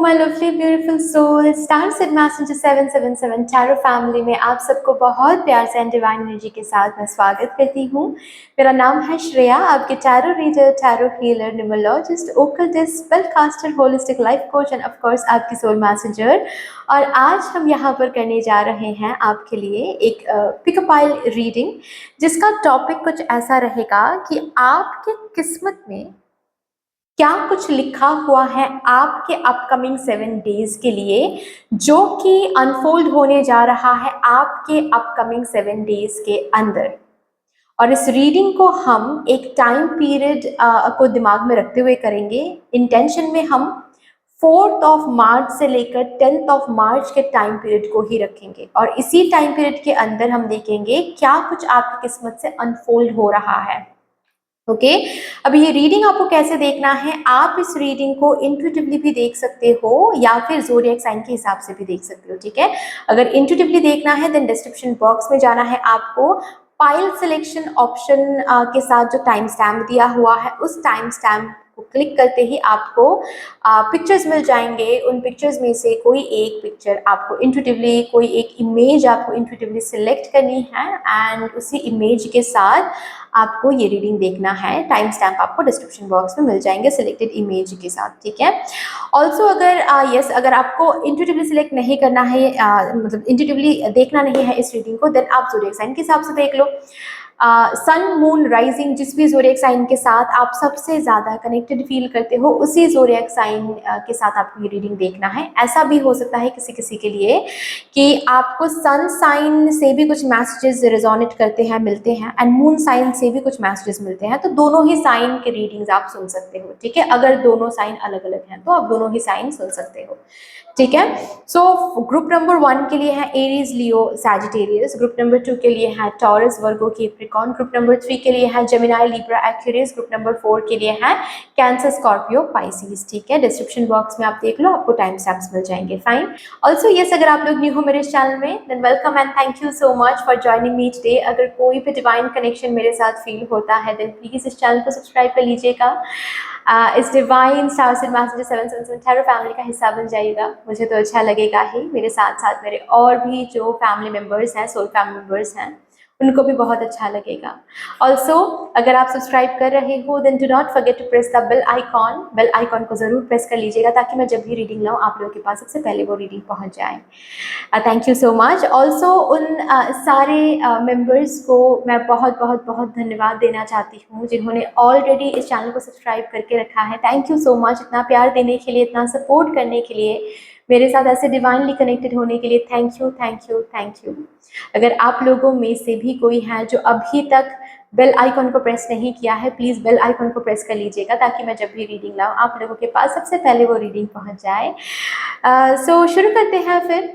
My lovely beautiful soul, star seed messenger 777 tarot family में आप सबको बहुत प्यार से एंड डिवाइन एनर्जी के साथ मैं स्वागत करती हूँ। मेरा नाम है श्रेया, आपके tarot reader, tarot healer, numerologist, occultist, spell caster, holistic life coach and of course आपकी सोल मैसेंजर। और आज हम यहाँ पर करने जा रहे हैं आपके लिए एक पिकअपाइल रीडिंग, जिसका टॉपिक कुछ ऐसा रहेगा कि आपकी किस्मत में क्या कुछ लिखा हुआ है आपके अपकमिंग 7 डेज के लिए, जो कि अनफोल्ड होने जा रहा है आपके अपकमिंग 7 डेज के अंदर। और इस रीडिंग को हम एक टाइम पीरियड को दिमाग में रखते हुए करेंगे। इंटेंशन में हम 4th ऑफ मार्च से लेकर 10th ऑफ मार्च के टाइम पीरियड को ही रखेंगे, और इसी टाइम पीरियड के अंदर हम देखेंगे क्या कुछ आपकी किस्मत से अनफोल्ड हो रहा है। ओके अब ये रीडिंग आपको कैसे देखना है, आप इस रीडिंग को इंट्यूटिवली भी देख सकते हो या फिर ज़ोडिएक साइन के हिसाब से भी देख सकते हो। ठीक है, अगर इंट्यूटिवली देखना है देन डिस्क्रिप्शन बॉक्स में जाना है, आपको पाइल सिलेक्शन ऑप्शन के साथ जो टाइम स्टैम्प दिया हुआ है उस टाइम स्टैम्प को क्लिक करते ही आपको पिक्चर्स मिल जाएंगे। उन पिक्चर्स में से कोई एक पिक्चर आपको इंट्यूटिवली, कोई एक इमेज आपको इंट्यूटिवली सिलेक्ट करनी है एंड उसी इमेज के साथ आपको ये रीडिंग देखना है। टाइम स्टैम्प आपको डिस्क्रिप्शन बॉक्स में मिल जाएंगे सिलेक्टेड इमेज के साथ। ठीक है, ऑल्सो अगर अगर आपको इंट्यूटिवली सिलेक्ट नहीं करना है, मतलब इंट्यूटिवली देखना नहीं है इस रीडिंग को, देन आप ज़ोडिएक साइन के हिसाब से देख लो। सन, मून, राइजिंग, जिस भी ज़ोडिएक साइन के साथ आप सबसे ज़्यादा कनेक्टेड फील करते हो उसी ज़ोडिएक साइन के साथ आपको ये रीडिंग देखना है। ऐसा भी हो सकता है किसी किसी के लिए कि आपको सन साइन से भी कुछ मैसेजेस रिजोनेट करते हैं, मिलते हैं, एंड मून साइन से भी कुछ मैसेजेस मिलते हैं, तो दोनों ही साइन के रीडिंग्स आप सुन सकते हो। ठीक है, अगर दोनों साइन अलग अलग हैं तो आप दोनों ही साइन सुन सकते हो। ठीक है, सो ग्रुप नंबर 1 के लिए है एरीज, लियो, सैजिटेरियस। ग्रुप नंबर 2 के लिए है टॉरस, वर्गो, कैप्रिकॉर्न। ग्रुप नंबर 3 के लिए है Gemini, Libra, Aquarius. Group number 4 के लिए है कैंसर, स्कॉर्पियो, पाइसिस। ठीक है, डिस्क्रिप्शन बॉक्स में आप देख लो, आपको टाइम स्टैम्प्स मिल जाएंगे। फाइन, ऑल्सो यस, अगर आप लोग न्यू हो मेरे चैनल में than welcome and thank you so much for joining me today. अगर कोई भी डिवाइन कनेक्शन मेरे साथ फील होता है देन प्लीज इस चैनल को सब्सक्राइब कर लीजिएगा। इस divine star seed messenger 777 tarot family का हिस्सा बन जाइएगा। मुझे तो अच्छा लगेगा ही, मेरे साथ साथ मेरे और भी जो फैमिली मेम्बर्स हैं, सोल फैमिली मेम्बर्स हैं, उनको भी बहुत अच्छा लगेगा। ऑल्सो अगर आप सब्सक्राइब कर रहे हो then do not forget to press the bell icon को ज़रूर प्रेस कर लीजिएगा, ताकि मैं जब भी रीडिंग लाऊँ आप लोगों के पास सबसे पहले वो रीडिंग पहुंच जाए। Thank you so much. Also उन सारे मेंबर्स को मैं बहुत बहुत बहुत धन्यवाद देना चाहती हूँ जिन्होंने ऑलरेडी इस चैनल को सब्सक्राइब करके रखा है। थैंक यू सो मच, इतना प्यार देने के लिए, इतना सपोर्ट करने के लिए, मेरे साथ ऐसे डिवाइनली कनेक्टेड होने के लिए thank you thank you thank you. अगर आप लोगों में से भी कोई है जो अभी तक बेल आइकॉन को प्रेस नहीं किया है, प्लीज़ बेल आइकॉन को प्रेस कर लीजिएगा, ताकि मैं जब भी रीडिंग लाऊँ आप लोगों के पास सबसे पहले वो रीडिंग पहुंच जाए। सो शुरू करते हैं फिर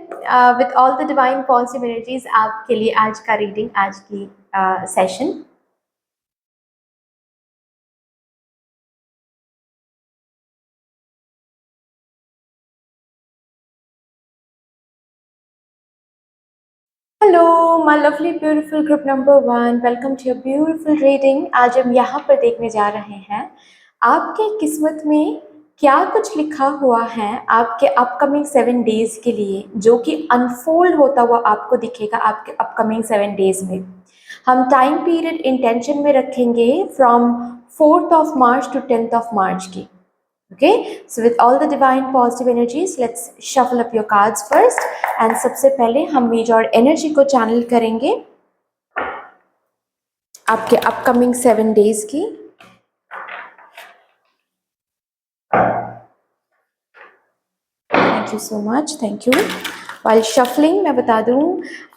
with all the divine positive energies आपके लिए आज का रीडिंग, आज की session. Hello my lovely beautiful group number 1, welcome to your beautiful reading. आज हम यहाँ पर देखने जा रहे हैं आपके किस्मत में क्या कुछ लिखा हुआ है आपके अपकमिंग 7 डेज के लिए, जो कि अनफोल्ड होता हुआ आपको दिखेगा आपके अपकमिंग 7 डेज में। हम टाइम पीरियड इंटेंशन में रखेंगे from 4th of March two 10th of March की। Okay, so with all the divine positive energies, let's shuffle up your cards first. And सबसे पहले हम मेजर एनर्जी को चैनल करेंगे आपके अपकमिंग 7 डेज की। Thank you so much, thank you. While shuffling मैं बता दूं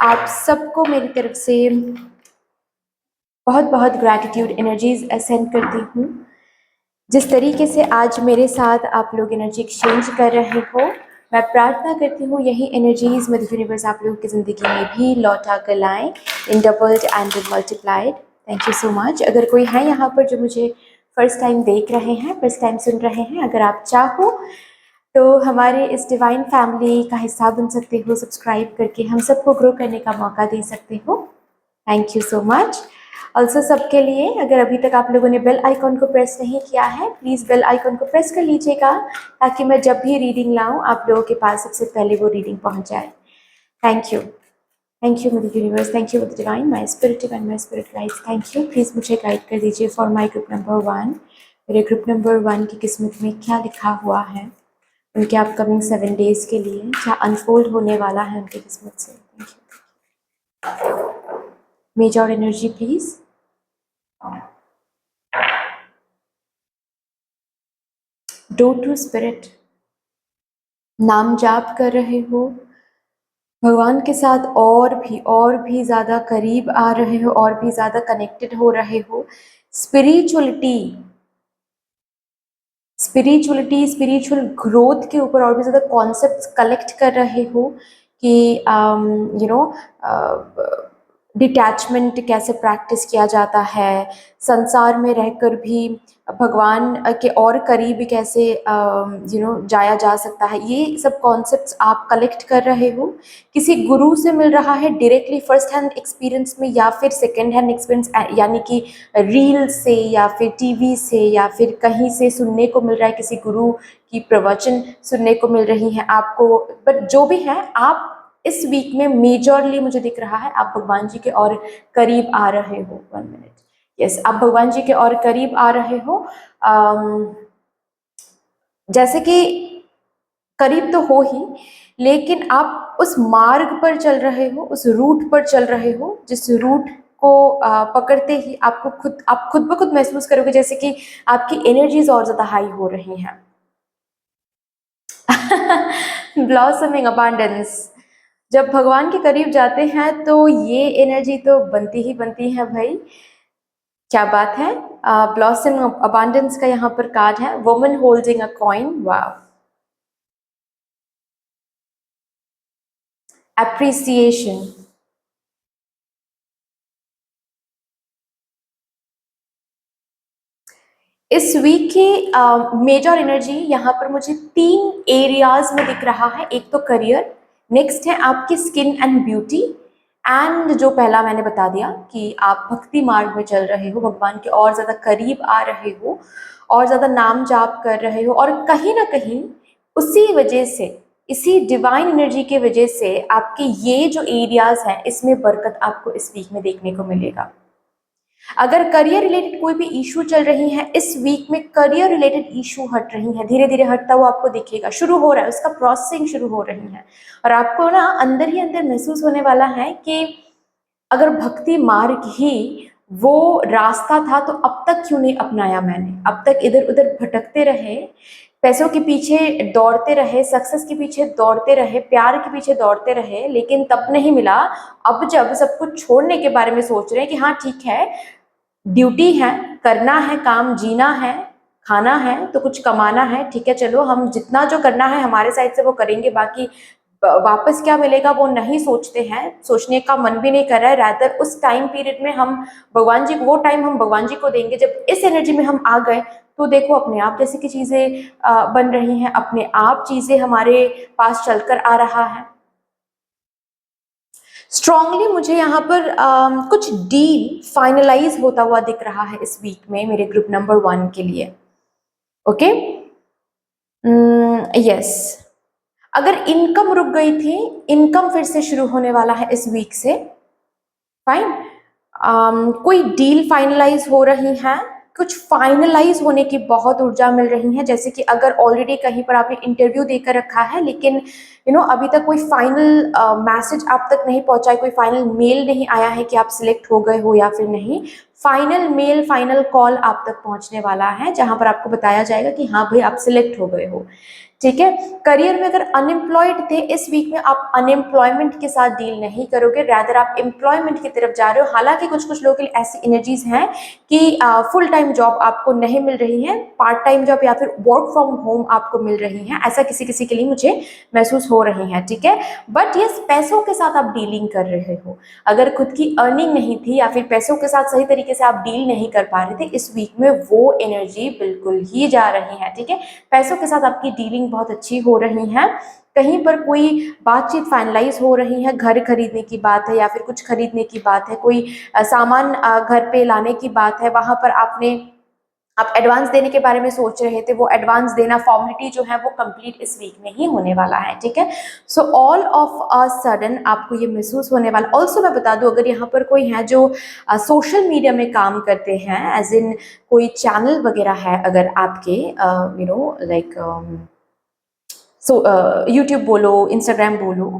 आप सबको मेरी तरफ से बहुत बहुत ग्रैटिट्यूड एनर्जीज असेंड करती हूँ। जिस तरीके से आज मेरे साथ आप लोग एनर्जी एक्सचेंज कर रहे हो, मैं प्रार्थना करती हूँ यही एनर्जीज मदर यूनिवर्स आप लोगों की ज़िंदगी में भी लौटा कर लाएँ in doubled and multiplied. Thank you so much. अगर कोई है यहाँ पर जो मुझे फर्स्ट टाइम देख रहे हैं, फर्स्ट टाइम सुन रहे हैं, अगर आप चाहो तो हमारे इस डिवाइन फैमिली का हिस्सा बन सकते हो, सब्सक्राइब करके हम सबको ग्रो करने का मौका दे सकते हो। Thank you so much. Also सबके लिए, अगर अभी तक आप लोगों ने बेल आइकॉन को प्रेस नहीं किया है, प्लीज़ बेल आइकॉन को प्रेस कर लीजिएगा, ताकि मैं जब भी रीडिंग लाऊं आप लोगों के पास सबसे पहले वो रीडिंग पहुंच जाए। Thank you mother universe, thank you mother divine, my spirit and my spirit guides, thank you. Please मुझे गाइड कर दीजिए फॉर माय ग्रुप नंबर 1। मेरे ग्रुप नंबर 1 की किस्मत में क्या लिखा हुआ है उनके अपकमिंग 7 डेज के लिए, क्या अनफोल्ड होने वाला है उनकी किस्मत से। Thank you. Major energy please. Do to spirit, नाम जाप कर रहे हो, भगवान के साथ और भी ज़्यादा करीब आ रहे हो, और भी ज़्यादा कनेक्टेड हो रहे हो। स्पिरिचुअल ग्रोथ के ऊपर और भी ज़्यादा कॉन्सेप्ट्स कलेक्ट कर रहे हो कि डिटैचमेंट कैसे प्रैक्टिस किया जाता है, संसार में रहकर भी भगवान के और करीब कैसे जाया जा सकता है। ये सब कॉन्सेप्ट्स आप कलेक्ट कर रहे हो। किसी गुरु से मिल रहा है डायरेक्टली फर्स्ट हैंड एक्सपीरियंस में, या फिर सेकेंड हैंड एक्सपीरियंस यानी कि रील से या फिर टीवी से या फिर कहीं से सुनने को मिल रहा है, किसी गुरु की प्रवचन सुनने को मिल रही है आपको। बट जो भी है, आप इस वीक में मेजरली मुझे दिख रहा है आप भगवान जी के और करीब आ रहे हो। 1 मिनट, यस, आप भगवान जी के और करीब आ रहे हो। जैसे कि करीब तो हो ही, लेकिन आप उस मार्ग पर चल रहे हो, उस रूट पर चल रहे हो, जिस रूट को पकड़ते ही आप खुद ब खुद महसूस करोगे जैसे कि आपकी एनर्जीज और ज़्यादा हाई हो रही हैं। ब्लॉसमिंग अबांडेंस, जब भगवान के करीब जाते हैं तो ये एनर्जी तो बनती ही बनती है भाई। क्या बात है। ब्लॉसम अबांडेंस का यहाँ पर कार्ड है, woman holding a coin. Wow, appreciation. इस वीक की मेजर एनर्जी यहाँ पर मुझे 3 एरियाज में दिख रहा है। एक तो करियर, नेक्स्ट है आपकी स्किन एंड ब्यूटी, एंड जो पहला मैंने बता दिया कि आप भक्ति मार्ग में चल रहे हो, भगवान के और ज़्यादा करीब आ रहे हो, और ज़्यादा नाम जाप कर रहे हो, और कहीं ना कहीं उसी वजह से, इसी डिवाइन एनर्जी के वजह से आपके ये जो एरियाज हैं इसमें बरकत आपको इस वीक में देखने को मिलेगा। अगर करियर रिलेटेड कोई भी इशू चल रही है, इस वीक में करियर रिलेटेड इशू हट रही है, धीरे धीरे हटता हुआ आपको दिखेगा, शुरू हो रहा है, उसका प्रोसेसिंग शुरू हो रही है, और आपको ना अंदर ही अंदर महसूस होने वाला है कि अगर भक्ति मार्ग ही वो रास्ता था तो अब तक क्यों नहीं अपनाया मैंने। अब तक इधर उधर भटकते रहे, पैसों के पीछे दौड़ते रहे, सक्सेस के पीछे दौड़ते रहे, प्यार के पीछे दौड़ते रहे, लेकिन तब नहीं मिला। अब जब सब कुछ छोड़ने के बारे में सोच रहे हैं कि हाँ ठीक है, ड्यूटी है, करना है काम, जीना है, खाना है तो कुछ कमाना है, ठीक है चलो हम जितना जो करना है हमारे साइड से वो करेंगे, बाकी वापस क्या मिलेगा वो नहीं सोचते हैं, सोचने का मन भी नहीं कर रहा है। रादर उस टाइम पीरियड में हम भगवान जी, वो टाइम हम भगवान जी को देंगे। जब इस एनर्जी में हम आ गए तो देखो अपने आप जैसे कि चीज़ें बन रही हैं, अपने आप चीज़ें हमारे पास चलकर आ रहा है। स्ट्रांगली मुझे यहाँ पर कुछ डील फाइनलाइज होता हुआ दिख रहा है इस वीक में मेरे ग्रुप नंबर 1 के लिए। ओके, यस, अगर इनकम रुक गई थी, इनकम फिर से शुरू होने वाला है इस वीक से। फाइन, कोई डील फाइनलाइज हो रही है, कुछ फाइनलाइज होने की बहुत ऊर्जा मिल रही है। जैसे कि अगर ऑलरेडी कहीं पर आपने इंटरव्यू देकर रखा है, लेकिन अभी तक कोई फाइनल मैसेज आप तक नहीं पहुंचा है, कोई फाइनल मेल नहीं आया है कि आप सिलेक्ट हो गए हो या फिर नहीं, फाइनल मेल, फाइनल कॉल आप तक पहुंचने वाला है, जहां पर आपको बताया जाएगा कि हाँ भाई आप सिलेक्ट हो गए हो। ठीक है, करियर में अगर अनएम्प्लॉयड थे, इस वीक में आप अनएम्प्लॉयमेंट के साथ डील नहीं करोगे, रादर आप एम्प्लॉयमेंट की तरफ जा रहे हो। हालांकि कुछ कुछ लोगों के लिए ऐसी एनर्जीज हैं कि फुल टाइम जॉब आपको नहीं मिल रही है, पार्ट टाइम जॉब या फिर वर्क फ्रॉम होम आपको मिल रही है, ऐसा किसी किसी के लिए मुझे महसूस हो रही है। ठीक है, बट ये पैसों के साथ आप डीलिंग कर रहे हो। अगर खुद की अर्निंग नहीं थी या फिर पैसों के साथ सही तरीके तरीके से आप डील नहीं कर पा रहे थे, इस वीक में वो एनर्जी बिल्कुल ही जा रही है, ठीक है। पैसों के साथ आपकी डीलिंग बहुत अच्छी हो रही है, कहीं पर कोई बातचीत फाइनलाइज हो रही है, घर खरीदने की बात है या फिर कुछ खरीदने की बात है, कोई सामान घर पे लाने की बात है, वहां पर आप एडवांस देने के बारे में सोच रहे थे, वो एडवांस देना फॉर्मेलिटी जो है वो कंप्लीट इस वीक में ही होने वाला है, ठीक है। So all of a sudden आपको ये महसूस होने वाला। ऑल्सो मैं बता दूं, अगर यहाँ पर कोई है जो सोशल मीडिया में काम करते हैं, एज इन कोई चैनल वगैरह है अगर आपके, लाइक सो यूट्यूब बोलो, इंस्टाग्राम बोलो,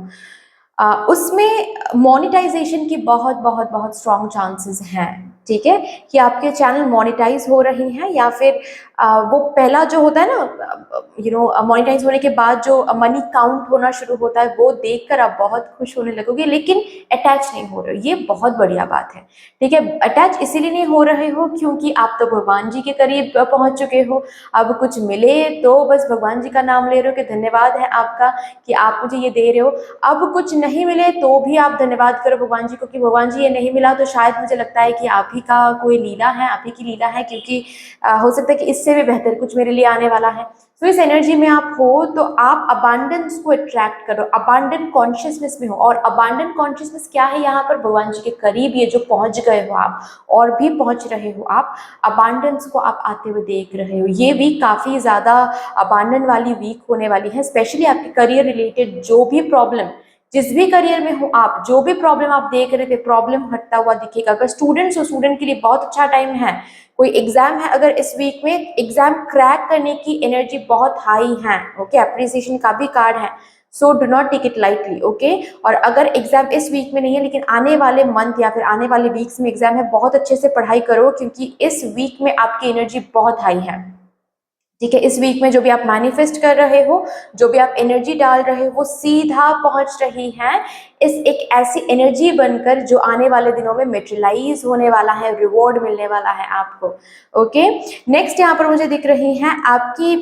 उसमें मोनेटाइजेशन की बहुत बहुत बहुत स्ट्रॉन्ग चांसेस हैं, ठीक है, कि आपके चैनल मोनेटाइज हो रही हैं, या फिर वो पहला जो होता है ना, मोनेटाइज होने के बाद जो मनी काउंट होना शुरू होता है, वो देखकर आप बहुत खुश होने लगोगे, लेकिन अटैच नहीं हो रहे हो, ये बहुत बढ़िया बात है, ठीक है। अटैच इसीलिए नहीं हो रहे हो क्योंकि आप तो भगवान जी के करीब पहुंच चुके हो। अब कुछ मिले तो बस भगवान जी का नाम ले रहे हो कि धन्यवाद है आपका कि आप मुझे ये दे रहे हो। अब कुछ नहीं मिले तो भी आप धन्यवाद करो भगवान जी को कि भगवान जी ये नहीं मिला तो शायद मुझे लगता है कि आप ही का कोई लीला है, आप ही की लीला है, क्योंकि हो सकता है कि इससे भी बेहतर कुछ मेरे लिए आने वाला है। तो इस एनर्जी में आप हो तो आप अबांडेंस को अट्रैक्ट करो, अबांडेंट कॉन्शियसनेस में हो। और अबांडेंट कॉन्शियसनेस क्या है, यहाँ पर भगवान जी के करीब ये जो पहुंच गए हो आप और भी पहुंच रहे हो आप, अबांडेंस को आप आते हुए देख रहे हो। ये वीक काफी ज्यादा अबांडन वाली वीक होने वाली है, स्पेशली आपके करियर रिलेटेड जो भी प्रॉब्लम, जिस भी करियर में हो आप, जो भी प्रॉब्लम आप देख रहे थे, प्रॉब्लम हटता हुआ दिखेगा। अगर स्टूडेंट्स हो, स्टूडेंट के लिए बहुत अच्छा टाइम है। कोई एग्जाम है अगर इस वीक में, एग्जाम क्रैक करने की एनर्जी बहुत हाई है, ओके, अप्रिसिएशन का भी कार्ड है, so do not take it lightly, okay. और अगर एग्जाम इस वीक में नहीं है लेकिन आने वाले मंथ या फिर आने वाले वीक्स में एग्जाम है, बहुत अच्छे से पढ़ाई करो क्योंकि इस वीक में आपकी एनर्जी बहुत हाई है, ठीक है। इस वीक में जो भी आप मैनिफेस्ट कर रहे हो, जो भी आप एनर्जी डाल रहे हो, वो सीधा पहुंच रही है इस एक ऐसी एनर्जी बनकर जो आने वाले दिनों में मेटेरियलाइज होने वाला है, रिवॉर्ड मिलने वाला है आपको, ओके। नेक्स्ट यहाँ पर मुझे दिख रही है आपकी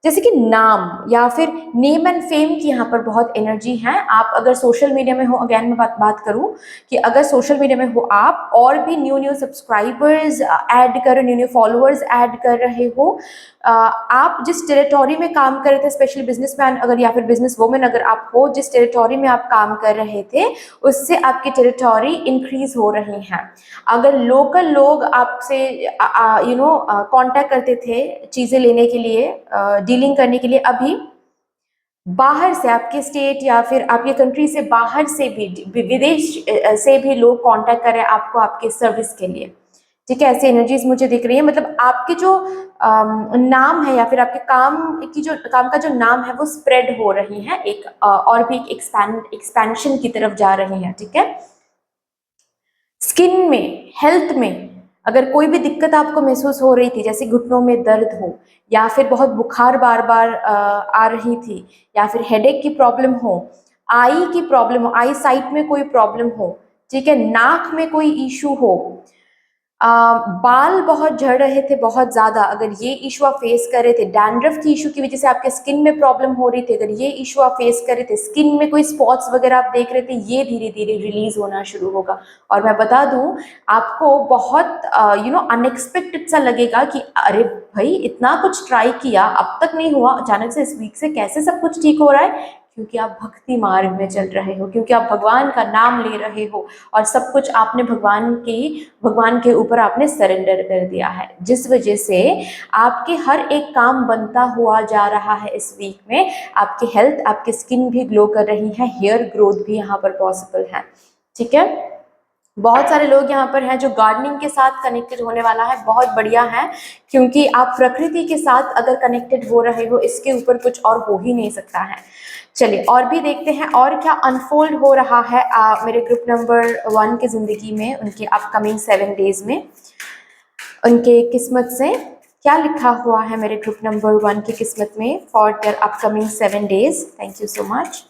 जैसे कि नाम या फिर नेम एंड फेम की यहाँ पर बहुत एनर्जी है। आप अगर सोशल मीडिया में हो, अगेन मैं बात करूं कि अगर सोशल मीडिया में हो आप और भी न्यू न्यू सब्सक्राइबर्स ऐड कर, न्यू न्यू फॉलोअर्स ऐड कर रहे हो, आप जिस टेरिटोरी में काम कर रहे थे, स्पेशली बिजनेसमैन अगर या फिर बिजनेस वुमेन अगर आप हो, जिस टेरिटोरी में आप काम कर रहे थे उससे आपकी टेरिटोरी इंक्रीज हो रही है। अगर लोकल लोग आपसे कांटेक्ट करते थे चीजें लेने के लिए, डीलिंग करने के लिए, अभी बाहर से, आपके स्टेट या फिर आपके कंट्री से बाहर से भी, विदेश से भी लोग कांटेक्ट करें आपको आपके सर्विस के लिए, ठीक है। ऐसी एनर्जीज मुझे दिख रही है, मतलब आपके जो नाम है या फिर आपके काम का जो नाम है वो स्प्रेड हो रही है, एक और भी एक एक्सपेंशन की तरफ जा रही है, ठीक है। स्किन में, हेल्थ में अगर कोई भी दिक्कत आपको महसूस हो रही थी, जैसे घुटनों में दर्द हो या फिर बहुत बुखार बार बार आ रही थी, या फिर हेडेक की प्रॉब्लम हो, आई की प्रॉब्लम हो, आई साइट में कोई प्रॉब्लम हो, ठीक है, नाक में कोई इशू हो, बाल बहुत झड़ रहे थे बहुत ज्यादा, अगर ये इशू आप फेस कर रहे थे, डैंड्रफ की इशू की वजह से आपके स्किन में प्रॉब्लम हो रही थी, अगर ये इशू आप फेस कर रहे थे, स्किन में कोई स्पॉट्स वगैरह आप देख रहे थे, ये धीरे धीरे रिलीज होना शुरू होगा। और मैं बता दूं आपको, बहुत अनएक्सपेक्टेड सा लगेगा कि अरे भाई इतना कुछ ट्राई किया अब तक नहीं हुआ, अचानक से इस वीक से कैसे सब कुछ ठीक हो रहा है, क्योंकि आप भक्ति मार्ग में चल रहे हो, क्योंकि आप भगवान का नाम ले रहे हो और सब कुछ आपने भगवान के ऊपर आपने सरेंडर कर दिया है, जिस वजह से आपके हर एक काम बनता हुआ जा रहा है इस वीक में। आपकी हेल्थ, आपकी स्किन भी ग्लो कर रही है, हेयर ग्रोथ भी यहाँ पर पॉसिबल है, ठीक है। बहुत सारे लोग यहाँ पर हैं जो गार्डनिंग के साथ कनेक्टेड होने वाला है, बहुत बढ़िया है, क्योंकि आप प्रकृति के साथ अगर कनेक्टेड हो रहे हो, इसके ऊपर कुछ और हो ही नहीं सकता है। चलिए और भी देखते हैं और क्या अनफोल्ड हो रहा है मेरे ग्रुप नंबर 1 की जिंदगी में, उनके अपकमिंग 7 डेज में, उनके किस्मत से क्या लिखा हुआ है मेरे ग्रुप नंबर 1 की किस्मत में for their upcoming 7 days. Thank you so much.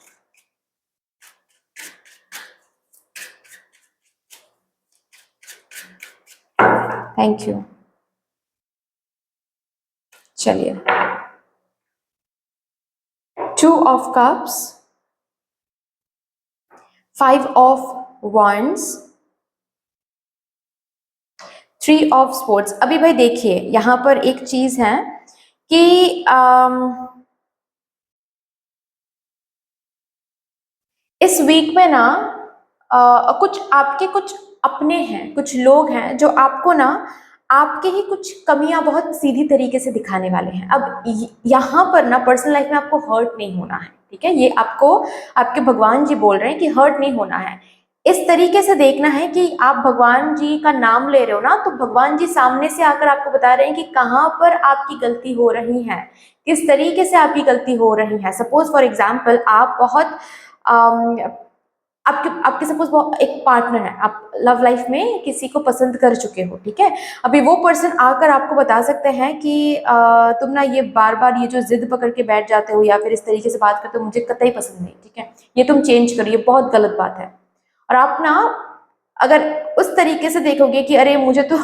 Thank you. चलिए, 2 of cups, 5 of wands, three of sports. अभी भाई देखिए यहाँ पर एक चीज है कि इस वीक में ना कुछ आपके कुछ अपने हैं, कुछ लोग हैं जो आपको ना आपके ही कुछ कमियां बहुत सीधी तरीके से दिखाने वाले हैं। अब यहाँ पर ना पर्सनल लाइफ में आपको हर्ट नहीं होना है, ठीक है, ये आपको आपके भगवान जी बोल रहे हैं कि हर्ट नहीं होना है। इस तरीके से देखना है कि आप भगवान जी का नाम ले रहे हो ना, तो भगवान जी सामने से आकर आपको बता रहे हैं कि कहाँ पर आपकी गलती हो रही है, किस तरीके से आपकी गलती हो रही है। सपोज फॉर एग्जाम्पल आप बहुत आपके आपके सपोज एक पार्टनर है, आप लव लाइफ में किसी को पसंद कर चुके हो, ठीक है। अभी वो पर्सन आकर आपको बता सकते हैं कि तुम ना ये बार बार ये जो जिद पकड़ के बैठ जाते हो या फिर इस तरीके से बात करते हो, मुझे कतई पसंद नहीं, ठीक है, ये तुम चेंज करो, ये बहुत गलत बात है। और आप ना अगर उस तरीके से देखोगे कि अरे मुझे तो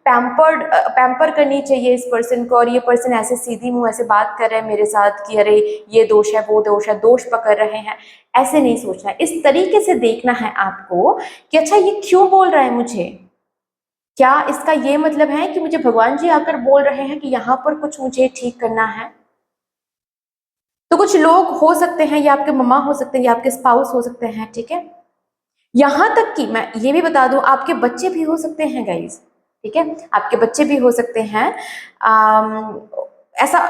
पैम्पर करनी चाहिए इस पर्सन को, और ये पर्सन ऐसे सीधी मुंह ऐसे बात कर रहे हैं मेरे साथ कि अरे ये दोष है वो दोष है, दोष पकड़ रहे हैं, ऐसे नहीं सोचना है। इस तरीके से देखना है आपको कि अच्छा ये क्यों बोल रहा है मुझे, क्या इसका ये मतलब है कि मुझे भगवान जी आकर बोल रहे हैं कि यहाँ पर कुछ मुझे ठीक करना है। तो कुछ लोग हो सकते हैं, या आपके मम्मा हो सकते हैं, या आपके स्पाउस हो सकते हैं, ठीक है। यहाँ तक कि मैं ये भी बता दूं, आपके बच्चे भी हो सकते हैं गाइज, ठीक है, आपके बच्चे भी हो सकते हैं। ऐसा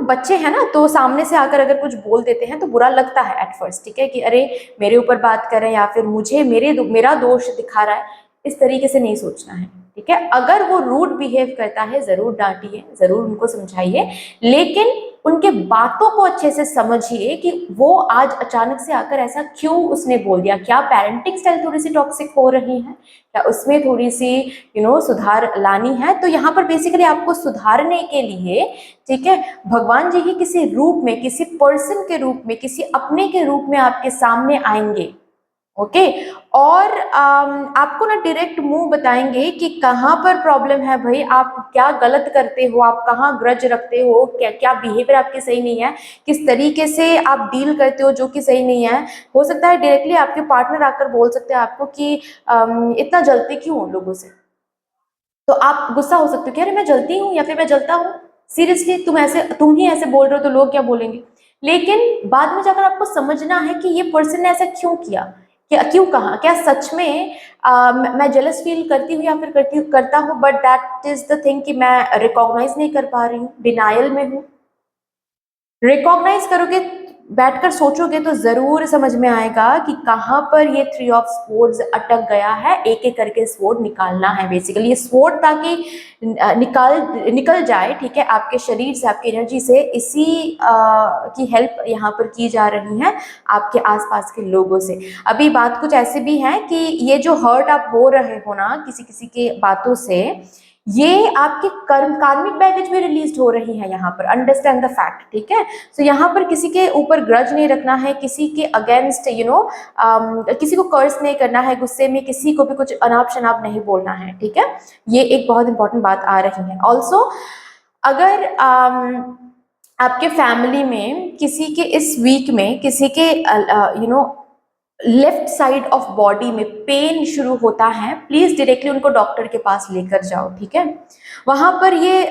बच्चे हैं ना, तो सामने से आकर अगर कुछ बोल देते हैं तो बुरा लगता है एट फर्स्ट, ठीक है, कि अरे मेरे ऊपर बात कर रहे हैं या फिर मुझे मेरा दोष दिखा रहा है। इस तरीके से नहीं सोचना है, ठीक है। अगर वो रूड बिहेव करता है जरूर डांटिए, जरूर उनको समझाइए, लेकिन उनके बातों को अच्छे से समझिए कि वो आज अचानक से आकर ऐसा क्यों उसने बोल दिया। क्या पेरेंटिंग स्टाइल थोड़ी सी टॉक्सिक हो रही है, क्या उसमें थोड़ी सी सुधार लानी है। तो यहाँ पर बेसिकली आपको सुधारने के लिए, ठीक है, भगवान जी ही किसी रूप में, किसी पर्सन के रूप में, किसी अपने के रूप में आपके सामने आएंगे, ओके। और आपको ना डायरेक्ट मुंह बताएंगे कि कहाँ पर प्रॉब्लम है भाई, आप क्या गलत करते हो, आप कहाँ ग्रज रखते हो, क्या क्या बिहेवियर आपके सही नहीं है, किस तरीके से आप डील करते हो जो कि सही नहीं है। हो सकता है डायरेक्टली आपके पार्टनर आकर बोल सकते हैं आपको कि इतना जलते क्यों हो लोगों से। तो आप गुस्सा हो सकते हो कि अरे मैं जलती हूँ या फिर मैं जलता हूँ, सीरियसली तुम ही ऐसे बोल रहे हो तो लोग क्या बोलेंगे। लेकिन बाद में जाकर आपको समझना है कि ये पर्सन ने ऐसा क्यों किया, क्या क्यों कहा, क्या सच में मैं जेलस फील करती हूँ या फिर करता हूँ, but that is the thing कि मैं रिकॉग्नाइज नहीं कर पा रही हूँ, डिनायल में हूँ। रिकॉग्नाइज करोगे, बैठकर सोचोगे तो जरूर समझ में आएगा कि कहाँ पर ये थ्री ऑफ स्वॉर्ड्स अटक गया है। एक एक करके स्वॉर्ड निकालना है, बेसिकली ये स्वॉर्ड ताकि निकल जाए, ठीक है, आपके शरीर से, आपकी एनर्जी से। इसी की हेल्प यहाँ पर की जा रही है आपके आसपास के लोगों से। अभी बात कुछ ऐसे भी है कि ये जो हर्ट आप हो रहे हो ना किसी किसी के बातों से, ये आपके कार्मिक बैगेज में रिलीज हो रही है यहाँ पर, अंडरस्टैंड द फैक्ट, ठीक है। तो यहाँ पर किसी के ऊपर ग्रज नहीं रखना है, किसी के अगेंस्ट किसी को कर्स नहीं करना है, गुस्से में किसी को भी कुछ अनाप शनाप नहीं बोलना है, ठीक है। ये एक बहुत इंपॉर्टेंट बात आ रही है। ऑल्सो अगर आपके फैमिली में किसी के इस वीक में किसी के लेफ्ट साइड ऑफ बॉडी में पेन शुरू होता है, प्लीज डायरेक्टली उनको डॉक्टर के पास लेकर जाओ, ठीक है। वहां पर ये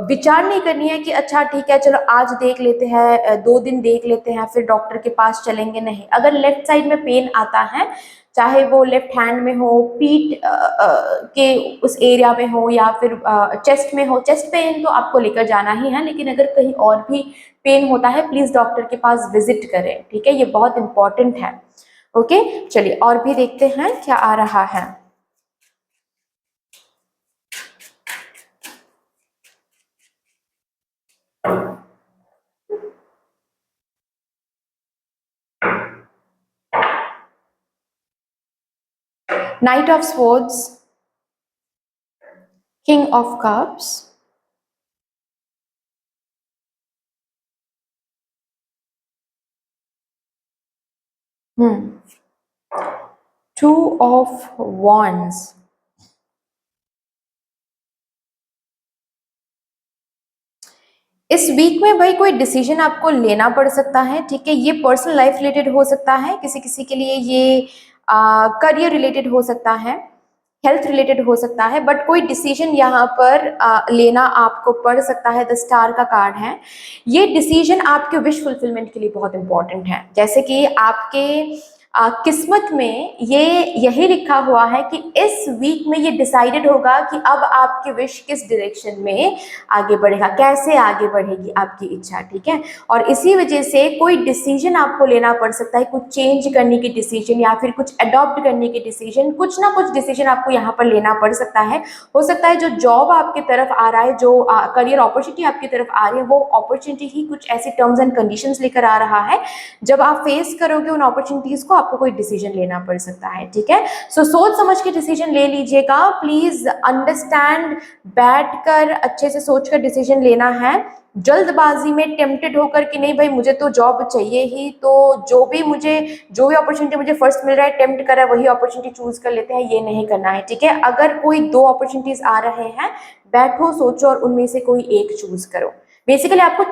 विचार नहीं करनी है कि अच्छा ठीक है चलो आज देख लेते हैं, 2 दिन देख लेते हैं फिर डॉक्टर के पास चलेंगे, नहीं। अगर लेफ्ट साइड में पेन आता है, चाहे वो लेफ्ट हैंड में हो, पीठ के उस एरिया में हो, या फिर चेस्ट में हो, चेस्ट पेन तो आपको लेकर जाना ही है, लेकिन अगर कहीं और भी पेन होता है प्लीज डॉक्टर के पास विजिट करें, ठीक है, ये बहुत इंपॉर्टेंट है। ओके, चलिए और भी देखते हैं क्या आ रहा है। Night of swords, king of cups, two of wands, इस वीक में भाई कोई डिसीजन आपको लेना पड़ सकता है, ठीक है। ये पर्सनल लाइफ रिलेटेड हो सकता है, किसी किसी के लिए ये करियर रिलेटेड हो सकता है। हेल्थ रिलेटेड हो सकता है, बट कोई डिसीजन यहाँ पर लेना आपको पड़ सकता है। द स्टार का कार्ड है, ये डिसीजन आपके विश फुलफिलमेंट के लिए बहुत इंपॉर्टेंट है। जैसे कि आपके किस्मत में ये यही लिखा हुआ है कि इस वीक में ये डिसाइडेड होगा कि अब आपकी विश किस डायरेक्शन में आगे बढ़ेगा, कैसे आगे बढ़ेगी आपकी इच्छा, ठीक है। और इसी वजह से कोई डिसीजन आपको लेना पड़ सकता है, कुछ चेंज करने की डिसीजन या फिर कुछ अडॉप्ट करने की डिसीजन, कुछ ना कुछ डिसीजन आपको यहाँ पर लेना पड़ सकता है। हो सकता है जो जॉब आपकी तरफ आ रहा है, जो करियर अपॉर्चुनिटी आपकी तरफ आ रही है, वो अपॉर्चुनिटी ही कुछ ऐसी टर्म्स एंड कंडीशंस लेकर आ रहा है। जब आप फेस करोगे उन अपॉर्चुनिटीज को, आपको कोई डिसीजन लेना पड़ सकता है, ठीक है। सो सोच समझ के डिसीजन ले लीजिएगा, प्लीज अंडरस्टैंड, बैठकर अच्छे से सोचकर डिसीजन लेना है। जल्दबाजी में टेम्प्टेड होकर कि नहीं भाई मुझे तो जॉब चाहिए ही, तो जो भी अपॉर्चुनिटी मुझे फर्स्ट मिल रहा है, टेम्प्ट कर रहा है, वही अपॉर्चुनिटी चूज कर लेते हैं, ये नहीं करना है, ठीक है। अगर कोई 2 अपॉर्चुनिटीज आ रहे हैं, बैठो सोचो और उनमें से कोई एक चूज करो। बेसिकली आपको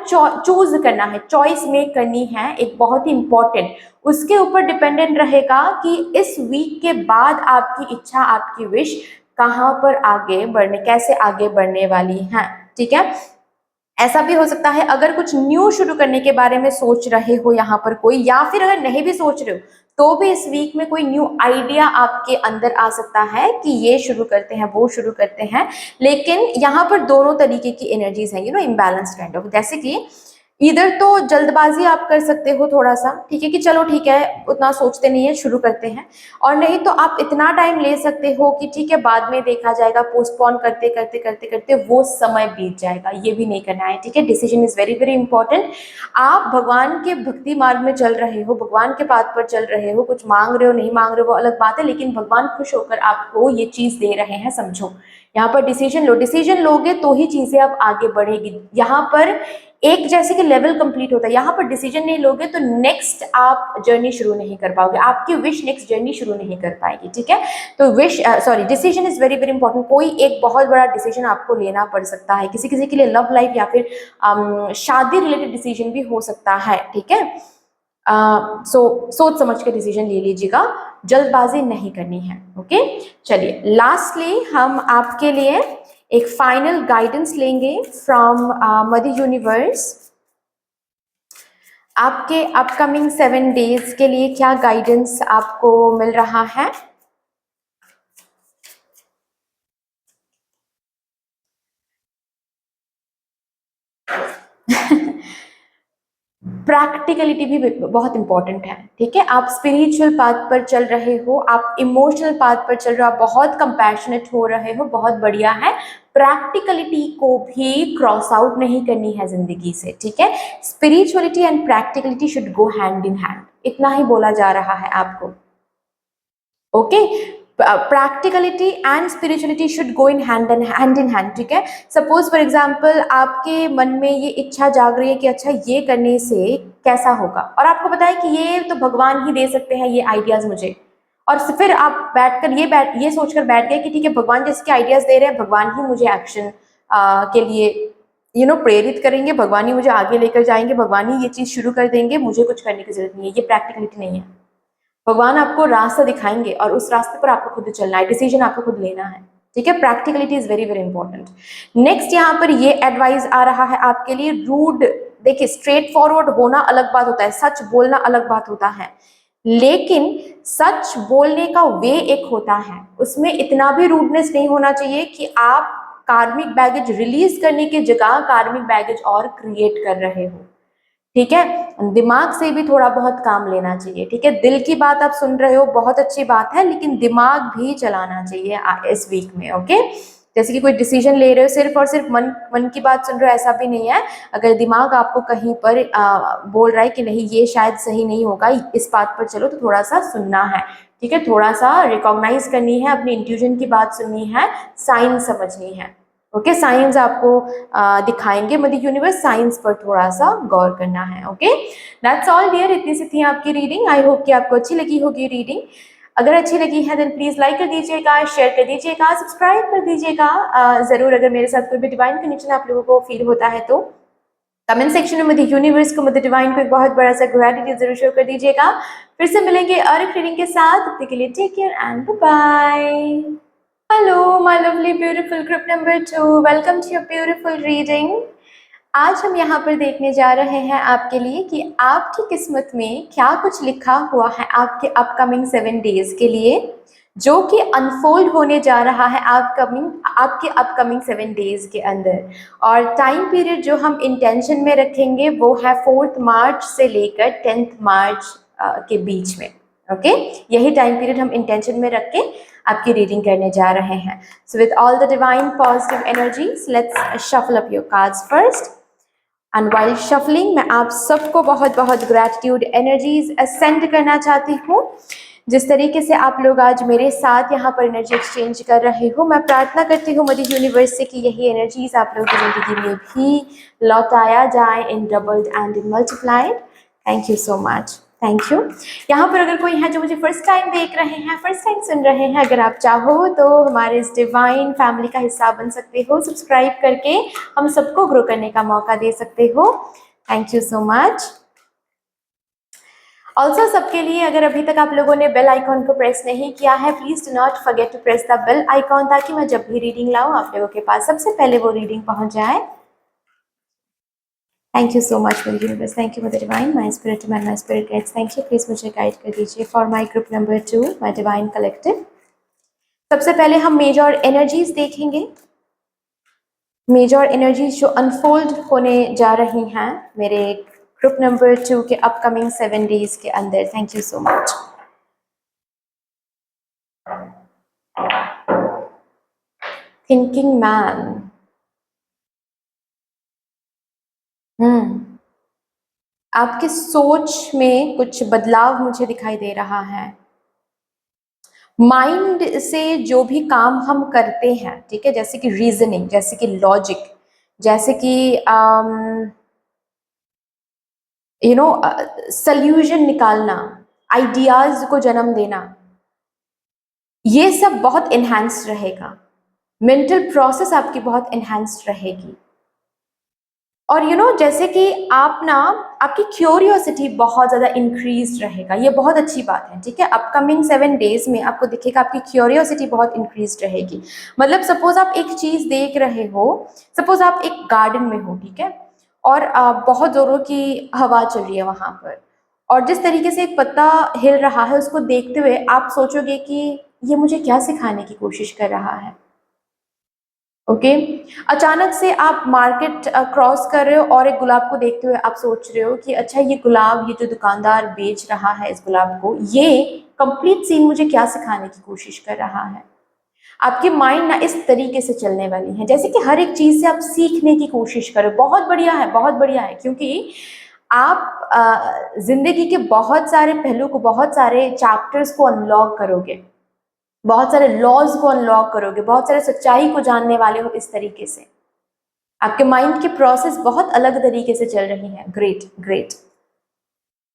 चूज करना है, चॉइस मेक करनी है, एक बहुत ही इंपॉर्टेंट। उसके ऊपर डिपेंडेंट रहेगा कि इस वीक के बाद आपकी इच्छा, आपकी विश कहाँ पर आगे बढ़ने, कैसे आगे बढ़ने वाली है, ठीक है। ऐसा भी हो सकता है अगर कुछ न्यू शुरू करने के बारे में सोच रहे हो यहाँ पर कोई, या फिर अगर नहीं भी सोच रहे हो तो भी इस वीक में कोई न्यू आइडिया आपके अंदर आ सकता है कि ये शुरू करते हैं, वो शुरू करते हैं। लेकिन यहाँ पर दोनों तरीके की एनर्जीज हैं, इम्बैलेंस काइंड ऑफ। जैसे कि इधर तो जल्दबाजी आप कर सकते हो थोड़ा सा, ठीक है, कि चलो ठीक है उतना सोचते नहीं है, शुरू करते हैं। और नहीं तो आप इतना टाइम ले सकते हो कि ठीक है बाद में देखा जाएगा, पोस्टपोन करते करते करते करते वो समय बीत जाएगा, ये भी नहीं करना है, ठीक है। Decision is very very important. आप भगवान के भक्ति मार्ग में चल रहे हो, भगवान के पाथ पर चल रहे हो, कुछ मांग रहे हो नहीं मांग रहे हो वो अलग बात है, लेकिन भगवान खुश होकर आपको ये चीज दे रहे हैं, समझो। यहाँ पर डिसीजन लो, डिसीजन लोगे तो ही चीजें अब आगे बढ़ेगी। यहाँ पर एक जैसे कि लेवल कंप्लीट होता है, यहाँ पर डिसीजन नहीं लोगे तो नेक्स्ट आप जर्नी शुरू नहीं कर पाओगे, आपकी विश नेक्स्ट जर्नी शुरू नहीं कर पाएगी, ठीक है। तो decision is very very important. कोई एक बहुत बड़ा डिसीजन आपको लेना पड़ सकता है, किसी किसी के लिए लव लाइफ या फिर शादी रिलेटेड डिसीजन भी हो सकता है, ठीक है। सोच समझ के डिसीजन ले लीजिएगा, जल्दबाजी नहीं करनी है, ओके। चलिए लास्टली हम आपके लिए एक फाइनल गाइडेंस लेंगे फ्रॉम मदर यूनिवर्स। आपके अपकमिंग 7 डेज के लिए क्या गाइडेंस आपको मिल रहा है। प्रैक्टिकलिटी भी बहुत इंपॉर्टेंट है, ठीक है। आप स्पिरिचुअल पाथ पर चल रहे हो, आप इमोशनल पाथ पर चल रहे हो, आप बहुत कंपैशनेट हो रहे हो, बहुत बढ़िया है। प्रैक्टिकलिटी को भी क्रॉस आउट नहीं करनी है जिंदगी से, ठीक है। Spirituality and practicality should go hand in hand, इतना ही बोला जा रहा है आपको, okay. Practicality and spirituality should go in hand in hand, ठीक है। सपोज फॉर एग्जाम्पल आपके मन में ये इच्छा जाग रही है कि अच्छा ये करने से कैसा होगा, और आपको पता है कि ये तो भगवान ही दे सकते हैं ये आइडियाज मुझे, और फिर आप बैठकर ये सोचकर बैठ गए कि ठीक है भगवान जिसके आइडियाज दे रहे हैं, भगवान ही मुझे एक्शन के लिए प्रेरित करेंगे, भगवान ही मुझे आगे लेकर जाएंगे, भगवान ही ये चीज शुरू कर देंगे, मुझे कुछ करने की जरूरत नहीं है। ये प्रैक्टिकलिटी नहीं है। भगवान आपको रास्ता दिखाएंगे और उस रास्ते पर आपको खुद चलना है, डिसीजन आपको खुद लेना है, ठीक है। Practicality is very very important. Next यहाँ पर ये एडवाइस आ रहा है आपके लिए, रूड, देखिए स्ट्रेट फॉरवर्ड होना अलग बात होता है, सच बोलना अलग बात होता है, लेकिन सच बोलने का वे एक होता है, उसमें इतना भी रूडनेस नहीं होना चाहिए कि आप कार्मिक बैगेज रिलीज करने की जगह कार्मिक बैगेज और क्रिएट कर रहे हो, ठीक है। दिमाग से भी थोड़ा बहुत काम लेना चाहिए, ठीक है। दिल की बात आप सुन रहे हो बहुत अच्छी बात है, लेकिन दिमाग भी चलाना चाहिए इस वीक में, ओके। जैसे कि कोई डिसीजन ले रहे हो सिर्फ और सिर्फ मन की बात सुन रहे हो, ऐसा भी नहीं है। अगर दिमाग आपको कहीं पर बोल रहा है कि नहीं ये शायद सही नहीं होगा, इस बात पर चलो, तो थोड़ा सा सुनना है, ठीक है। थोड़ा सा रिकॉग्नाइज करनी है, अपनी इंट्यूजन की बात सुननी है, साइन समझनी है, ओके। साइंस आपको दिखाएंगे मदर यूनिवर्स, साइंस पर थोड़ा सा गौर करना है, ओके। दैट्स ऑल डियर, इतनी सी थी आपकी रीडिंग। आई होप कि आपको अच्छी लगी होगी रीडिंग। अगर अच्छी लगी है देन प्लीज लाइक कर दीजिएगा, शेयर कर दीजिएगा, सब्सक्राइब कर दीजिएगा जरूर। अगर मेरे साथ कोई भी डिवाइन कनेक्शन आप लोगों को फील होता है तो कमेंट सेक्शन में मदर यूनिवर्स को, मदर डिवाइन को एक बहुत बड़ा सा ग्रेटिट्यूड जरूर शो कर दीजिएगा। फिर से मिलेंगे और एक रीडिंग के साथ, तब तक के लिए take care and bye. Hello, my lovely, beautiful group number 2. Welcome to your beautiful reading. आज हम यहाँ पर देखने जा रहे हैं आपके लिए कि आपकी किस्मत में क्या कुछ लिखा हुआ है आपके अपकमिंग 7 डेज के लिए, जो कि अनफोल्ड होने जा रहा है आपके अपकमिंग 7 डेज के अंदर। और टाइम पीरियड जो हम इंटेंशन में रखेंगे वो है 4 मार्च से लेकर 10 मार्च के बीच में। ओके, यही टाइम पीरियड हम इंटेंशन में रख के आपकी रीडिंग करने जा रहे हैं। So with all the divine positive energies, let's shuffle up your cards first. And while shuffling मैं आप सबको बहुत बहुत ग्रैटिट्यूड एनर्जीज असेंड करना चाहती हूँ। जिस तरीके से आप लोग आज मेरे साथ यहाँ पर एनर्जी एक्सचेंज कर रहे हो, मैं प्रार्थना करती हूँ मदर यूनिवर्स से कि यही एनर्जीज आप लोगों की जिंदगी में भी लौटाया जाए in doubled and in multiplied. Thank you so much, thank you. यहाँ पर अगर कोई है जो मुझे फर्स्ट टाइम देख रहे हैं, फर्स्ट टाइम सुन रहे हैं, अगर आप चाहो तो हमारे इस डिवाइन फैमिली का हिस्सा बन सकते हो, सब्सक्राइब करके हम सबको ग्रो करने का मौका दे सकते हो। Thank you so much. Also सबके लिए, अगर अभी तक आप लोगों ने बेल आइकॉन को प्रेस नहीं किया है, please do not forget to press the bell icon, ताकि मैं जब भी रीडिंग लाऊं आप लोगों के पास सबसे पहले वो रीडिंग पहुंच जाए। Thank you so much mother universe, thank you mother divine, my spirit man, my spirit guides, thank you. Please मुझे गाइड कर दीजिए for my group number 2, my divine collective. सबसे पहले हम मेजर एनर्जीज देखेंगे, मेजर एनर्जीज जो unfold होने जा रही हैं मेरे ग्रुप नंबर 2 के अपकमिंग 7 डेज के अंदर। Thank you so much. Thinking man, आपके सोच में कुछ बदलाव मुझे दिखाई दे रहा है। माइंड से जो भी काम हम करते हैं, ठीक है, जैसे कि रीजनिंग, जैसे कि लॉजिक, जैसे कि सल्यूशन निकालना, आइडियाज को जन्म देना, ये सब बहुत इन्हांस्ड रहेगा। मेंटल प्रोसेस आपकी बहुत इन्हांस्ड रहेगी। और जैसे कि आपकी क्यूरियोसिटी बहुत ज़्यादा इंक्रीज रहेगा, ये बहुत अच्छी बात है, ठीक है। अपकमिंग 7 डेज में आपको दिखेगा आपकी क्यूरियोसिटी बहुत इंक्रीज रहेगी। मतलब सपोज आप एक चीज़ देख रहे हो, सपोज आप एक गार्डन में हो, ठीक है, और बहुत ज़ोरों की हवा चल रही है वहाँ पर, और जिस तरीके से एक पत्ता हिल रहा है उसको देखते हुए आप सोचोगे कि ये मुझे क्या सिखाने की कोशिश कर रहा है। ओके, अचानक से आप मार्केट क्रॉस कर रहे हो और एक गुलाब को देखते हुए आप सोच रहे हो कि अच्छा ये गुलाब, ये जो दुकानदार बेच रहा है इस गुलाब को, ये कंप्लीट सीन मुझे क्या सिखाने की कोशिश कर रहा है। आपकी माइंड ना इस तरीके से चलने वाली है, जैसे कि हर एक चीज से आप सीखने की कोशिश करो। बहुत बढ़िया है, बहुत बढ़िया है, क्योंकि आप जिंदगी के बहुत सारे पहलू को, बहुत सारे चैप्टर्स को अनलॉक करोगे, बहुत सारे लॉज को अनलॉक करोगे, बहुत सारे सच्चाई को जानने वाले हो। इस तरीके से आपके माइंड की प्रोसेस बहुत अलग तरीके से चल रही है। Great great.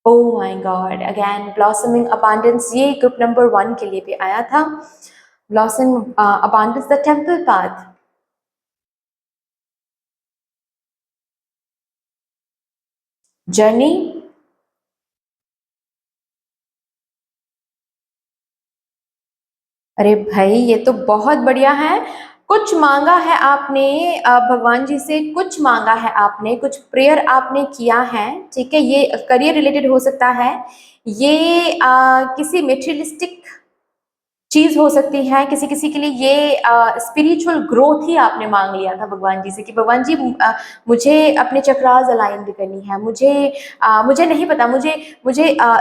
Oh my God, again blossoming abundance, ये ग्रुप नंबर 1 के लिए भी आया था। Blossoming abundance, the temple path, journey, अरे भाई ये तो बहुत बढ़िया है। कुछ मांगा है आपने भगवान जी से, कुछ मांगा है आपने, कुछ प्रेयर आपने किया है, ठीक है। ये करियर रिलेटेड हो सकता है, ये किसी मेटेरियलिस्टिक चीज हो सकती है, किसी किसी के लिए ये स्पिरिचुअल ग्रोथ ही आपने मांग लिया था भगवान जी से कि भगवान जी मुझे अपने चक्रास अलाइन करनी है, मुझे नहीं पता, मुझे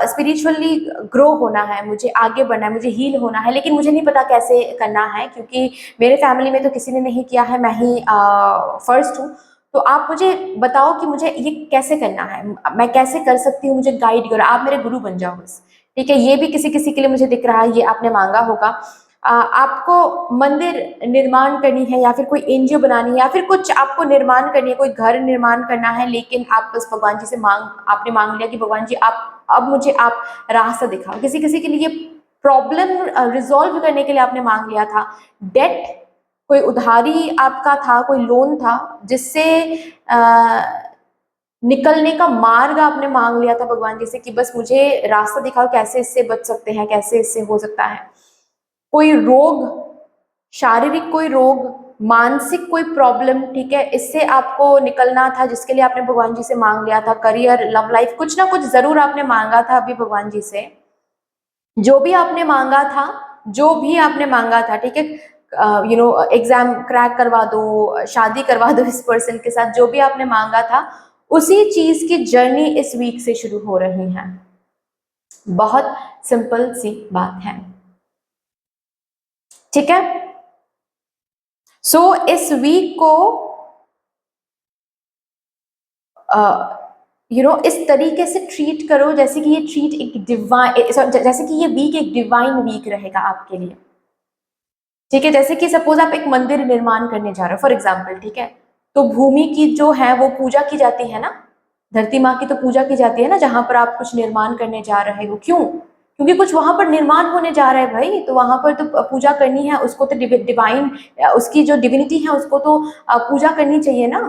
स्पिरिचुअली ग्रो होना है, मुझे आगे बढ़ना है, मुझे हील होना है, लेकिन मुझे नहीं पता कैसे करना है, क्योंकि मेरे फैमिली में तो किसी ने नहीं किया है, मैं ही फर्स्ट हूँ। तो आप मुझे बताओ कि मुझे ये कैसे करना है, मैं कैसे कर सकती हूँ, मुझे गाइड करो, आप मेरे गुरु बन जाओ बस, ठीक है। ये भी किसी किसी के लिए मुझे दिख रहा है, ये आपने मांगा होगा। आपको मंदिर निर्माण करनी है, या फिर कोई एनजीओ बनानी है, या फिर कुछ आपको निर्माण करनी है, कोई घर निर्माण करना है, लेकिन आप बस भगवान जी से आपने मांग लिया कि भगवान जी आप अब मुझे आप रास्ता दिखाओ। किसी किसी के लिए प्रॉब्लम रिजॉल्व करने के लिए आपने मांग लिया था, डेट, कोई उधारी आपका था, कोई लोन था जिससे निकलने का मार्ग आपने मांग लिया था भगवान जी से कि बस मुझे रास्ता दिखाओ, कैसे इससे बच सकते हैं, कैसे इससे हो सकता है। कोई रोग शारीरिक कोई रोग, मानसिक कोई प्रॉब्लम, ठीक है, इससे आपको निकलना था, जिसके लिए आपने भगवान जी से मांग लिया था, करियर, लव लाइफ, कुछ ना कुछ जरूर आपने मांगा था अभी भगवान जी से। जो भी आपने मांगा था, जो भी आपने मांगा था, ठीक है, एग्जाम क्रैक करवा दो, शादी करवा दो इस पर्सन के साथ, जो भी आपने मांगा था, उसी चीज की जर्नी इस वीक से शुरू हो रही है। बहुत सिंपल सी बात है, ठीक है। सो इस वीक को इस तरीके से ट्रीट करो जैसे कि ये ट्रीट एक डिवाइन, जैसे कि ये वीक एक डिवाइन वीक रहेगा आपके लिए, ठीक है। जैसे कि सपोज आप एक मंदिर निर्माण करने जा रहे हो फॉर एग्जाम्पल, ठीक है, तो भूमि की जो है वो पूजा की जाती है ना, धरती माँ की तो पूजा की जाती है ना, जहां पर आप कुछ निर्माण करने जा रहे हो। क्यों? क्योंकि कुछ वहां पर निर्माण होने जा रहा है भाई, तो वहां पर तो पूजा करनी है, उसको तो डिवाइन, उसकी जो डिविनिटी है उसको तो पूजा करनी चाहिए ना,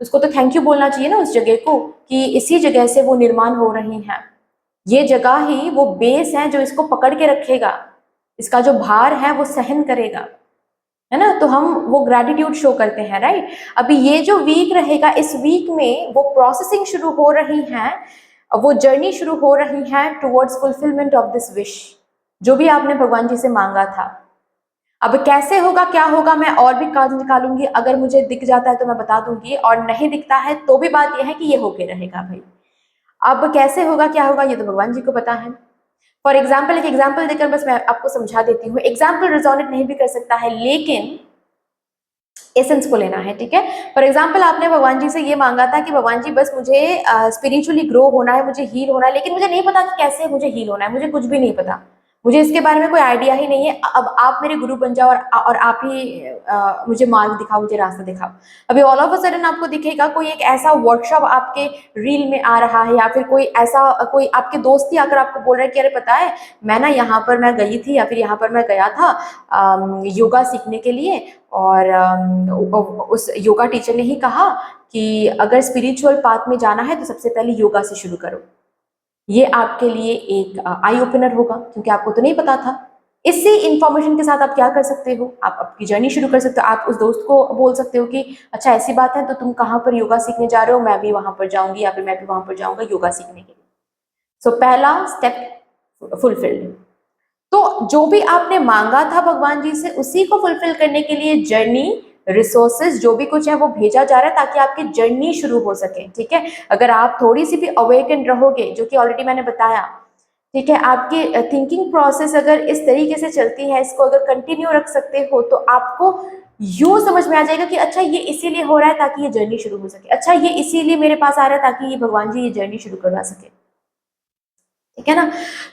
उसको तो थैंक यू बोलना चाहिए ना उस जगह को, कि इसी जगह से वो निर्माण हो रही है, ये जगह ही वो बेस है जो इसको पकड़ के रखेगा, इसका जो भार है वो सहन करेगा, है ना। तो हम वो ग्रेटिट्यूड शो करते हैं, राइट। अभी ये जो वीक रहेगा, इस वीक में वो प्रोसेसिंग शुरू हो रही है, वो जर्नी शुरू हो रही है towards fulfilment of this wish, जो भी आपने भगवान जी से मांगा था। अब कैसे होगा, क्या होगा, मैं और भी कार्ड निकालूंगी, अगर मुझे दिख जाता है तो मैं बता दूंगी, और नहीं दिखता है तो भी बात यह है कि ये होके रहेगा भाई। अब कैसे होगा, क्या होगा, ये तो भगवान जी को पता है। फॉर एग्जाम्पल, एक एग्जाम्पल देकर बस मैं आपको समझा देती हूँ। एग्जाम्पल रिजोनेट नहीं भी कर सकता है, लेकिन एसेंस को लेना है, ठीक है। फॉर एग्जाम्पल, आपने भगवान जी से ये मांगा था कि भगवान जी बस मुझे स्पिरिचुअली ग्रो होना है, मुझे हील होना है, लेकिन मुझे नहीं पता कि कैसे मुझे हील होना है, मुझे कुछ भी नहीं पता, मुझे इसके बारे में कोई आइडिया ही नहीं है। अब आप मेरे गुरु बन जाओ और आप ही मुझे मार्ग दिखाओ, मुझे रास्ता दिखाओ। अभी ऑल ऑफ अ सडन आपको दिखेगा कोई एक ऐसा वर्कशॉप आपके रील में आ रहा है, या फिर कोई ऐसा, कोई आपके दोस्त ही आकर आपको बोल रहा है कि अरे पता है मैं ना यहाँ पर मैं गई थी, या फिर यहाँ पर मैं गया था योगा सीखने के लिए, और उस योगा टीचर ने ही कहा कि अगर स्पिरिचुअल पाथ में जाना है तो सबसे पहले योगा से शुरू करो। ये आपके लिए एक आई ओपनर होगा, क्योंकि आपको तो नहीं पता था। इसी इंफॉर्मेशन के साथ आप क्या कर सकते हो, आप आपकी जर्नी शुरू कर सकते हो। आप उस दोस्त को बोल सकते हो कि अच्छा ऐसी बात है, तो तुम कहाँ पर योगा सीखने जा रहे हो, मैं भी वहां पर जाऊंगी, या फिर मैं भी वहां पर जाऊंगा योगा सीखने के लिए। सो पहला स्टेप फुलफिल्ड। तो जो भी आपने मांगा था भगवान जी से, उसी को फुलफिल करने के लिए जर्नी, रिसोर्सेज, जो भी कुछ है वो भेजा जा रहा है, ताकि आपकी जर्नी शुरू हो सके, ठीक है। अगर आप थोड़ी सी भी अवेकन रहोगे, जो कि ऑलरेडी मैंने बताया, ठीक है, आपकी थिंकिंग प्रोसेस अगर इस तरीके से चलती है, इसको अगर कंटिन्यू रख सकते हो, तो आपको यूं समझ में आ जाएगा कि अच्छा ये इसीलिए हो रहा है ताकि ये जर्नी शुरू हो सके, अच्छा ये इसीलिए मेरे पास आ रहा है ताकि ये भगवान जी ये जर्नी शुरू करवा सके, ठीक है ना।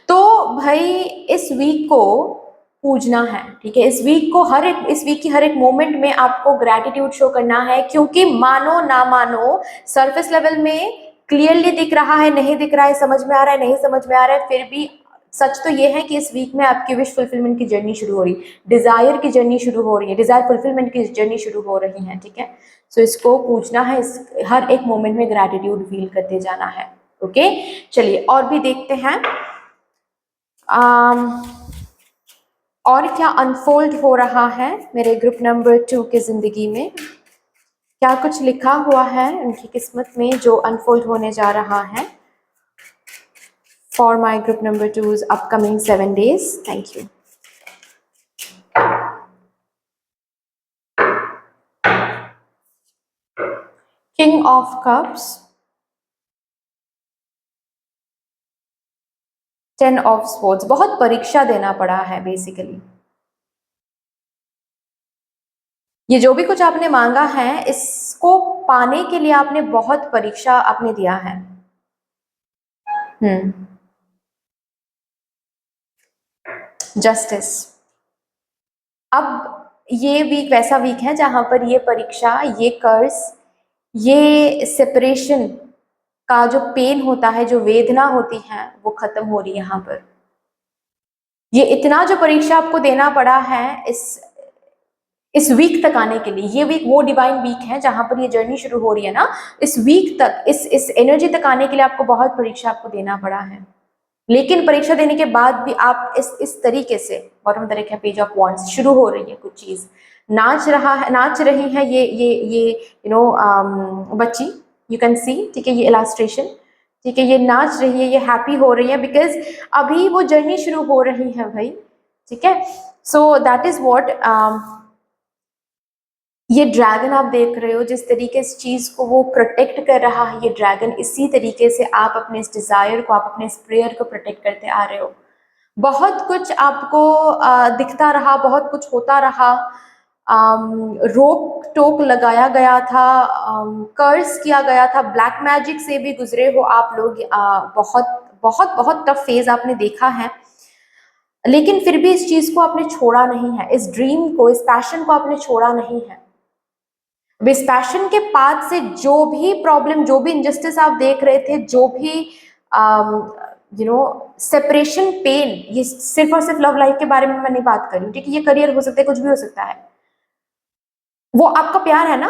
तो भाई इस वीक को पूजना है, ठीक है। इस वीक की हर एक मोमेंट में आपको ग्रैटिट्यूड शो करना है, क्योंकि मानो ना मानो सरफेस लेवल में क्लियरली दिख रहा है, नहीं दिख रहा है, समझ में आ रहा है, नहीं समझ में आ रहा है, फिर भी सच तो ये है कि इस वीक में आपकी विश फुलफिलमेंट की जर्नी शुरू हो रही है, डिजायर की जर्नी शुरू हो रही है, डिजायर फुलफिलमेंट की जर्नी शुरू हो रही है, ठीक है। सो इसको पूछना है, इस हर एक मोमेंट में ग्रैटिट्यूड फील करते जाना है। ओके, चलिए और भी देखते हैं और क्या अनफोल्ड हो रहा है मेरे ग्रुप नंबर 2 की जिंदगी में, क्या कुछ लिखा हुआ है उनकी किस्मत में जो अनफोल्ड होने जा रहा है for my group number 2's upcoming 7 days। Thank you. King of cups, 10 of swords, बहुत परीक्षा देना पड़ा है बेसिकली। ये जो भी कुछ आपने मांगा है, इसको पाने के लिए आपने बहुत परीक्षा आपने दिया है। जस्टिस। अब ये वीक वैसा वीक है जहां पर ये परीक्षा, ये कर्ज, ये सेपरेशन का जो पेन होता है, जो वेदना होती है, वो खत्म हो रही है यहाँ पर। ये इतना जो परीक्षा आपको देना पड़ा है इस वीक तक आने के लिए, ये वीक वो डिवाइन वीक है जहां पर ये जर्नी शुरू हो रही है ना, इस वीक तक, इस एनर्जी तक आने के लिए आपको बहुत परीक्षा आपको देना पड़ा है। लेकिन परीक्षा देने के बाद भी आप इस तरीके से, बॉटम तरीके पेज ऑफ वॉन्ड्स, शुरू हो रही है कुछ चीज, नाच रही है ये बच्ची, यू कैन सी, ठीक है, ये इलास्ट्रेशन, ठीक है, ये नाच रही है, ये हैप्पी हो रही है, बिकॉज अभी वो जर्नी शुरू हो रही है भाई, ठीक है। सो दैट इज व्हाट ये ड्रैगन आप देख रहे हो, जिस तरीके से चीज को वो प्रोटेक्ट कर रहा है ये ड्रैगन, इसी तरीके से आप अपने इस डिजायर को, आप अपने इस प्रेयर को प्रोटेक्ट करते आ रहे हो। बहुत कुछ आपको दिखता रहा, बहुत कुछ होता रहा, रोक टोक लगाया गया था, कर्स किया गया था, ब्लैक मैजिक से भी गुजरे हो आप लोग, बहुत बहुत बहुत टफ फेज आपने देखा है, लेकिन फिर भी इस चीज को आपने छोड़ा नहीं है, इस ड्रीम को, इस पैशन को आपने छोड़ा नहीं है। इस पैशन के पाथ से जो भी प्रॉब्लम, जो भी इनजस्टिस आप देख रहे थे, जो भी सेपरेशन पेन, ये सिर्फ और सिर्फ लव लाइफ के बारे में मैं नहीं बात कर रही हूँ, ठीक है, ये करियर हो सकता है, कुछ भी हो सकता है, वो आपका प्यार है ना,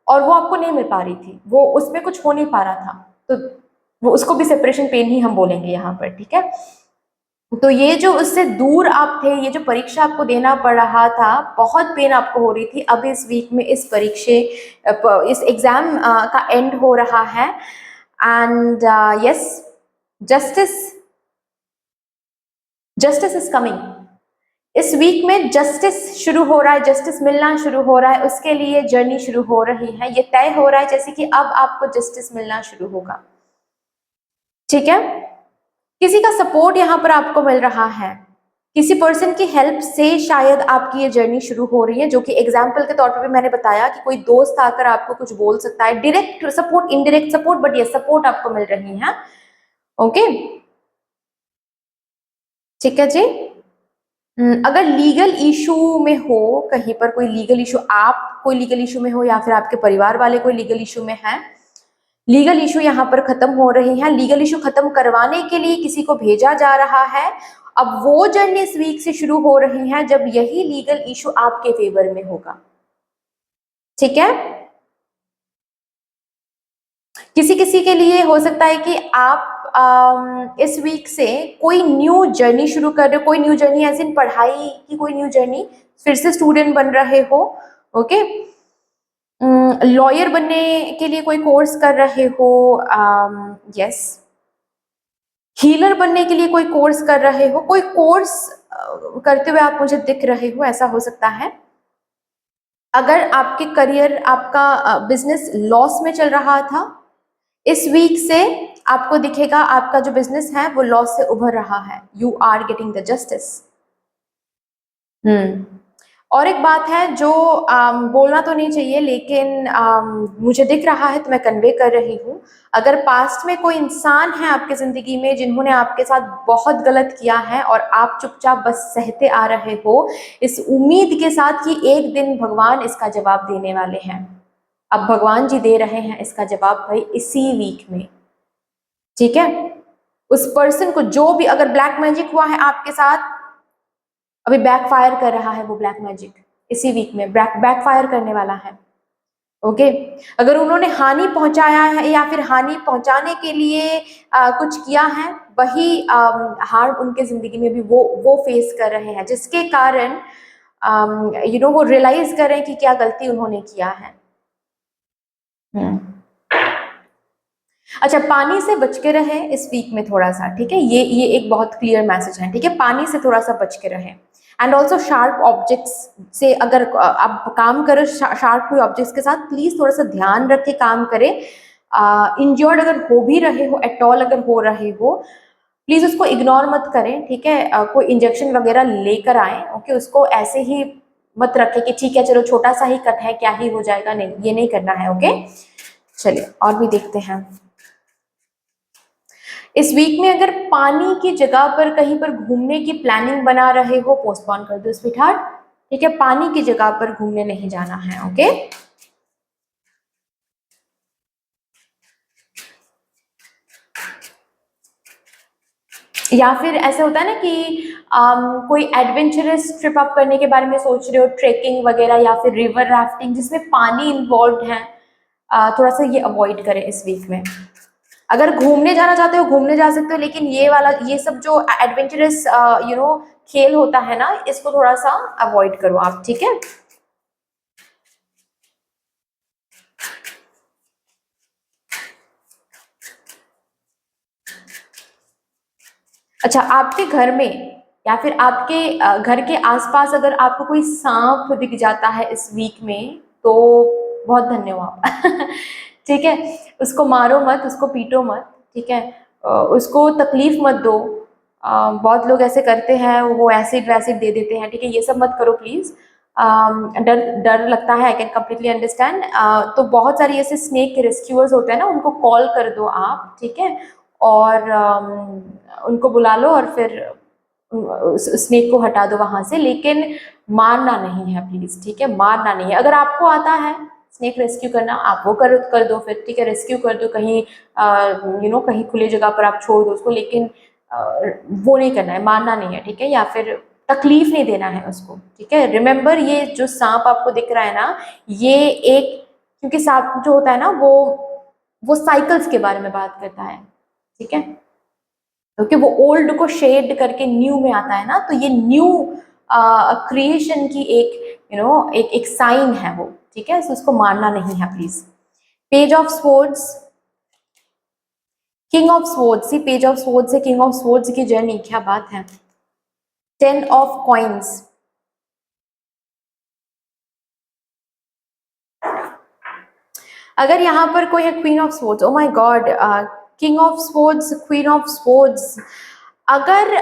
और वो आपको नहीं मिल पा रही थी, वो उसमें कुछ हो नहीं पा रहा था, तो वो उसको भी सेपरेशन पेन ही हम बोलेंगे यहाँ पर, ठीक है। तो ये जो उससे दूर आप थे, ये जो परीक्षा आपको देना पड़ रहा था, बहुत पेन आपको हो रही थी, अब इस वीक में इस इस एग्जाम का एंड हो रहा है, and yes, justice justice is coming. इस वीक में जस्टिस शुरू हो रहा है, जस्टिस मिलना शुरू हो रहा है, उसके लिए जर्नी शुरू हो रही है, ये तय हो रहा है जैसे कि अब आपको जस्टिस मिलना शुरू होगा, ठीक है। किसी का सपोर्ट यहाँ पर आपको मिल रहा है, किसी पर्सन की हेल्प से शायद आपकी ये जर्नी शुरू हो रही है, जो कि एग्जाम्पल के तौर पर भी मैंने बताया कि कोई दोस्त आकर आपको कुछ बोल सकता है, direct support, indirect support, but ये सपोर्ट आपको मिल रही है, ओके, ठीक है जी। अगर लीगल इशू में हो, कहीं पर कोई लीगल इशू, आप कोई लीगल इशू में हो या फिर आपके परिवार वाले कोई लीगल इशू में है, लीगल इशू यहाँ पर खत्म हो रही है, लीगल इशू खत्म करवाने के लिए किसी को भेजा जा रहा है, अब वो जर्नी इस वीक से शुरू हो रही है जब यही लीगल इशू आपके फेवर में होगा, ठीक है। किसी किसी के लिए हो सकता है कि आप इस वीक से कोई न्यू जर्नी शुरू कर रहे हो, कोई न्यू जर्नी एज इन पढ़ाई की कोई न्यू जर्नी, फिर से स्टूडेंट बन रहे हो, ओके, लॉयर बनने के लिए कोई कोर्स कर रहे हो, यस, हीलर बनने के लिए कोई कोर्स कर रहे हो, कोई कोर्स करते हुए आप मुझे दिख रहे हो, ऐसा हो सकता है। अगर आपके करियर, आपका बिजनेस लॉस में चल रहा था, इस वीक से आपको दिखेगा आपका जो बिजनेस है वो लॉस से उभर रहा है, you are getting the justice. और एक बात है जो बोलना तो नहीं चाहिए, लेकिन मुझे दिख रहा है तो मैं कन्वे कर रही हूँ, अगर पास्ट में कोई इंसान है आपके जिंदगी में जिन्होंने आपके साथ बहुत गलत किया है और आप चुपचाप बस सहते आ रहे हो, इस उम्मीद के साथ कि एक दिन भगवान इसका जवाब देने वाले हैं, अब भगवान जी दे रहे हैं इसका जवाब भाई इसी वीक में, ठीक है। उस पर्सन को जो भी, अगर ब्लैक मैजिक हुआ है आपके साथ, अभी बैकफायर कर रहा है वो ब्लैक मैजिक, इसी वीक में बैकफायर करने वाला है, ओके। अगर उन्होंने हानि पहुंचाया है या फिर हानि पहुंचाने के लिए कुछ किया है, वही हार्म उनके जिंदगी में भी वो फेस कर रहे हैं, जिसके कारण वो रियलाइज कर रहे हैं कि क्या गलती उन्होंने किया है। अच्छा, पानी से बच के रहें इस वीक में थोड़ा सा, ठीक है, ये एक बहुत क्लियर मैसेज है, ठीक है, पानी से थोड़ा सा बच के रहें, एंड ऑल्सो शार्प ऑब्जेक्ट्स से अगर आप काम करें शार्प कोई ऑब्जेक्ट्स के साथ, प्लीज थोड़ा सा ध्यान रख के काम करें। इंजर्ड अगर हो भी रहे हो, एट ऑल अगर हो रहे हो, प्लीज उसको इग्नोर मत करें, ठीक है, कोई इंजेक्शन वगैरह लेकर आए, ओके, उसको ऐसे ही मत रखें कि ठीक है चलो छोटा सा ही कट है क्या ही हो जाएगा, नहीं, ये नहीं करना है, ओके। चलिए और भी देखते हैं। इस वीक में अगर पानी की जगह पर कहीं पर घूमने की प्लानिंग बना रहे हो, पोस्टपोन कर दो स्वीटहार्ट, ठीक है, पानी की जगह पर घूमने नहीं जाना है, ओके। या फिर ऐसा होता है ना कि कोई एडवेंचरस ट्रिप आप करने के बारे में सोच रहे हो, ट्रेकिंग वगैरह या फिर रिवर राफ्टिंग जिसमें पानी इन्वॉल्व है, थोड़ा सा ये अवॉइड करें इस वीक में। अगर घूमने जाना चाहते हो घूमने जा सकते हो, लेकिन ये वाला ये सब जो एडवेंचरस खेल होता है ना, इसको थोड़ा सा अवॉइड करो आप, ठीक है। अच्छा, आपके घर में या फिर आपके घर के आसपास अगर आपको कोई सांप दिख जाता है इस वीक में, तो बहुत धन्य हो आप ठीक है, उसको मारो मत, उसको पीटो मत, ठीक है, उसको तकलीफ मत दो। बहुत लोग ऐसे करते हैं, वो एसिड वैसिड दे देते हैं, ठीक है, ये सब मत करो प्लीज। डर डर लगता है, आई कैन कम्प्लीटली अंडरस्टैंड। तो बहुत सारी ऐसे स्नेक के रेस्क्यूअर्स होते हैं ना, उनको कॉल कर दो आप, ठीक है, और उनको बुला लो और फिर उस स्नेक को हटा दो वहां से, लेकिन मारना नहीं है प्लीज, ठीक है, मारना नहीं है। अगर आपको आता है स्नेक रेस्क्यू करना, आप वो कर दो फिर, ठीक है, रेस्क्यू कर दो कहीं, कहीं खुली जगह पर आप छोड़ दो उसको, लेकिन वो नहीं करना है, मारना नहीं है, ठीक है, या फिर तकलीफ नहीं देना है उसको, ठीक है। रिमेंबर, ये जो सांप आपको दिख रहा है ना, ये एक, क्योंकि सांप जो होता है ना, वो साइकिल्स के बारे में बात करता है, ठीक है, क्योंकि वो ओल्ड को शेड करके न्यू में आता है ना, तो ये न्यू क्रिएशन की एक एक साइन है वो, ठीक है, तो उसको मारना नहीं है please. Page of swords, king of swords, see page of swords से किंग ऑफ स्वॉर्ड्स की जर्नी, क्या बात है। 10 ऑफ कॉइन्स, अगर यहाँ पर कोई है queen of swords, O my God, king of swords, queen of swords, अगर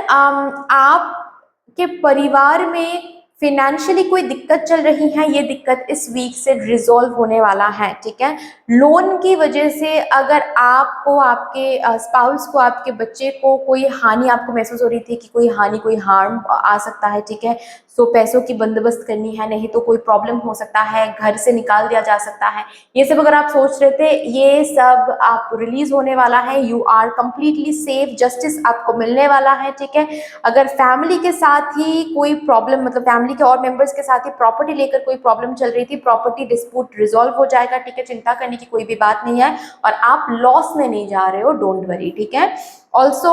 आपके परिवार में फिनेंशियली कोई दिक्कत चल रही है, ये दिक्कत इस वीक से रिजॉल्व होने वाला है, ठीक है। लोन की वजह से अगर आपको, आपके स्पाउस को, आपके बच्चे को कोई हानि आपको महसूस हो रही थी कि कोई हानि, कोई हार्म आ सकता है, ठीक है, तो पैसों की बंदोबस्त करनी है, नहीं तो कोई प्रॉब्लम हो सकता है, घर से निकाल दिया जा सकता है, ये सब अगर आप सोच रहे थे, ये सब आप रिलीज होने वाला है, you are completely safe, justice आपको मिलने वाला है, ठीक है। अगर फैमिली के साथ ही कोई प्रॉब्लम, मतलब फैमिली के और मेंबर्स के साथ ही प्रॉपर्टी लेकर कोई प्रॉब्लम चल रही थी, प्रॉपर्टी डिस्प्यूट रिजॉल्व हो जाएगा, ठीक है, चिंता करने की कोई भी बात नहीं है, और आप लॉस में नहीं जा रहे हो, डोंट वरी, ठीक है। ऑल्सो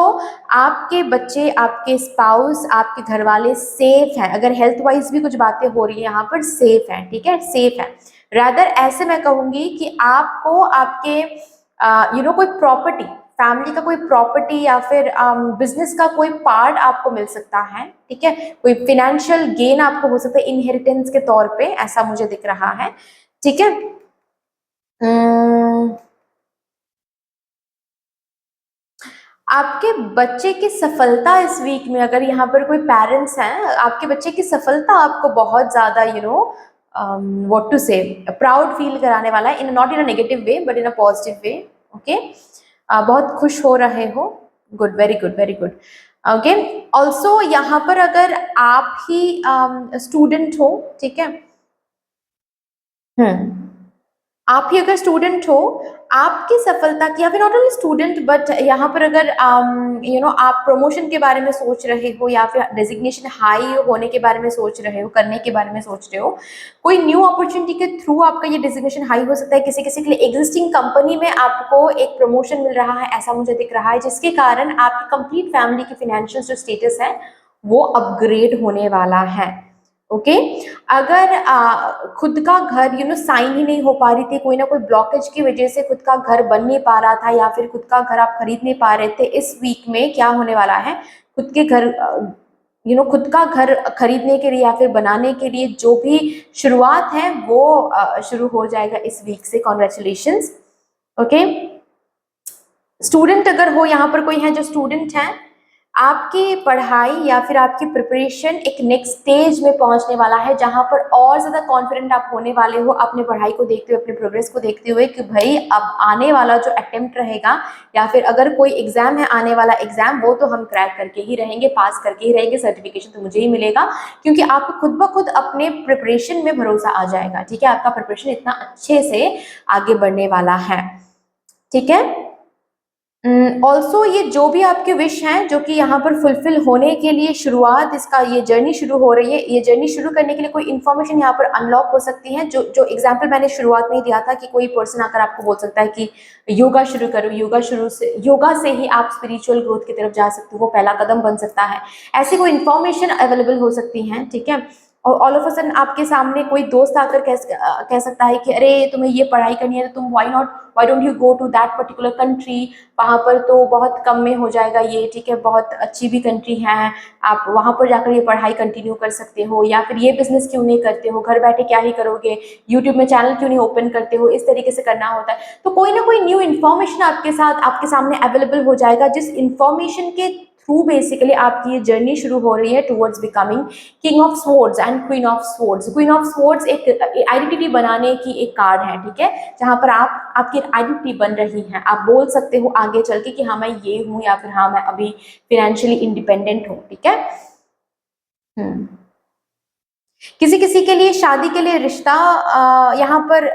आपके बच्चे, आपके स्पाउस, आपके घर वाले सेफ हैं, अगर हेल्थ वाइज भी कुछ बातें हो रही है यहाँ पर, सेफ है, ठीक है, सेफ है। रादर ऐसे मैं कहूंगी कि आपको आपके कोई प्रॉपर्टी, फैमिली का कोई प्रॉपर्टी या फिर बिजनेस का कोई पार्ट आपको मिल सकता है, ठीक है, कोई फिनेंशियल गेन आपको हो सकता है इनहेरिटेंस के तौर पे, ऐसा मुझे दिख रहा है, ठीक है। आपके बच्चे की सफलता इस वीक में, अगर यहाँ पर कोई पेरेंट्स हैं, आपके बच्चे की सफलता आपको बहुत ज्यादा व्हाट टू से, प्राउड फील कराने वाला है, in not in a negative way but in a positive way, okay. बहुत खुश हो रहे हो, good, very good, very good, okay. Also यहाँ पर अगर आप ही स्टूडेंट हो, ठीक है, आप ही अगर स्टूडेंट हो, आपकी सफलता की, या फिर नॉट ओनली स्टूडेंट बट यहाँ पर अगर आप प्रमोशन के बारे में सोच रहे हो, या फिर डेजिग्नेशन हाई होने के बारे में सोच रहे हो, करने के बारे में सोच रहे हो, कोई न्यू अपॉर्चुनिटी के थ्रू आपका ये डेजिग्नेशन हाई हो सकता है, किसी किसी के लिए एग्जिस्टिंग कंपनी में आपको एक प्रमोशन मिल रहा है, ऐसा मुझे दिख रहा है, जिसके कारण आपकी कंप्लीट फैमिली की फाइनेंशियल जो स्टेटस है वो अपग्रेड होने वाला है, ओके। अगर खुद का घर साइन ही नहीं हो पा रही थी, कोई ना कोई ब्लॉकेज की वजह से खुद का घर बन नहीं पा रहा था, या फिर खुद का घर आप खरीद नहीं पा रहे थे, इस वीक में क्या होने वाला है, खुद के घर खुद का घर खरीदने के लिए या फिर बनाने के लिए जो भी शुरुआत है वो शुरू हो जाएगा इस वीक से, कॉन्ग्रेचुलेशंस, ओके। स्टूडेंट अगर हो, यहाँ पर कोई है जो स्टूडेंट है, आपकी पढ़ाई या फिर आपकी प्रिपरेशन एक नेक्स्ट स्टेज में पहुंचने वाला है, जहां पर और ज्यादा कॉन्फिडेंट आप होने वाले हो अपने पढ़ाई को देखते हुए, अपने प्रोग्रेस को देखते हुए, कि भाई अब आने वाला जो अटेम्प्ट रहेगा, या फिर अगर कोई एग्जाम है आने वाला एग्जाम, वो तो हम क्रैक करके ही रहेंगे, पास करके ही रहेंगे, सर्टिफिकेशन तो मुझे ही मिलेगा, क्योंकि आपको खुद ब खुद अपने प्रिपरेशन में भरोसा आ जाएगा, ठीक है, आपका प्रिपरेशन इतना अच्छे से आगे बढ़ने वाला है, ठीक है। ऑल्सो ये जो भी आपके विश हैं जो कि यहाँ पर फुलफिल होने के लिए शुरुआत इसका ये जर्नी शुरू हो रही है, ये जर्नी शुरू करने के लिए कोई इन्फॉर्मेशन यहाँ पर अनलॉक हो सकती है। जो जो एग्जांपल मैंने शुरुआत में ही दिया था कि कोई पर्सन आकर आपको बोल सकता है कि योगा शुरू करो, योगा से ही आप स्पिरिचुअल ग्रोथ की तरफ जा सकते हो, वो पहला कदम बन सकता है। ऐसी कोई इन्फॉर्मेशन अवेलेबल हो सकती है, ठीक है। और ऑल ऑफ अ सडन आपके सामने कोई दोस्त आकर कह सकता है कि अरे तुम्हें ये पढ़ाई करनी है तो तुम why don't you go to that particular country, वहाँ पर तो बहुत कम में हो जाएगा ये, ठीक है, बहुत अच्छी भी कंट्री है, आप वहाँ पर जाकर ये पढ़ाई कंटिन्यू कर सकते हो, या फिर ये बिजनेस क्यों नहीं करते हो, घर बैठे क्या ही करोगे, यूट्यूब में चैनल क्यों नहीं ओपन करते हो, इस तरीके से करना होता है। तो कोई ना कोई न्यू इन्फॉर्मेशन आपके सामने अवेलेबल हो जाएगा, जिस इन्फॉर्मेशन के थ्रू बेसिकली आपकी ये जर्नी शुरू हो रही है towards becoming king of swords and queen of swords. Queen of swords एक आइडेंटिटी बनाने की एक कार्ड है, ठीक है, जहां पर आपकी आइडेंटिटी बन रही है। आप बोल सकते हो आगे चल के कि हाँ मैं ये हूँ, या फिर हाँ मैं अभी फिनेंशियली इंडिपेंडेंट हूँ, ठीक है। किसी किसी के लिए शादी के लिए रिश्ता यहाँ पर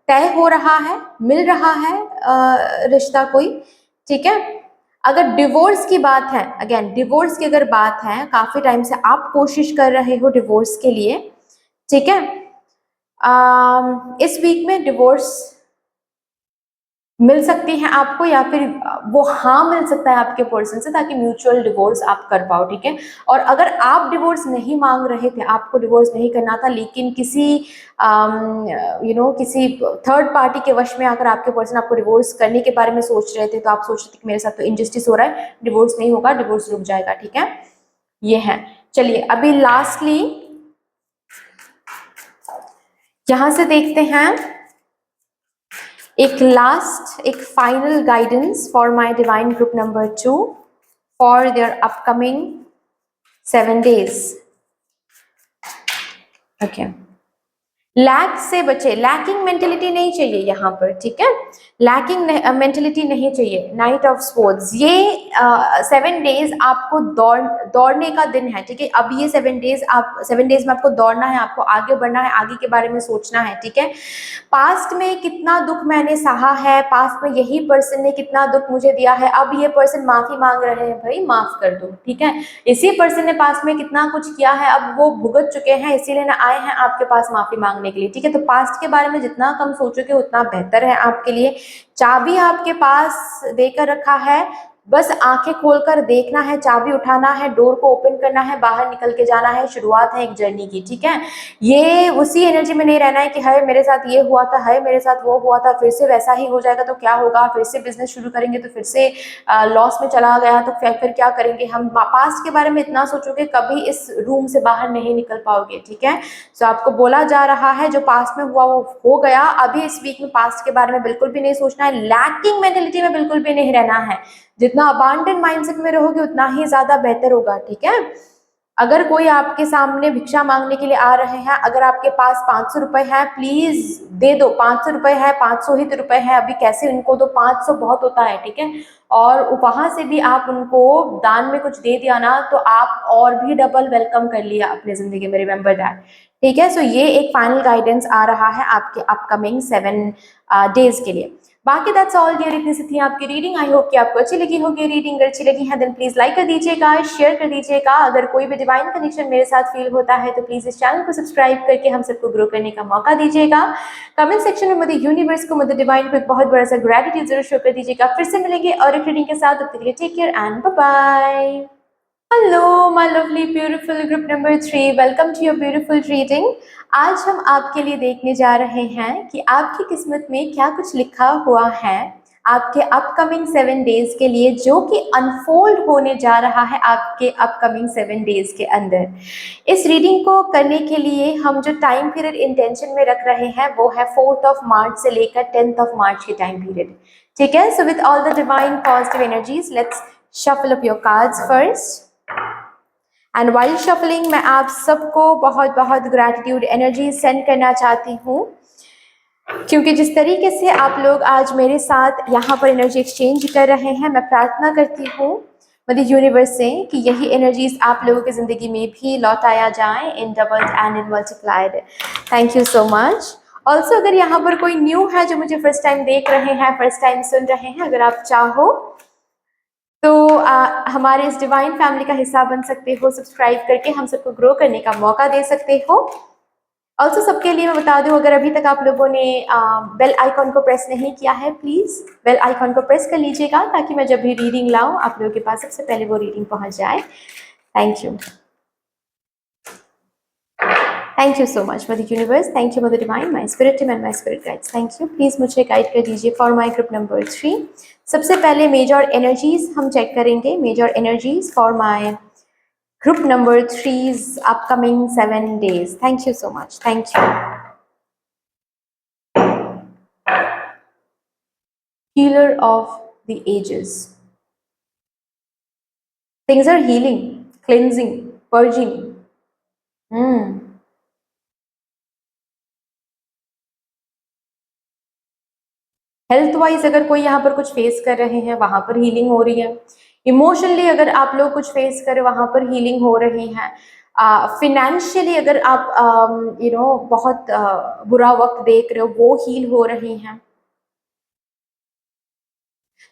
तय हो रहा है, मिल रहा है रिश्ता कोई, ठीक है। अगर डिवोर्स की बात है, अगेन डिवोर्स की अगर बात है, काफी टाइम से आप कोशिश कर रहे हो डिवोर्स के लिए, ठीक है, इस वीक में डिवोर्स मिल सकती है आपको, या फिर वो हाँ मिल सकता है आपके पर्सन से, ताकि म्यूचुअल डिवोर्स आप कर पाओ, ठीक है। और अगर आप डिवोर्स नहीं मांग रहे थे, आपको डिवोर्स नहीं करना था, लेकिन किसी किसी थर्ड पार्टी के वश में आकर आपके पर्सन आपको डिवोर्स करने के बारे में सोच रहे थे, तो आप सोच रहे थे कि मेरे साथ तो इनजस्टिस हो रहा है, डिवोर्स नहीं होगा, डिवोर्स रुक जाएगा, ठीक है, ये है। चलिए अभी लास्टली यहां से देखते हैं एक लास्ट, एक final guidance for my divine group number 2 for their upcoming 7 days। Okay, lack से बचे, लैकिंग मेंटेलिटी नहीं चाहिए यहाँ पर, ठीक है, लैकिंग मेंटेलिटी नहीं चाहिए। नाइट ऑफ स्वॉर्ड्स, ये 7 days आपको दौड़ने का दिन है, ठीक है। अब ये 7 days में आपको दौड़ना है, आपको आगे बढ़ना है, आगे के बारे में सोचना है, ठीक है। पास्ट में कितना दुख मैंने सहा है, पास्ट में यही पर्सन ने कितना दुख मुझे दिया है, अब ये पर्सन माफी मांग रहे हैं, भाई माफ कर दो, ठीक है। इसी पर्सन ने पास्ट में कितना कुछ किया है, अब वो भुगत चुके हैं, इसीलिए ना आए हैं आपके पास माफी मांगने के लिए, ठीक है। तो पास्ट के बारे में जितना कम सोचोगे उतना बेहतर है आपके लिए। चाबी आपके पास देकर रखा है, बस आंखें खोलकर देखना है, चाबी उठाना है, डोर को ओपन करना है, बाहर निकल के जाना है, शुरुआत है एक जर्नी की, ठीक है। ये उसी एनर्जी में नहीं रहना है कि हाय मेरे साथ ये हुआ था, हाय मेरे साथ वो हुआ था, फिर से वैसा ही हो जाएगा तो क्या होगा, फिर से बिजनेस शुरू करेंगे तो फिर से लॉस में चला गया तो फिर क्या करेंगे। हम पास्ट के बारे में इतना सोचोगे कभी इस रूम से बाहर नहीं निकल पाओगे, ठीक है। तो आपको बोला जा रहा है जो पास्ट में हुआ वो हो गया, अभी इस वीक में पास्ट के बारे में बिल्कुल भी नहीं सोचना है, लैकिंग मेंटेलिटी में बिल्कुल भी नहीं रहना है। जितना अबांडेंट माइंडसेट में रहोगे उतना ही ज्यादा बेहतर होगा, ठीक है। अगर कोई आपके सामने भिक्षा मांगने के लिए आ रहे हैं, अगर आपके पास 500 रुपए है, प्लीज दे दो। 500 रुपए है, 500 ही तो रुपए है, अभी कैसे उनको दो, 500 बहुत होता है, ठीक है। और वहां से भी आप उनको दान में कुछ दे दिया ना, तो आप और भी डबल वेलकम कर लिया अपनी जिंदगी में, रिमेंबर दैट, ठीक है। सो ये एक फाइनल गाइडेंस आ रहा है आपके अपकमिंग 7 days के लिए। बाकी दैट्स ऑल डियर, इतनी सी थी आपकी रीडिंग। आई होप कि आपको अच्छी लगी होगी रीडिंग। अगर अच्छी लगी है देन प्लीज लाइक कर दीजिएगा, शेयर कर दीजिएगा। अगर कोई भी डिवाइन कनेक्शन मेरे साथ फील होता है तो प्लीज इस चैनल को सब्सक्राइब करके हम सबको ग्रो करने का मौका दीजिएगा। कमेंट सेक्शन में मदर यूनिवर्स को, मदर डिवाइन को एक बहुत बड़ा सा ग्रेटिट्यूड जरूर शो कर दीजिएगा। फिर से मिलेंगे और एक रीडिंग के साथ, तब तक के लिए take care and bye bye. Hello my lovely beautiful group number 3, welcome to your beautiful reading. आज हम आपके लिए देखने जा रहे हैं कि आपकी किस्मत में क्या कुछ लिखा हुआ है आपके अपकमिंग 7 days के लिए, जो कि अनफोल्ड होने जा रहा है आपके अपकमिंग 7 days के अंदर। इस रीडिंग को करने के लिए हम जो टाइम पीरियड इंटेंशन में रख रहे हैं वो है 4 मार्च से लेकर 10 मार्च की टाइम पीरियड, ठीक है। So with all the divine positive energies let's shuffle up your cards first. And while shuffling मैं आप सबको बहुत बहुत ग्रैटिट्यूड एनर्जी सेंड करना चाहती हूँ, क्योंकि जिस तरीके से आप लोग आज मेरे साथ यहाँ पर एनर्जी एक्सचेंज कर रहे हैं, मैं प्रार्थना करती हूँ मदर यूनिवर्स से कि यही एनर्जीज आप लोगों की ज़िंदगी में भी लौटाया जाए in doubled and in multiplied. Thank you so much. Also अगर यहाँ पर कोई न्यू है जो मुझे फर्स्ट टाइम देख रहे हैं, फर्स्ट टाइम सुन रहे हैं, अगर आप चाहो तो हमारे इस डिवाइन फैमिली का हिस्सा बन सकते हो, सब्सक्राइब करके हम सबको ग्रो करने का मौका दे सकते हो। ऑल्सो सबके लिए मैं बता दूं, अगर अभी तक आप लोगों ने बेल आइकॉन को प्रेस नहीं किया है, प्लीज बेल आइकॉन को प्रेस कर लीजिएगा ताकि मैं जब भी रीडिंग लाऊं आप लोगों के पास सबसे पहले वो रीडिंग पहुंच जाए। Thank you, thank you so much mother universe, thank you mother divine, my spirit team and my spirit guides, thank you. Please मुझे गाइड कर दीजिए फॉर माय ग्रुप नंबर 3। सबसे पहले मेजर एनर्जीज हम चेक करेंगे, major energies for my group number 3's upcoming 7 days। Thank you so much, thank you. Healer of the ages. Things are healing, cleansing, purging. Health wise अगर कोई यहाँ पर कुछ face कर रहे हैं, वहां पर हीलिंग हो रही है। इमोशनली अगर आप लोग कुछ फेस कर रहे, वहां पर हीलिंग हो रही है। फिनेंशियली अगर आप बहुत बुरा वक्त देख रहे हो, वो हील हो रही हैं।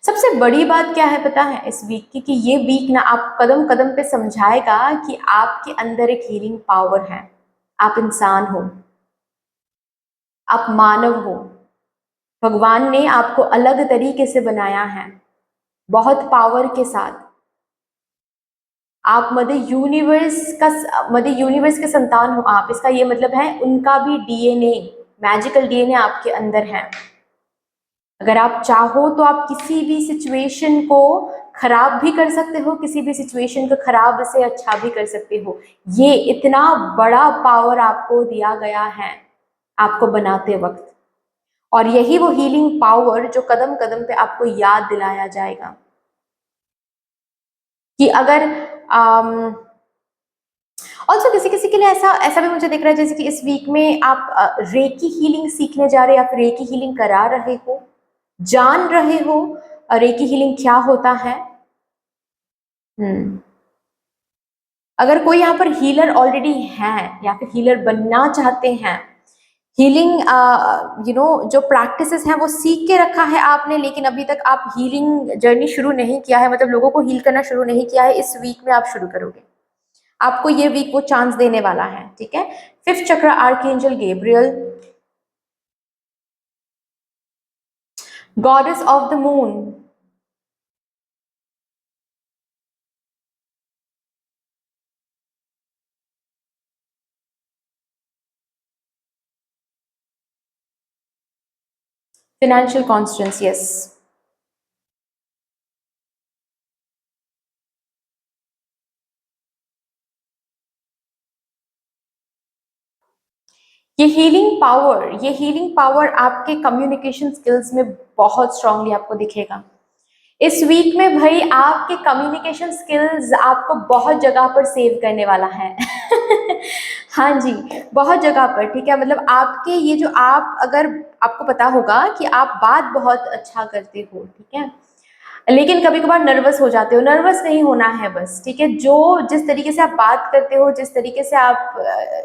सबसे बड़ी बात क्या है पता है इस वीक की, कि ये वीक ना आप कदम कदम पे समझाएगा कि आपके अंदर एक हीलिंग पावर है। आप इंसान हो, आप मानव हो, भगवान ने आपको अलग तरीके से बनाया है, बहुत पावर के साथ। आप मदर यूनिवर्स के संतान हो आप, इसका ये मतलब है उनका भी डीएनए, मैजिकल डीएनए आपके अंदर है। अगर आप चाहो तो आप किसी भी सिचुएशन को खराब भी कर सकते हो, किसी भी सिचुएशन को खराब से अच्छा भी कर सकते हो। ये इतना बड़ा पावर आपको दिया गया है आपको बनाते वक्त, और यही वो हीलिंग पावर जो कदम कदम पे आपको याद दिलाया जाएगा कि अगर ऑल्सो किसी किसी के लिए ऐसा ऐसा भी मुझे दिख रहा है जैसे कि इस वीक में आप रेकी हीलिंग सीखने जा रहे हो या फिर रेकी हीलिंग करा रहे हो, जान रहे हो रेकी हीलिंग क्या होता है। अगर कोई यहाँ पर हीलर ऑलरेडी है या फिर हीलर बनना चाहते हैं, हीलिंग जो प्रैक्टिसेस हैं वो सीख के रखा है आपने, लेकिन अभी तक आप हीलिंग जर्नी शुरू नहीं किया है, मतलब लोगों को हील करना शुरू नहीं किया है, इस वीक में आप शुरू करोगे। आपको ये वीक वो चांस देने वाला है, ठीक है। 5th चक्र archangel Gabriel, goddess of the moon, financial Constance, yes. ये हीलिंग पावर आपके कम्युनिकेशन स्किल्स में बहुत स्ट्रांगली आपको दिखेगा इस वीक में। भाई आपके कम्युनिकेशन स्किल्स आपको बहुत जगह पर सेव करने वाला है हाँ जी, बहुत जगह पर, ठीक है। मतलब आपके ये जो आप, अगर आपको पता होगा कि आप बात बहुत अच्छा करते हो, ठीक है, लेकिन कभी कभार नर्वस हो जाते हो। नर्वस नहीं होना है बस, ठीक है। जो जिस तरीके से आप बात करते हो, जिस तरीके से आप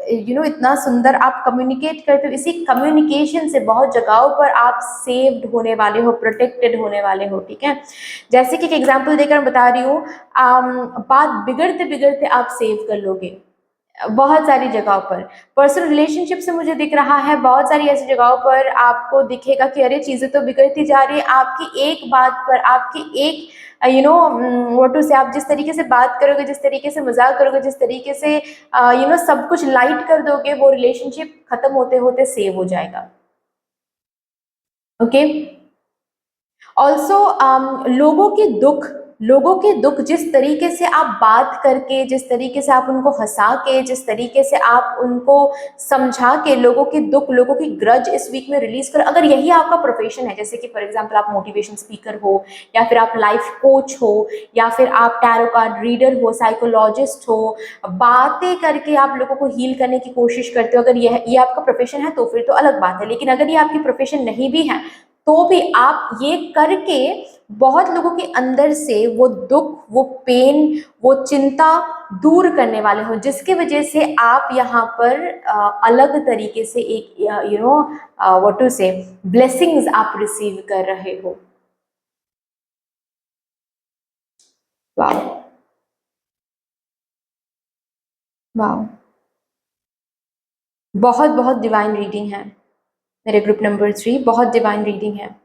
इतना सुंदर आप कम्युनिकेट करते हो, इसी कम्युनिकेशन से बहुत जगहों पर आप सेव्ड होने वाले हो, प्रोटेक्टेड होने वाले हो, ठीक है। जैसे कि एक एग्जांपल देकर मैं बता रही हूँ, बात बिगड़ते बिगड़ते आप सेव कर लोगे बहुत सारी जगहों पर। पर्सनल रिलेशनशिप से मुझे दिख रहा है बहुत सारी ऐसी जगहों पर आपको दिखेगा कि अरे चीज़ें तो बिगड़ती जा रही है, आपकी एक बात पर, आपकी एक व्हाट टू से, आप जिस तरीके से बात करोगे, जिस तरीके से मजाक करोगे, जिस तरीके से सब कुछ लाइट कर दोगे, वो रिलेशनशिप खत्म होते होते सेव हो जाएगा। ओके। ऑल्सो लोगों के दुख जिस तरीके से आप बात करके, जिस तरीके से आप उनको हंसा के, जिस तरीके से आप उनको समझा के लोगों के दुख, लोगों की ग्रज इस वीक में रिलीज कर, अगर यही आपका प्रोफेशन है, जैसे कि फॉर एग्जांपल आप मोटिवेशन स्पीकर हो, या फिर आप लाइफ कोच हो, या फिर आप टैरो कार्ड रीडर हो, साइकोलॉजिस्ट हो, बातें करके आप लोगों को हील करने की कोशिश करते हो, अगर ये आपका प्रोफेशन है तो फिर तो अलग बात है। लेकिन अगर ये आपकी प्रोफेशन नहीं भी है तो भी आप ये करके बहुत लोगों के अंदर से वो दुख, वो पेन, वो चिंता दूर करने वाले हो, जिसकी वजह से आप यहाँ पर अलग तरीके से एक व्हाट टू से ब्लेसिंग्स आप रिसीव कर रहे हो। वाओ वाओ, बहुत बहुत डिवाइन रीडिंग है मेरे ग्रुप नंबर 3, बहुत डिवाइन रीडिंग है।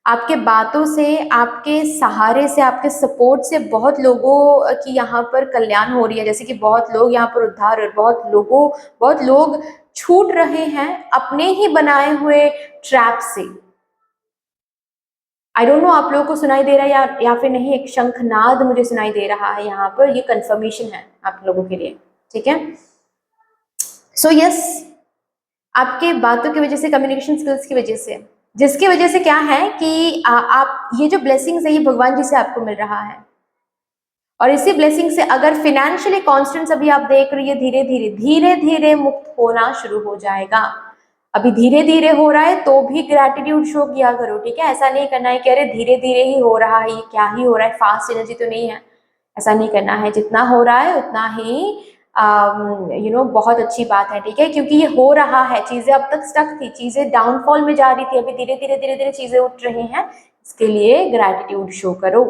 आपके बातों से, आपके सहारे से, आपके सपोर्ट से बहुत लोगों की यहाँ पर कल्याण हो रही है। जैसे कि बहुत लोग यहाँ पर उद्धार, और बहुत लोग छूट रहे हैं अपने ही बनाए हुए ट्रैप से। आई डोंट नो आप लोगों को सुनाई दे रहा है या फिर नहीं, एक शंखनाद मुझे सुनाई दे रहा है यहाँ पर, ये कंफर्मेशन है आप लोगों के लिए, ठीक है। सो यस, आपके बातों की वजह से, कम्युनिकेशन स्किल्स की वजह से, जिसकी वजह से क्या है कि आप ये जो ब्लेसिंग्स है ये भगवान जी से आपको मिल रहा है। और इसी ब्लेसिंग से अगर फिनेंशियली कॉन्स्टेंट्स अभी आप देख रही है, धीरे धीरे मुक्त होना शुरू हो जाएगा। अभी धीरे धीरे हो रहा है तो भी ग्रैटिट्यूड शो किया करो, ठीक है। ऐसा नहीं करना है कि अरे धीरे धीरे ही हो रहा है, ये क्या ही हो रहा है, फास्ट एनर्जी तो नहीं है, ऐसा नहीं करना है। जितना हो रहा है उतना ही बहुत अच्छी बात है, ठीक है। क्योंकि ये हो रहा है, चीजें अब तक स्टक थी, चीजें डाउनफॉल में जा रही थी, अभी धीरे धीरे चीजें उठ रही हैं, इसके लिए ग्रैटिट्यूड शो करो,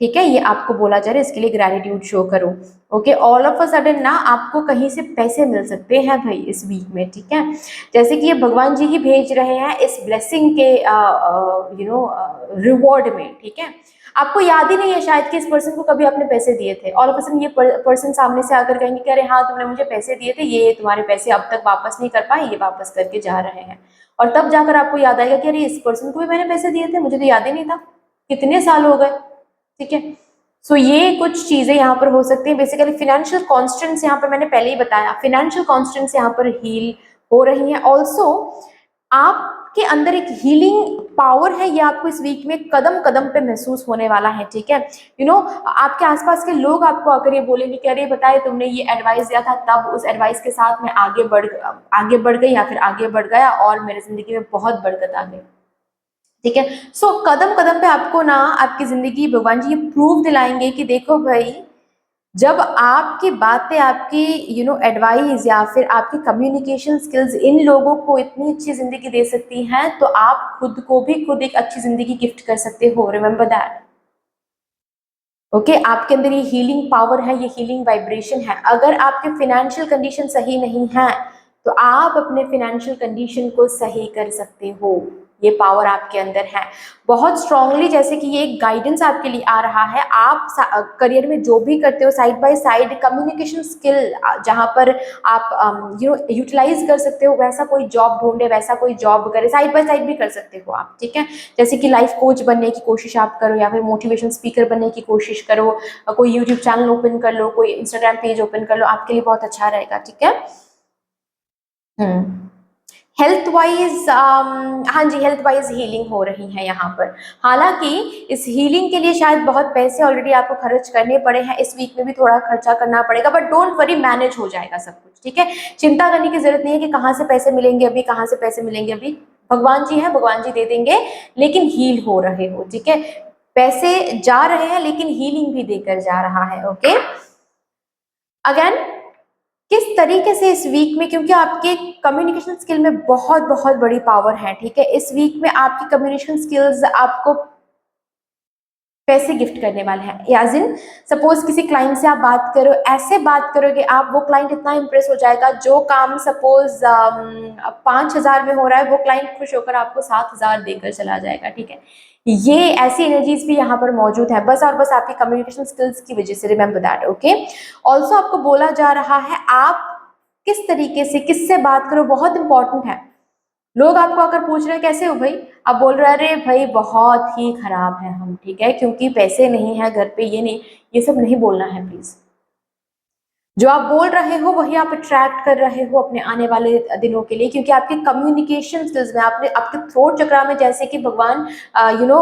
ठीक है। ये आपको बोला जा रहा है, इसके लिए ग्रैटिट्यूड शो करो। Okay, all of a sudden ना आपको कहीं से पैसे मिल सकते हैं भाई इस वीक में, ठीक है। जैसे कि ये भगवान जी ही भेज रहे हैं इस ब्लेसिंग के रिवॉर्ड में, ठीक है। आपको याद ही नहीं है शायद कि इस पर्सन को कभी आपने पैसे दिए थे, ऑल ऑफ अ सडन ये पर्सन सामने से आकर कहेंगे कि अरे हाँ तुमने मुझे पैसे दिए थे, ये तुम्हारे पैसे अब तक वापस नहीं कर पाए, ये वापस करके जा रहे हैं। और तब जाकर आपको याद आएगा कि अरे इस पर्सन को भी मैंने पैसे दिए थे, मुझे तो याद ही नहीं था, कितने साल हो गए, ठीक है। सो ये कुछ चीजें यहाँ पर हो सकती हैं। बेसिकली फिनेंशियल कॉन्स्टेंट्स यहाँ पर मैंने पहले ही बताया, फिनेंशियल कॉन्स्टेंट्स यहाँ पर हील हो रही हैं। ऑल्सो आपके अंदर एक हीलिंग पावर है, ये आपको इस वीक में कदम कदम पे महसूस होने वाला है, ठीक है। आपके आसपास के लोग आपको आकर ये बोलेंगे कि अरे बताए तुमने ये एडवाइस दिया था, तब उस एडवाइस के साथ मैं आगे बढ़ गई या फिर आगे बढ़ गया और मेरी जिंदगी में बहुत बरकत आ गई, ठीक है। सो कदम कदम पे आपको ना आपकी जिंदगी भगवान जी ये प्रूफ दिलाएंगे कि देखो भाई, जब आपकी बातें, आपकी एडवाइस या फिर आपकी कम्युनिकेशन स्किल्स इन लोगों को इतनी अच्छी जिंदगी दे सकती हैं, तो आप खुद को भी खुद एक अच्छी जिंदगी गिफ्ट कर सकते हो। Remember that, okay. आपके अंदर ये हीलिंग पावर है, ये हीलिंग वाइब्रेशन है। अगर आपके फाइनेंशियल कंडीशन सही नहीं है तो आप अपने फाइनेंशियल कंडीशन को सही कर सकते हो, ये पावर आपके अंदर है बहुत स्ट्रांगली। जैसे कि ये एक गाइडेंस आपके लिए आ रहा है, आप करियर में जो भी करते हो, side by side communication skill जहां पर आप यूटिलाइज कर सकते हो, वैसा कोई जॉब ढूंढे, वैसा कोई जॉब करे, साइड बाय साइड भी कर सकते हो आप, ठीक है। जैसे कि लाइफ कोच बनने की कोशिश आप करो, या फिर मोटिवेशन स्पीकर बनने की कोशिश करो, कोई यूट्यूब चैनल ओपन कर लो, कोई इंस्टाग्राम पेज ओपन कर लो, आपके लिए बहुत अच्छा रहेगा, ठीक है। हेल्थ वाइज हाँ जी, हेल्थ वाइज हीलिंग हो रही है यहाँ पर। हालांकि इस हीलिंग के लिए शायद बहुत पैसे ऑलरेडी आपको खर्च करने पड़े हैं, इस वीक में भी थोड़ा खर्चा करना पड़ेगा, बट डोंट वरी, मैनेज हो जाएगा सब कुछ, ठीक है। चिंता करने की जरूरत नहीं है कि कहाँ से पैसे मिलेंगे अभी, कहाँ से पैसे मिलेंगे अभी। भगवान जी हैं, भगवान जी दे देंगे, लेकिन हील हो रहे हो, ठीक है। पैसे जा रहे हैं लेकिन हीलिंग भी देकर जा रहा है, ओके। अगेन किस तरीके से इस वीक में, क्योंकि आपके कम्युनिकेशन स्किल में बहुत बहुत बड़ी पावर है, ठीक है। इस वीक में आपकी कम्युनिकेशन स्किल्स आपको पैसे गिफ्ट करने वाले हैं। याज इन सपोज किसी क्लाइंट से आप बात करो, ऐसे बात करोगे आप, वो क्लाइंट इतना इंप्रेस हो जाएगा, जो काम सपोज 5,000 में हो रहा है, वो क्लाइंट खुश होकर आपको 7,000 देकर चला जाएगा, ठीक है। ये ऐसी एनर्जीज भी यहाँ पर मौजूद है, बस और बस आपकी कम्युनिकेशन स्किल्स की वजह से। Remember that, okay. ऑल्सो आपको बोला जा रहा है आप किस तरीके से, किससे बात करो, बहुत इंपॉर्टेंट है। लोग आपको आकर पूछ रहे हैं कैसे हो भाई, आप बोल रहे हैं अरे भाई बहुत ही खराब है हम, ठीक है, क्योंकि पैसे नहीं है घर पे, ये नहीं, ये सब नहीं बोलना है प्लीज। जो आप बोल रहे हो वही आप अट्रैक्ट कर रहे हो अपने आने वाले दिनों के लिए, क्योंकि आपके कम्युनिकेशन स्किल्स में, आपने आपके थ्रोट चक्रा में, जैसे कि भगवान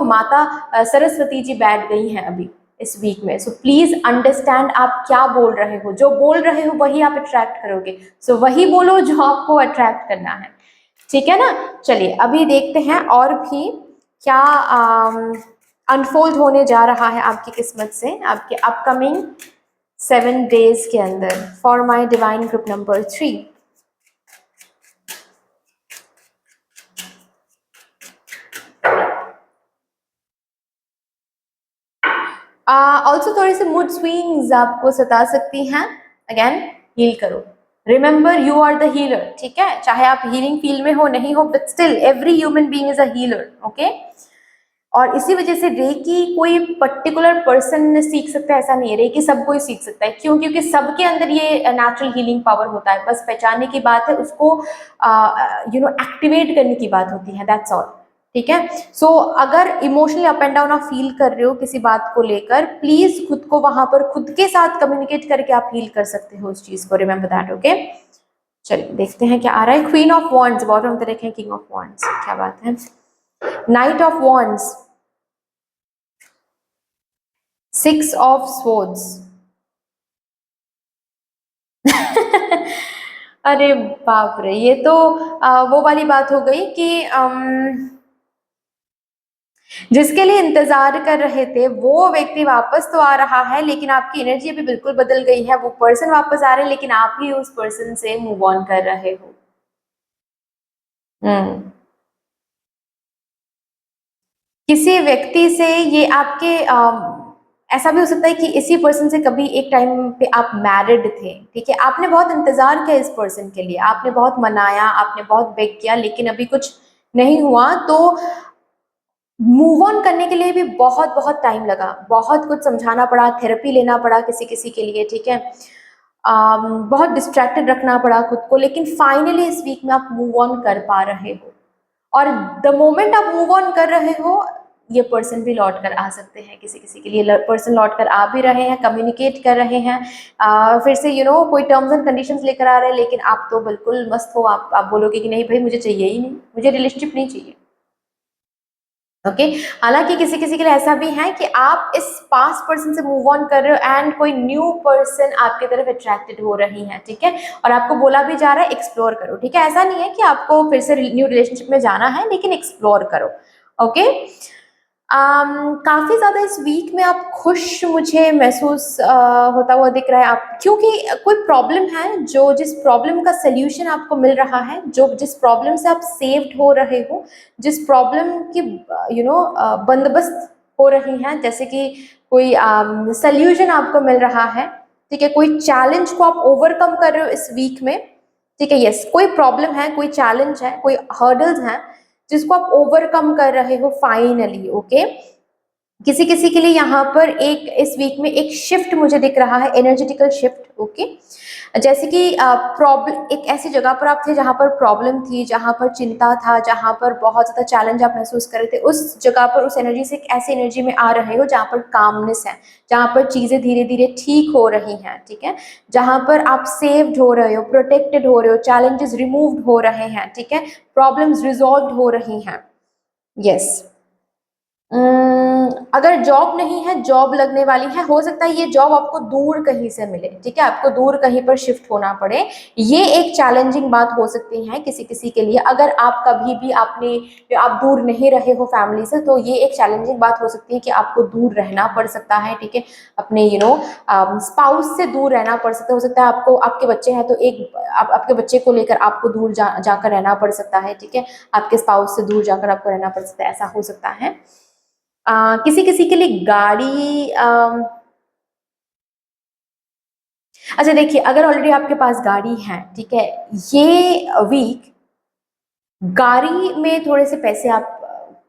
माता सरस्वती जी बैठ गई हैं अभी इस वीक में। सो प्लीज अंडरस्टैंड आप क्या बोल रहे हो, जो बोल रहे हो वही आप अट्रैक्ट करोगे। सो वही बोलो जो आपको अट्रैक्ट करना है, ठीक है ना। चलिए अभी देखते हैं और भी क्या अनफोल्ड होने जा रहा है आपकी किस्मत से आपके अपकमिंग 7 डेज के अंदर for my divine group number 3। Also थोड़ी सी मूड स्विंग्स आपको सता सकती हैं। अगेन हील करो, remember you are the healer, ठीक है, चाहे आप हीलिंग फील्ड में हो नहीं हो, but still every human being is a healer, okay. और इसी वजह से रेकी कोई पर्टिकुलर पर्सन सीख सकता है ऐसा नहीं है, रेकी सब कोई सीख सकता है। क्यों? क्योंकि सबके अंदर ये नेचुरल हीलिंग पावर होता है, बस पहचानने की बात है, उसको एक्टिवेट करने की बात होती है, दैट्स ऑल, ठीक है। सो अगर इमोशनली अप एंड डाउन आप फील कर रहे हो किसी बात को लेकर, प्लीज खुद को वहां पर खुद के साथ कम्युनिकेट करके आप हील कर सकते हो उस चीज को, रिमेंबर दैट, ओके। चलिए देखते हैं क्या आ रहा है। क्वीन ऑफ वॉन्ड्स बॉटम में रखें, किंग ऑफ वॉन्ड्स, क्या बात है। Night of wands, 6 of swords अरे बाप रे, ये तो वो वाली बात हो गई कि जिसके लिए इंतजार कर रहे थे वो व्यक्ति वापस तो आ रहा है, लेकिन आपकी एनर्जी अभी बिल्कुल बदल गई है। वो पर्सन वापस आ रहे हैं, लेकिन आप ही उस पर्सन से मूव ऑन कर रहे हो। किसी व्यक्ति से ये आपके ऐसा भी हो सकता है कि इसी पर्सन से कभी एक टाइम पे आप मैरिड थे, ठीक है, आपने बहुत इंतजार किया इस पर्सन के लिए, आपने बहुत मनाया, आपने बहुत बेग किया, लेकिन अभी कुछ नहीं हुआ, तो मूव ऑन करने के लिए भी बहुत बहुत टाइम लगा, बहुत कुछ समझाना पड़ा, थेरेपी लेना पड़ा किसी किसी के लिए, ठीक है। बहुत डिस्ट्रैक्टेड रखना पड़ा खुद को, लेकिन फाइनली इस वीक में आप मूव ऑन कर पा रहे हो। और द मोमेंट आप मूव ऑन कर रहे हो, ये पर्सन भी लौट कर आ सकते हैं, किसी किसी के लिए पर्सन लौट कर आ भी रहे हैं, कम्युनिकेट कर रहे हैं, फिर से कोई टर्म्स एंड कंडीशंस लेकर आ रहे हैं, लेकिन आप तो बिल्कुल मस्त हो, आप बोलोगे कि नहीं भाई मुझे चाहिए ही नहीं, मुझे रिलेशनशिप नहीं चाहिए, ओके। हालांकि किसी किसी के लिए ऐसा भी है कि आप इस पास्ट पर्सन से मूव ऑन कर रहे हो एंड कोई न्यू पर्सन आपके तरफ अट्रैक्टेड हो रही है, ठीक है, और आपको बोला भी जा रहा है एक्सप्लोर करो, ठीक है, ऐसा नहीं है कि आपको फिर से न्यू रिलेशनशिप में जाना है, लेकिन एक्सप्लोर करो, ओके। काफी ज्यादा इस वीक में आप खुश मुझे महसूस होता हुआ दिख रहा है आप, क्योंकि कोई प्रॉब्लम है जो जिस प्रॉब्लम का सल्यूशन आपको मिल रहा है, जो जिस प्रॉब्लम से आप सेव्ड हो रहे हो, जिस प्रॉब्लम की बंदोबस्त हो रही है, जैसे कि कोई सल्यूशन आपको मिल रहा है, ठीक है, कोई चैलेंज को आप ओवरकम कर रहे हो इस वीक में, ठीक है, यस, कोई प्रॉब्लम है, कोई चैलेंज है, कोई हर्डल्स हैं जिसको आप ओवरकम कर रहे हो फाइनली, ओके। किसी किसी के लिए यहाँ पर एक इस वीक में एक शिफ्ट मुझे दिख रहा है, एनर्जेटिकल शिफ्ट, ओके। जैसे कि प्रॉब्लम, एक ऐसी जगह पर आप थे जहाँ पर प्रॉब्लम थी, जहाँ पर चिंता था, जहाँ पर बहुत ज़्यादा चैलेंज आप महसूस कर रहे थे, उस जगह पर उस एनर्जी से एक ऐसी एनर्जी में आ रहे हो जहाँ पर कामनेस है, जहाँ पर चीज़ें धीरे धीरे ठीक हो रही हैं, ठीक है, जहाँ पर आप सेव्ड हो रहे हो, प्रोटेक्टेड हो रहे हो, चैलेंजेस रिमूव्ड हो रहे हैं, ठीक है, प्रॉब्लम्स रिजॉल्व हो रही हैं, यस। अगर जॉब नहीं है, जॉब लगने वाली है, हो सकता है ये जॉब आपको दूर कहीं से मिले, ठीक है, आपको दूर कहीं पर शिफ्ट होना पड़े, ये एक चैलेंजिंग बात हो सकती है किसी किसी के लिए। अगर आप कभी भी आप दूर नहीं रहे हो फैमिली से, तो ये एक चैलेंजिंग बात हो सकती है कि आपको दूर रहना पड़ सकता है, ठीक है, अपने स्पाउस से दूर रहना पड़ सकता है, हो सकता है आपको, आपके बच्चे हैं तो आपके बच्चे को लेकर आपको दूर जाकर रहना पड़ सकता है, ठीक है, आपके स्पाउस से दूर जाकर आपको रहना पड़ सकता है, ऐसा हो सकता है। किसी किसी के लिए गाड़ी, अच्छा देखिए, अगर ऑलरेडी आपके पास गाड़ी है, ठीक है, ये वीक गाड़ी में थोड़े से पैसे आप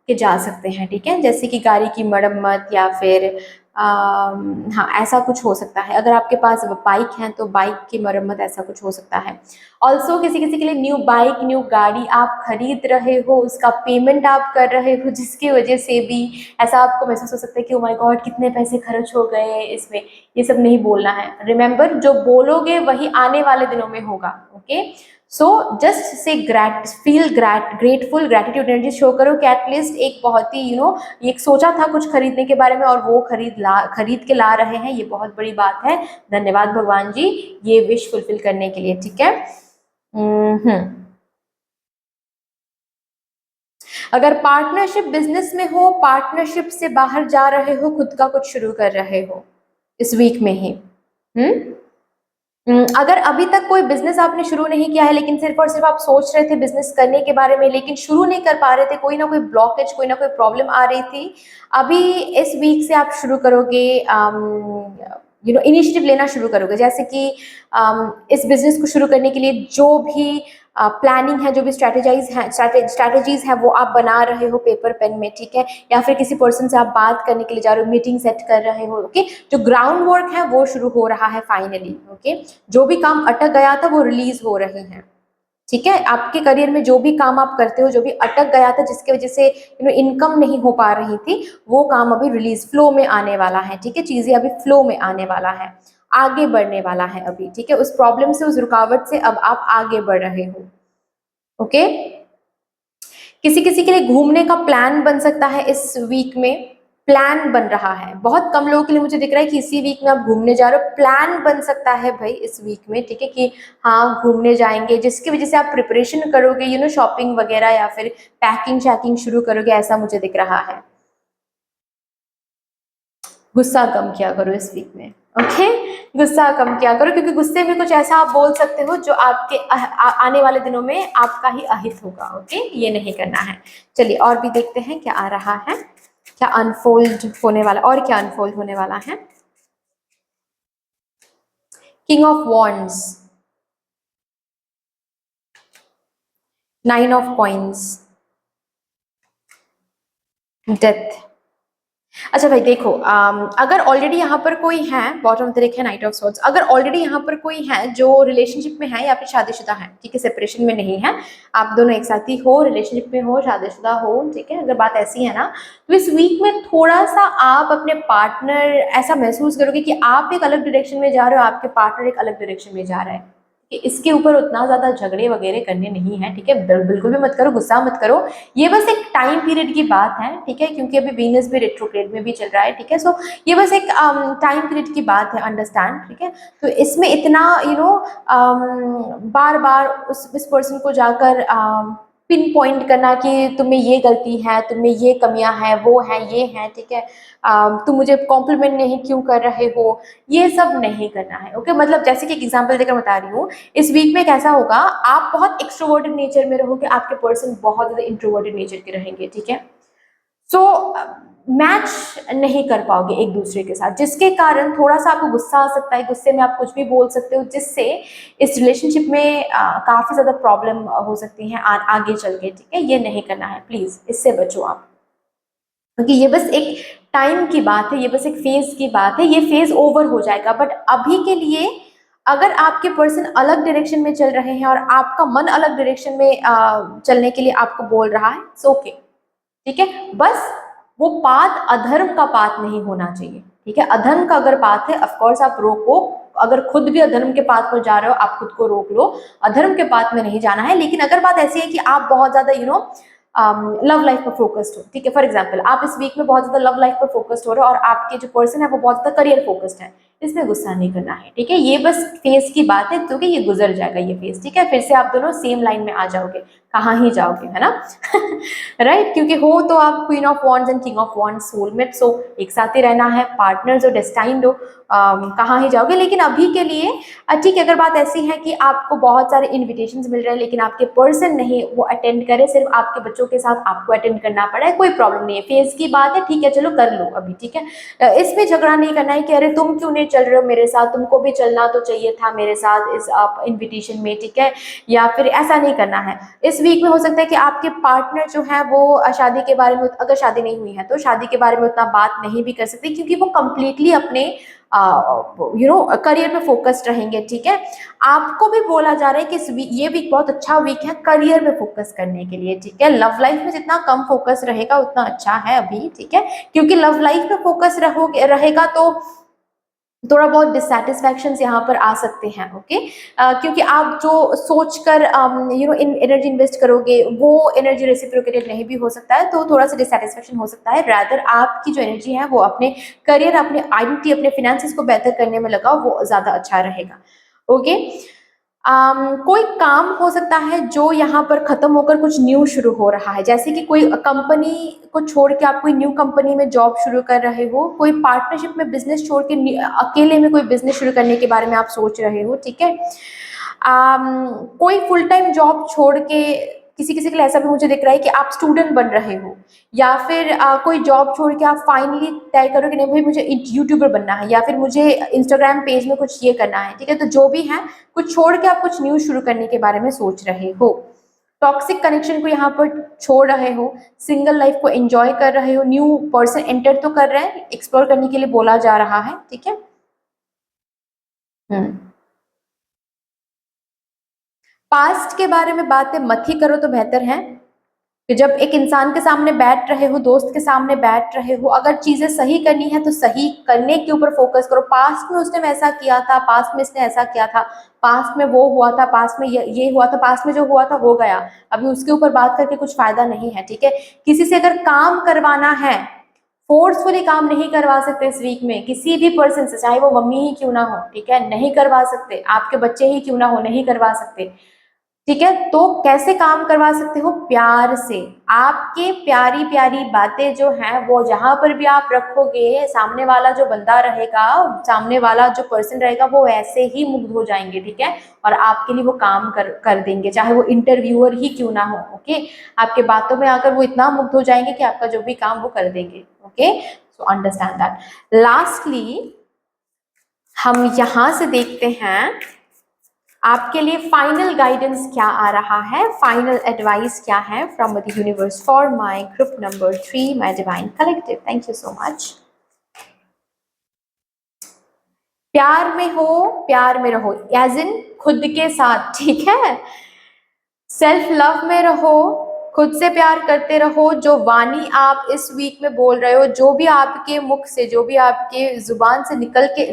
के जा सकते हैं, ठीक है, जैसे कि गाड़ी की मरम्मत या फिर हाँ ऐसा कुछ हो सकता है। अगर आपके पास बाइक है तो बाइक की मरम्मत, ऐसा कुछ हो सकता है। ऑल्सो किसी किसी के लिए न्यू बाइक, न्यू गाड़ी आप खरीद रहे हो, उसका पेमेंट आप कर रहे हो, जिसकी वजह से भी ऐसा आपको महसूस हो सकता है कि ओ माय गॉड कितने पैसे खर्च हो गए इसमें। ये सब नहीं बोलना है, रिमेंबर जो बोलोगे वही आने वाले दिनों में होगा, okay. So just say grateful, gratitude energy show करो कि एटलीस्ट एक बहुत ही एक सोचा था कुछ खरीदने के बारे में और वो खरीद के ला रहे हैं, ये बहुत बड़ी बात है। धन्यवाद भगवान जी ये विश फुलफिल करने के लिए, ठीक है। अगर पार्टनरशिप बिजनेस में हो, पार्टनरशिप से बाहर जा रहे हो, खुद का कुछ शुरू कर रहे हो इस वीक में ही। अगर अभी तक कोई बिजनेस आपने शुरू नहीं किया है, लेकिन सिर्फ और सिर्फ आप सोच रहे थे बिजनेस करने के बारे में, लेकिन शुरू नहीं कर पा रहे थे, कोई ना कोई ब्लॉकेज, कोई ना कोई प्रॉब्लम आ रही थी, अभी इस वीक से आप शुरू करोगे, इनिशिएटिव लेना शुरू करोगे। जैसे कि इस बिजनेस को शुरू करने के लिए जो भी प्लानिंग है, जो भी स्ट्रैटेजीज है, वो आप बना रहे हो पेपर पेन में, ठीक है, या फिर किसी पर्सन से आप बात करने के लिए जा रहे हो, मीटिंग सेट कर रहे हो, ओके। जो ग्राउंड वर्क है वो शुरू हो रहा है फाइनली, ओके। जो भी काम अटक गया था वो रिलीज हो रहे हैं, ठीक है। आपके करियर में जो भी काम आप करते हो, जो भी अटक गया था, जिसकी वजह से इनकम नहीं हो पा रही थी, वो काम अभी रिलीज फ्लो में आने वाला है, ठीक है। चीजें अभी फ्लो में आने वाला है, आगे बढ़ने वाला है अभी, ठीक है। उस प्रॉब्लम से, उस रुकावट से अब आप आगे बढ़ रहे हो, ओके। किसी किसी के लिए घूमने का प्लान बन सकता है इस वीक में, प्लान बन रहा है। बहुत कम लोगों के लिए मुझे दिख रहा है कि इसी वीक में आप घूमने जा रहे हो, प्लान बन सकता है भाई इस वीक में, ठीक है, कि हाँ घूमने जाएंगे, जिसकी वजह से आप प्रिपरेशन करोगे, शॉपिंग वगैरह या फिर पैकिंग शैकिंग शुरू करोगे, ऐसा मुझे दिख रहा है। गुस्सा कम किया करो इस वीक में, ओके। गुस्सा कम किया करो, क्योंकि गुस्से में कुछ ऐसा आप बोल सकते हो जो आपके आने वाले दिनों में आपका ही अहित होगा, ओके। ये नहीं करना है। चलिए और भी देखते हैं क्या आ रहा है, क्या अनफोल्ड होने वाला, और क्या अनफोल्ड होने वाला है। King of wands, 9 of coins, death. अच्छा भाई देखो, अगर ऑलरेडी यहाँ पर कोई है, बॉटम ऑफ द डेक है नाइट ऑफ सॉर्ड्स, अगर ऑलरेडी यहाँ पर कोई है जो रिलेशनशिप में है या फिर शादीशुदा है, ठीक है, सेपरेशन में नहीं है, आप दोनों एक साथ ही हो, रिलेशनशिप में हो, शादीशुदा हो, ठीक है, अगर बात ऐसी है ना, तो इस वीक में थोड़ा सा आप अपने पार्टनर ऐसा महसूस करोगे कि आप एक अलग डायरेक्शन में जा रहे हो, आपके पार्टनर एक अलग डायरेक्शन में जा रहा है। कि इसके ऊपर उतना ज्यादा झगड़े वगैरह करने नहीं है, ठीक है, बिल्कुल भी मत करो, गुस्सा मत करो। ये बस एक टाइम पीरियड की बात है, ठीक है, क्योंकि अभी वीनस भी रेट्रोग्रेड में भी चल रहा है, ठीक है। सो ये बस एक टाइम पीरियड की बात है, अंडरस्टैंड, ठीक है। तो इसमें इतना बार बार उस पर्सन को जाकर पिन पॉइंट करना कि तुम्हें ये गलती है, तुम्हें ये कमियां हैं, वो है, ये है, ठीक है, तुम मुझे कॉम्प्लीमेंट नहीं क्यों कर रहे हो, ये सब नहीं करना है, ओके। मतलब जैसे कि एक एग्जांपल देकर बता रही हूँ, इस वीक में कैसा होगा, आप बहुत एक्सट्रोवर्टेड नेचर में रहोगे, आपके पर्सन बहुत ज्यादा इंट्रोवर्टेड नेचर के रहेंगे, ठीक है। सो मैच नहीं कर पाओगे एक दूसरे के साथ, जिसके कारण थोड़ा सा आपको गुस्सा आ सकता है, गुस्से में आप कुछ भी बोल सकते हो, जिससे इस रिलेशनशिप में काफी ज्यादा प्रॉब्लम हो सकती है आगे चल के, ठीक है। ये नहीं करना है, प्लीज इससे बचो आप, क्योंकि ये बस एक टाइम की बात है, ये बस एक फेज की बात है, ये फेज ओवर हो जाएगा। बट अभी के लिए अगर आपके पर्सन अलग डायरेक्शन में चल रहे हैं और आपका मन अलग डायरेक्शन में चलने के लिए आपको बोल रहा है, इट्स ओके, ठीक है। बस वो पाथ अधर्म का पाथ नहीं होना चाहिए, ठीक है। अधर्म का अगर पाथ है, ऑफकोर्स आप रोको, अगर खुद भी अधर्म के पाथ पर जा रहे हो, आप खुद को रोक लो, अधर्म के पाथ में नहीं जाना है। लेकिन अगर बात ऐसी है कि आप बहुत ज्यादा लव लाइफ पर फोकस्ड हो, ठीक है, फॉर एग्जाम्पल आप इस वीक में बहुत ज्यादा लव लाइफ पर फोकस्ड हो रहे हो और आपके जो पर्सन है वो बहुत ज्यादा करियर फोकस्ड है, इसमें गुस्सा नहीं करना है, ठीक है। ये बस फेज की बात है, क्योंकि ये गुजर जाएगा ये फेज, ठीक है। फिर से आप दोनों सेम लाइन में आ जाओगे, कहाँ ही जाओगे, है ना। राइट, क्योंकि हो तो आप queen of wands and king of wands, soulmates हो, एक साथ ही रहना है, पार्टनर्स हो, डेस्टाइन्ड हो, कहाँ ही जाओगे। लेकिन अभी के लिए ठीक है, अगर बात ऐसी है कि आपको बहुत सारे इन्विटेशंस मिल रहे हैं लेकिन आपके पर्सन नहीं वो अटेंड करे, सिर्फ आपके बच्चों के साथ आपको अटेंड करना पड़ा है, कोई प्रॉब्लम नहीं है, फेज की बात है, ठीक है, चलो कर लो अभी, ठीक है। इसमें झगड़ा नहीं करना है कि अरे तुम क्यों नहीं चल रहे हो मेरे साथ, तुमको भी चलना तो चाहिए था मेरे साथ इस इन्विटेशन में, ठीक है, या फिर ऐसा नहीं करना है। इस वीक में हो सकता है कि आपके पार्टनर जो है वो शादी के बारे में, अगर शादी नहीं हुई है तो शादी के बारे में उतना बात नहीं भी कर सकते, क्योंकि वो कंप्लीटली अपने करियर पे फोकस्ड रहेंगे, ठीक है। आपको भी बोला जा रहा है कि ये वीक बहुत अच्छा वीक है करियर पे फोकस करने के लिए, ठीक है। लव लाइफ में जितना कम फोकस रहेगा उतना अच्छा है अभी, ठीक है, क्योंकि लव लाइफ पे फोकस रहेगा तो थोड़ा बहुत डिससेटिस्फैक्शन यहाँ पर आ सकते हैं, ओके। क्योंकि आप जो सोचकर इन एनर्जी इन्वेस्ट करोगे वो एनर्जी रेसिप्रोकेटेड नहीं भी हो सकता है, तो थोड़ा सा डिससेटिस्फैक्शन हो सकता है। रादर आपकी जो एनर्जी है वो अपने करियर, अपने आइडेंटिटी, अपने फिनेंसेस को बेहतर करने में लगाओ, वो ज्यादा अच्छा रहेगा, ओके। कोई काम हो सकता है जो यहाँ पर खत्म होकर कुछ न्यू शुरू हो रहा है, जैसे कि कोई कंपनी को छोड़ के आप कोई न्यू कंपनी में जॉब शुरू कर रहे हो, कोई पार्टनरशिप में बिजनेस छोड़ के अकेले में कोई बिजनेस शुरू करने के बारे में आप सोच रहे हो, ठीक है। कोई फुल टाइम जॉब छोड़ के, किसी किसी के लिए ऐसा भी मुझे दिख रहा है कि आप स्टूडेंट बन रहे हो, या फिर कोई जॉब छोड़ के आप फाइनली तय करो कि नहीं भाई मुझे यूट्यूबर बनना है, या फिर मुझे इंस्टाग्राम पेज में कुछ ये करना है, ठीक है। तो जो भी है, कुछ छोड़ के आप कुछ न्यू शुरू करने के बारे में सोच रहे हो, टॉक्सिक कनेक्शन को यहाँ पर छोड़ रहे हो, सिंगल लाइफ को एंजॉय कर रहे हो, न्यू पर्सन एंटर तो कर रहे हैं, एक्सप्लोर करने के लिए बोला जा रहा है, ठीक है। पास्ट के बारे में बातें मत ही करो तो बेहतर है, कि जब एक इंसान के सामने बैठ रहे हो, दोस्त के सामने बैठ रहे हो, अगर चीजें सही करनी है तो सही करने के ऊपर फोकस करो। पास्ट में उसने ऐसा किया था, पास्ट में इसने ऐसा किया था, पास्ट में वो हुआ था, पास्ट में ये हुआ था, पास्ट में जो हुआ था हो गया, अभी उसके ऊपर बात करके कुछ फायदा नहीं है, ठीक है। किसी से अगर काम करवाना है, फोर्सफुली काम नहीं करवा सकते इस वीक में किसी भी पर्सन से, चाहे वो मम्मी ही क्यों ना हो, ठीक है, नहीं करवा सकते, आपके बच्चे ही क्यों ना हो, नहीं करवा सकते, ठीक है। तो कैसे काम करवा सकते हो? प्यार से। आपके प्यारी प्यारी बातें जो हैं वो जहां पर भी आप रखोगे, सामने वाला जो बंदा रहेगा, सामने वाला जो पर्सन रहेगा, वो ऐसे ही मुग्ध हो जाएंगे, ठीक है, और आपके लिए वो काम कर देंगे, चाहे वो इंटरव्यूअर ही क्यों ना हो, ओके। आपके बातों में आकर वो इतना मुग्ध हो जाएंगे कि आपका जो भी काम वो कर देंगे, okay. So understand that. Lastly हम यहां से देखते हैं आपके लिए फाइनल गाइडेंस क्या आ रहा है, फाइनल एडवाइस क्या है from the universe for my group number 3, my divine collective. Thank you so much. प्यार में हो, प्यार में रहो, एज इन खुद के साथ, ठीक है। सेल्फ लव में रहो, खुद से प्यार करते रहो। जो वाणी आप इस वीक में बोल रहे हो, जो भी आपके मुख से, जो भी आपके जुबान से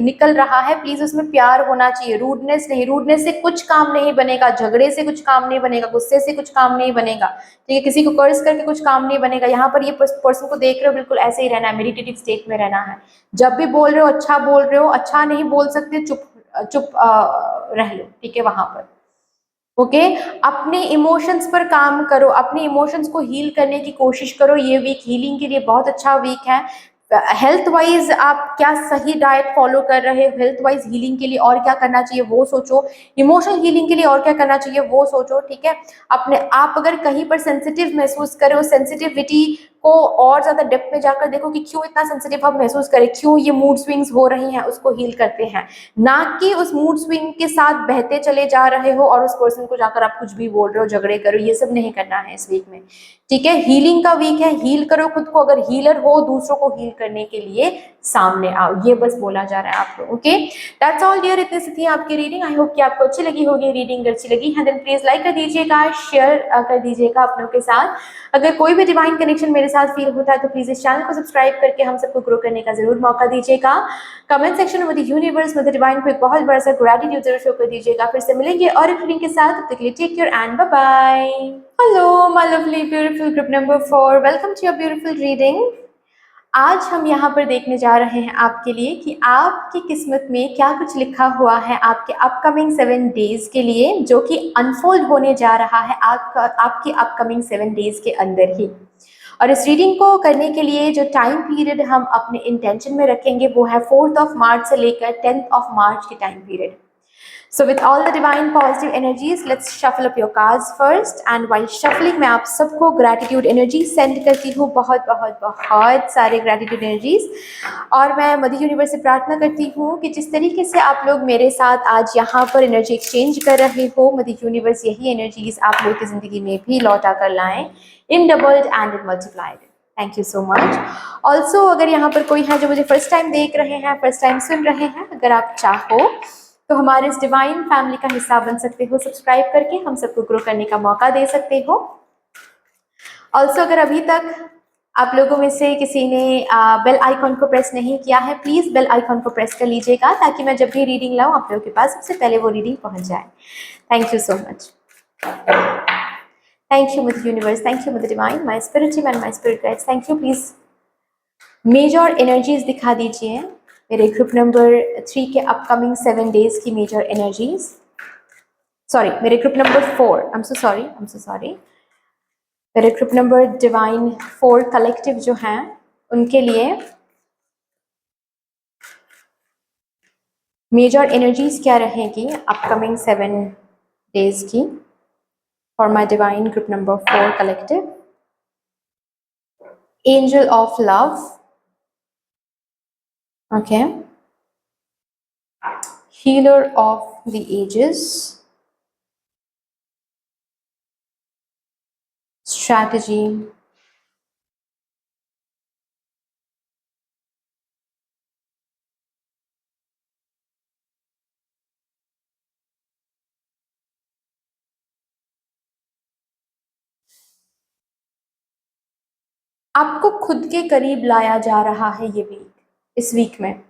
निकल रहा है, प्लीज उसमें प्यार होना चाहिए, रूडनेस नहीं। रूडनेस से कुछ काम नहीं बनेगा, झगड़े से कुछ काम नहीं बनेगा, गुस्से से कुछ काम नहीं बनेगा, ठीक है, किसी को कर्ज करके कुछ काम नहीं बनेगा। यहाँ पर ये पर्सन को देख रहे हो, बिल्कुल ऐसे ही रहना है, मेडिटेटिव स्टेट में रहना है। जब भी बोल रहे हो अच्छा बोल रहे हो, अच्छा नहीं बोल सकते चुप चुप रह लो, ठीक है, वहां पर, ओके। अपने इमोशंस पर काम करो, अपने इमोशंस को हील करने की कोशिश करो। ये वीक हीलिंग के लिए बहुत अच्छा वीक है। हेल्थ वाइज आप क्या सही डाइट फॉलो कर रहे हो, हेल्थ वाइज हीलिंग के लिए और क्या करना चाहिए वो सोचो, इमोशनल हीलिंग के लिए और क्या करना चाहिए वो सोचो, ठीक है। अपने आप अगर कहीं पर सेंसिटिव महसूस करो, सेंसिटिविटी को और ज्यादा डेप्थ में जाकर देखो कि क्यों इतना सेंसिटिव हम महसूस करें, क्यों ये मूड स्विंग्स हो रही हैं, उसको हील करते हैं। ना कि उस मूड स्विंग के साथ बहते चले जा रहे हो और उस पर्सन को जाकर आप कुछ भी बोल रहे हो, झगड़े करो, ये सब नहीं करना है इस वीक में, ठीक है। हीलिंग का वीक है, हील करो खुद को, अगर हीलर हो दूसरों को हील करने के लिए सामने आओ, ये बस बोला जा रहा है आप लोग, ओके। दैट्स ऑल डियर, इतनी सी थी आपकी रीडिंग। आई होप कि आपको अच्छी लगी होगी रीडिंग। अगर अच्छी लगी है देन प्लीज लाइक कर दीजिएगा, शेयर कर दीजिएगा अपनों के साथ। अगर कोई भी डिवाइन कनेक्शन मेरे साथ फील होता है तो प्लीज इस चैनल को सब्सक्राइब करके हम सबको ग्रो करने का जरूर मौका दीजिएगा। कमेंट सेक्शन में द यूनिवर्स, में द डिवाइन को एक बहुत बड़ा सा ग्रेटिट्यूड जरूर शो कर दीजिएगा। फिर से मिलेंगे और एक रीडिंग के साथ, तब तक के लिए take care and bye bye. Hello my lovely beautiful group number 4, welcome to your beautiful reading. आज हम यहाँ पर देखने जा रहे हैं आपके लिए कि आपकी किस्मत में क्या कुछ लिखा हुआ है आपके अपकमिंग 7 डेज के लिए, जो कि अनफोल्ड होने जा रहा है आपके अपकमिंग 7 डेज के अंदर ही। और इस रीडिंग को करने के लिए जो टाइम पीरियड हम अपने इंटेंशन में रखेंगे वो है 4th ऑफ मार्च से लेकर 10th ऑफ मार्च के time period. So with all the divine positive energies, let's shuffle up your cards first. And while shuffling, मैं आप सबको gratitude energy send करती हूँ, बहुत बहुत बहुत सारे gratitude energies। और मैं मदर यूनिवर्स से प्रार्थना करती हूँ कि जिस तरीके से आप लोग मेरे साथ आज यहाँ पर एनर्जी एक्सचेंज कर रहे हो, मदर यूनिवर्स यही एनर्जीज आप लोग की जिंदगी में भी लौटा कर लाएं, in doubled and in multiplied. Thank you so much. Also अगर यहाँ पर कोई है जो मुझे फर्स्ट टाइम देख रहे हैं, फर्स्ट टाइम सुन रहे हैं, अगर आप चाहो तो हमारे इस डिवाइन फैमिली का हिस्सा बन सकते हो, सब्सक्राइब करके हम सबको ग्रो करने का मौका दे सकते हो। ऑल्सो अगर अभी तक आप लोगों में से किसी ने बेल आइकॉन को प्रेस नहीं किया है, प्लीज बेल आइकॉन को प्रेस कर लीजिएगा, ताकि मैं जब भी रीडिंग लाऊं आप लोगों के पास सबसे पहले वो रीडिंग पहुंच जाए। Thank you so much. Thank you mother universe, thank you mother divine, my spirit team and my spirit guides, thank you. Please major energies दिखा दीजिए मेरे ग्रुप नंबर 3 के अपकमिंग 7 डेज की मेजर एनर्जीज। सॉरी, मेरे group number 4, I am so sorry, मेरे group number divine 4 collective जो हैं उनके लिए मेजर एनर्जीज क्या रहेगी अपकमिंग 7 डेज की for my divine group number 4 collective. Angel of love, okay, healer of the ages, strategy, आपको खुद के करीब लाया जा रहा है ये वीक, इस वीक में,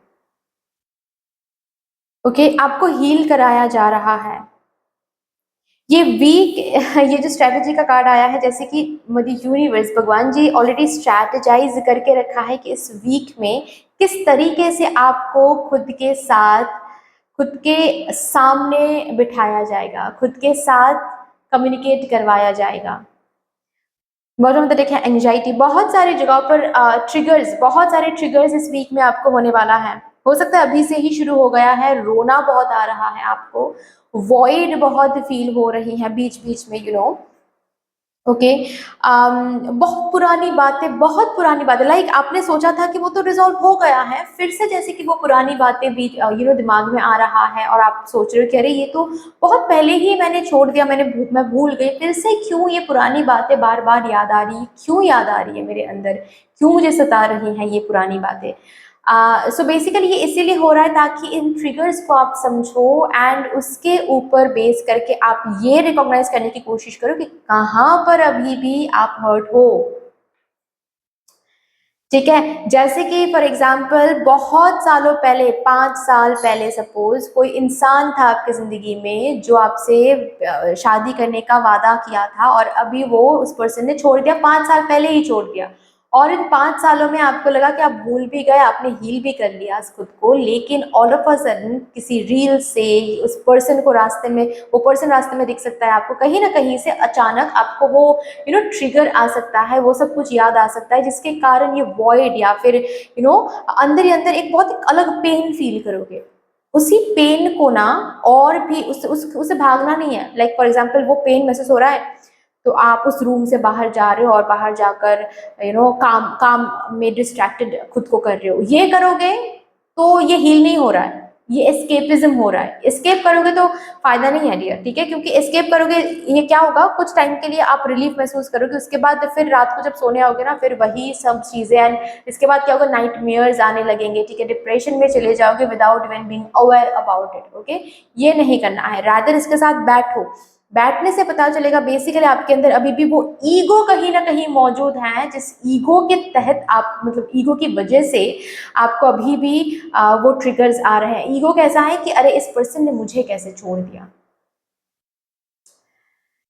ओके, आपको हील कराया जा रहा है ये वीक। ये जो स्ट्रैटेजी का कार्ड आया है, जैसे कि मद यूनिवर्स भगवान जी ऑलरेडी स्ट्रैटेजाइज करके रखा है कि इस वीक में किस तरीके से आपको खुद के साथ, खुद के सामने बिठाया जाएगा, खुद के साथ कम्युनिकेट करवाया जाएगा। बॉटम ऑफ द डेक है एंजाइटी, बहुत सारी जगहों पर ट्रिगर्स, बहुत सारे ट्रिगर्स इस वीक में आपको होने वाला है। हो सकता है अभी से ही शुरू हो गया है, रोना बहुत आ रहा है आपको, वॉइड बहुत फील हो रही है बीच बीच में, ओके। बहुत पुरानी बातें, लाइक आपने सोचा था कि वो तो रिजॉल्व हो गया है, फिर से जैसे कि वो पुरानी बातें भी दिमाग में आ रहा है और आप सोच रहे हो कि अरे ये तो बहुत पहले ही मैंने छोड़ दिया, मैं भूल गई, फिर से क्यों ये पुरानी बातें बार बार याद आ रही, क्यों याद आ रही है मेरे अंदर, क्यों मुझे सता रही हैं ये पुरानी बातें। सो बेसिकली ये इसीलिए हो रहा है ताकि इन ट्रिगर्स को आप समझो एंड उसके ऊपर बेस करके आप ये रिकॉग्नाइज करने की कोशिश करो कि कहाँ पर अभी भी आप हर्ट हो, ठीक है। जैसे कि फॉर एग्जाम्पल बहुत सालों पहले, 5 साल पहले सपोज कोई इंसान था आपकी जिंदगी में जो आपसे शादी करने का वादा किया था और अभी वो उस पर्सन ने छोड़ दिया, 5 साल पहले ही छोड़ दिया, और इन 5 सालों में आपको लगा कि आप भूल भी गए, आपने हील भी कर लिया खुद को, लेकिन ऑल ऑफ अ सडन किसी रील से उस पर्सन को रास्ते में, वो पर्सन रास्ते में दिख सकता है आपको, कहीं ना कहीं से अचानक आपको वो ट्रिगर आ सकता है, वो सब कुछ याद आ सकता है, जिसके कारण ये वॉइड या फिर अंदर ही अंदर एक बहुत अलग पेन फील करोगे। उसी पेन को ना, और भी उससे भागना नहीं है, लाइक फॉर एग्जाम्पल वो पेन महसूस हो रहा है तो आप उस रूम से बाहर जा रहे हो और बाहर जाकर काम काम में डिस्ट्रैक्टेड खुद को कर रहे हो, ये करोगे तो ये हील नहीं हो रहा है, ये एस्केपिज्म हो रहा है। एस्केप करोगे तो फायदा नहीं है डियर, ठीक है, क्योंकि एस्केप करोगे ये क्या होगा, कुछ टाइम के लिए आप रिलीफ महसूस करोगे, उसके बाद फिर रात को जब सोने आओगे ना फिर वही सब चीजें, एंड इसके बाद क्या होगा, नाइटमेयर्स आने लगेंगे, ठीक है, डिप्रेशन में चले जाओगे without even being aware about it, okay. ये नहीं करना है, रादर इसके साथ बैठो, बैठने से पता चलेगा बेसिकली आपके अंदर अभी भी वो ईगो कहीं ना कहीं मौजूद है, जिस ईगो के तहत आप, मतलब ईगो की वजह से आपको अभी भी वो ट्रिगर्स आ रहे हैं। ईगो कैसा है कि अरे इस पर्सन ने मुझे कैसे छोड़ दिया,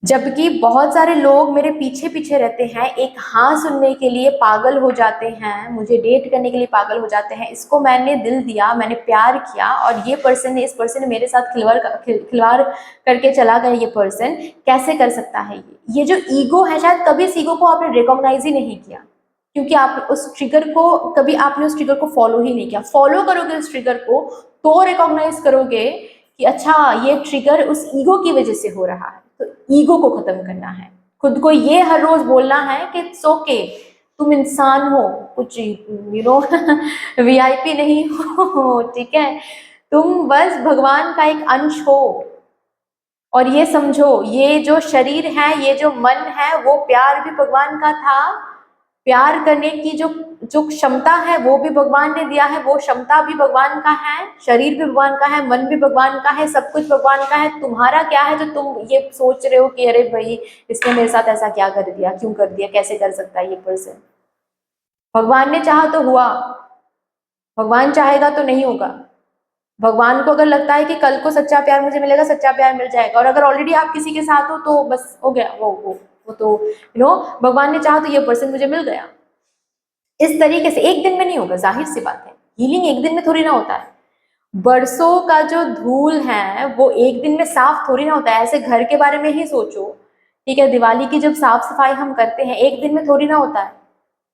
जबकि बहुत सारे लोग मेरे पीछे पीछे रहते हैं, एक हाँ सुनने के लिए पागल हो जाते हैं, मुझे डेट करने के लिए पागल हो जाते हैं, इसको मैंने दिल दिया, मैंने प्यार किया और ये पर्सन इस पर्सन ने मेरे साथ खिलवाड़ करके चला गया, ये पर्सन कैसे कर सकता है, ये जो ईगो है, शायद कभी इस ईगो को आपने रिकॉग्नाइज ही नहीं किया, क्योंकि आप उस ट्रिगर को, कभी आपने उस ट्रिगर को फॉलो ही नहीं किया। फॉलो करोगे उस ट्रिगर को तो रिकॉग्नाइज करोगे कि अच्छा ये ट्रिगर उस ईगो की वजह से हो रहा है, तो ईगो को खत्म करना है, खुद को ये हर रोज बोलना है कि इट्स ओके, तुम इंसान हो, कुछ वीआईपी नहीं हो, ठीक है, तुम बस भगवान का एक अंश हो, और ये समझो ये जो शरीर है, ये जो मन है, वो प्यार भी भगवान का था, प्यार करने की जो जो क्षमता है वो भी भगवान ने दिया है, वो क्षमता भी भगवान का है, शरीर भी भगवान का है, मन भी भगवान का है, सब कुछ भगवान का है। तुम्हारा क्या है जो तुम ये सोच रहे हो कि अरे भाई इसने मेरे साथ ऐसा क्या कर दिया, क्यों कर दिया, कैसे कर सकता है ये पर्सन। भगवान ने चाहा तो हुआ, भगवान चाहेगा तो नहीं होगा। भगवान को अगर लगता है कि कल को सच्चा प्यार मुझे मिलेगा, सच्चा प्यार मिल जाएगा, और अगर ऑलरेडी आप किसी के साथ हो तो बस हो गया, वो तो भगवान ने चाहा तो ये पर्सन मुझे मिल गया। इस तरीके से एक दिन में नहीं होगा, जाहिर सी बात है, हीलिंग एक दिन में थोड़ी ना होता है। बरसों का जो धूल है वो एक दिन में साफ थोड़ी ना होता है। ऐसे घर के बारे में ही सोचो, ठीक है, दिवाली की जब साफ सफाई हम करते हैं एक दिन में थोड़ी ना होता है,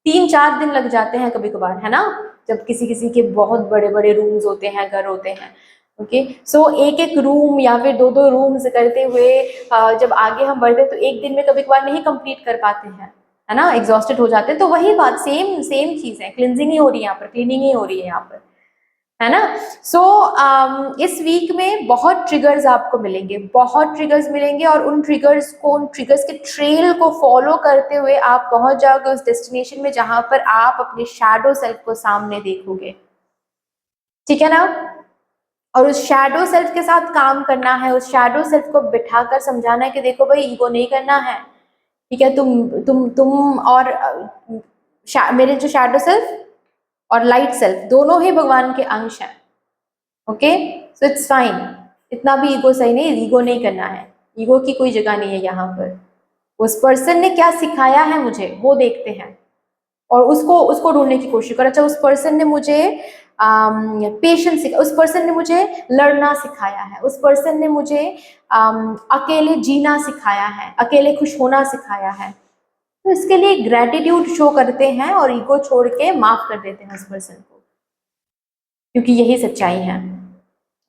3-4 दिन लग जाते हैं कभी कभार, है ना, जब किसी किसी के बहुत बड़े बड़े रूम्स होते हैं, घर होते हैं। ओके, सो एक एक रूम या फिर दो दो रूम्स करते हुए जब आगे हम बढ़ते हैं तो एक दिन में कभी कभार नहीं कंप्लीट कर पाते हैं, है ना, एग्जॉस्टेड हो जाते हैं। तो वही बात, सेम सेम चीज है, क्लिनजिंग ही हो रही है यहाँ पर, क्लीनिंग ही हो रही है यहाँ पर, है ना। सो इस वीक में बहुत ट्रिगर्स आपको मिलेंगे, बहुत ट्रिगर्स मिलेंगे, और उन ट्रिगर्स के ट्रेल को फॉलो करते हुए आप पहुंच जाओगे उस डेस्टिनेशन में जहां पर आप अपने शैडो सेल्फ को सामने देखोगे, ठीक है ना। और उस शैडो सेल्फ के साथ काम करना है, उस शैडो सेल्फ को बिठाकर समझाना है कि देखो भाई, ईगो नहीं करना है, ठीक है, तुम और मेरे जो शैडो सेल्फ और लाइट सेल्फ दोनों ही भगवान के अंश हैं। ओके, सो इट्स फाइन, इतना भी ईगो सही नहीं, ईगो नहीं करना है, ईगो की कोई जगह नहीं है यहाँ पर। उस पर्सन ने क्या सिखाया है मुझे वो देखते हैं और उसको उसको ढूंढने की कोशिश करो। अच्छा, उस पर्सन ने मुझे पेशेंस सिखा, उस पर्सन ने मुझे लड़ना सिखाया है, उस पर्सन ने मुझे अकेले जीना सिखाया है, अकेले खुश होना सिखाया है, तो इसके लिए ग्रेटिट्यूड शो करते हैं और ईगो छोड़ के माफ कर देते हैं उस पर्सन को, क्योंकि यही सच्चाई है।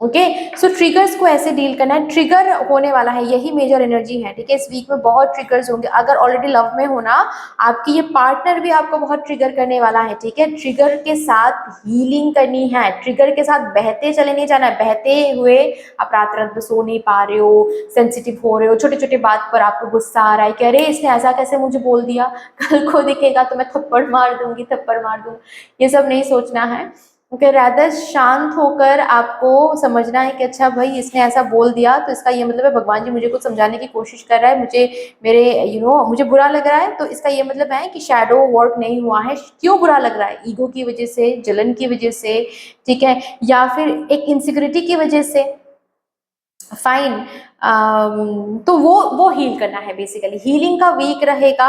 ओके, सो ट्रिगर्स को ऐसे डील करना है, ट्रिगर होने वाला है, यही मेजर एनर्जी है, ठीक है। इस वीक में बहुत ट्रिगर्स होंगे। अगर ऑलरेडी लव में हो ना, आपकी ये पार्टनर भी आपको बहुत ट्रिगर करने वाला है, ठीक है। ट्रिगर के साथ हीलिंग करनी है, ट्रिगर के साथ बहते चले नहीं जाना है, बहते हुए आप रात रात में सो नहीं पा रहे हो, सेंसिटिव हो रहे हो, छोटे छोटे बात पर आपको गुस्सा आ रहा है कि अरे इसने ऐसा कैसे मुझे बोल दिया, कल को दिखेगा तो मैं थप्पड़ मार दूंगी, थप्पड़ मार दूंगी, ये सब नहीं सोचना है। ओके, रादर शांत होकर आपको समझना है कि अच्छा भाई, इसने ऐसा बोल दिया तो इसका ये मतलब है भगवान जी मुझे कुछ समझाने की कोशिश कर रहा है, मुझे मेरे मुझे बुरा लग रहा है, तो इसका ये मतलब है कि शैडो वर्क नहीं हुआ है। क्यों बुरा लग रहा है? ईगो की वजह से, जलन की वजह से, ठीक है, या फिर एक इनसिक्योरिटी की वजह से, फाइन। तो वो हील करना है, बेसिकली हीलिंग का वीक रहेगा।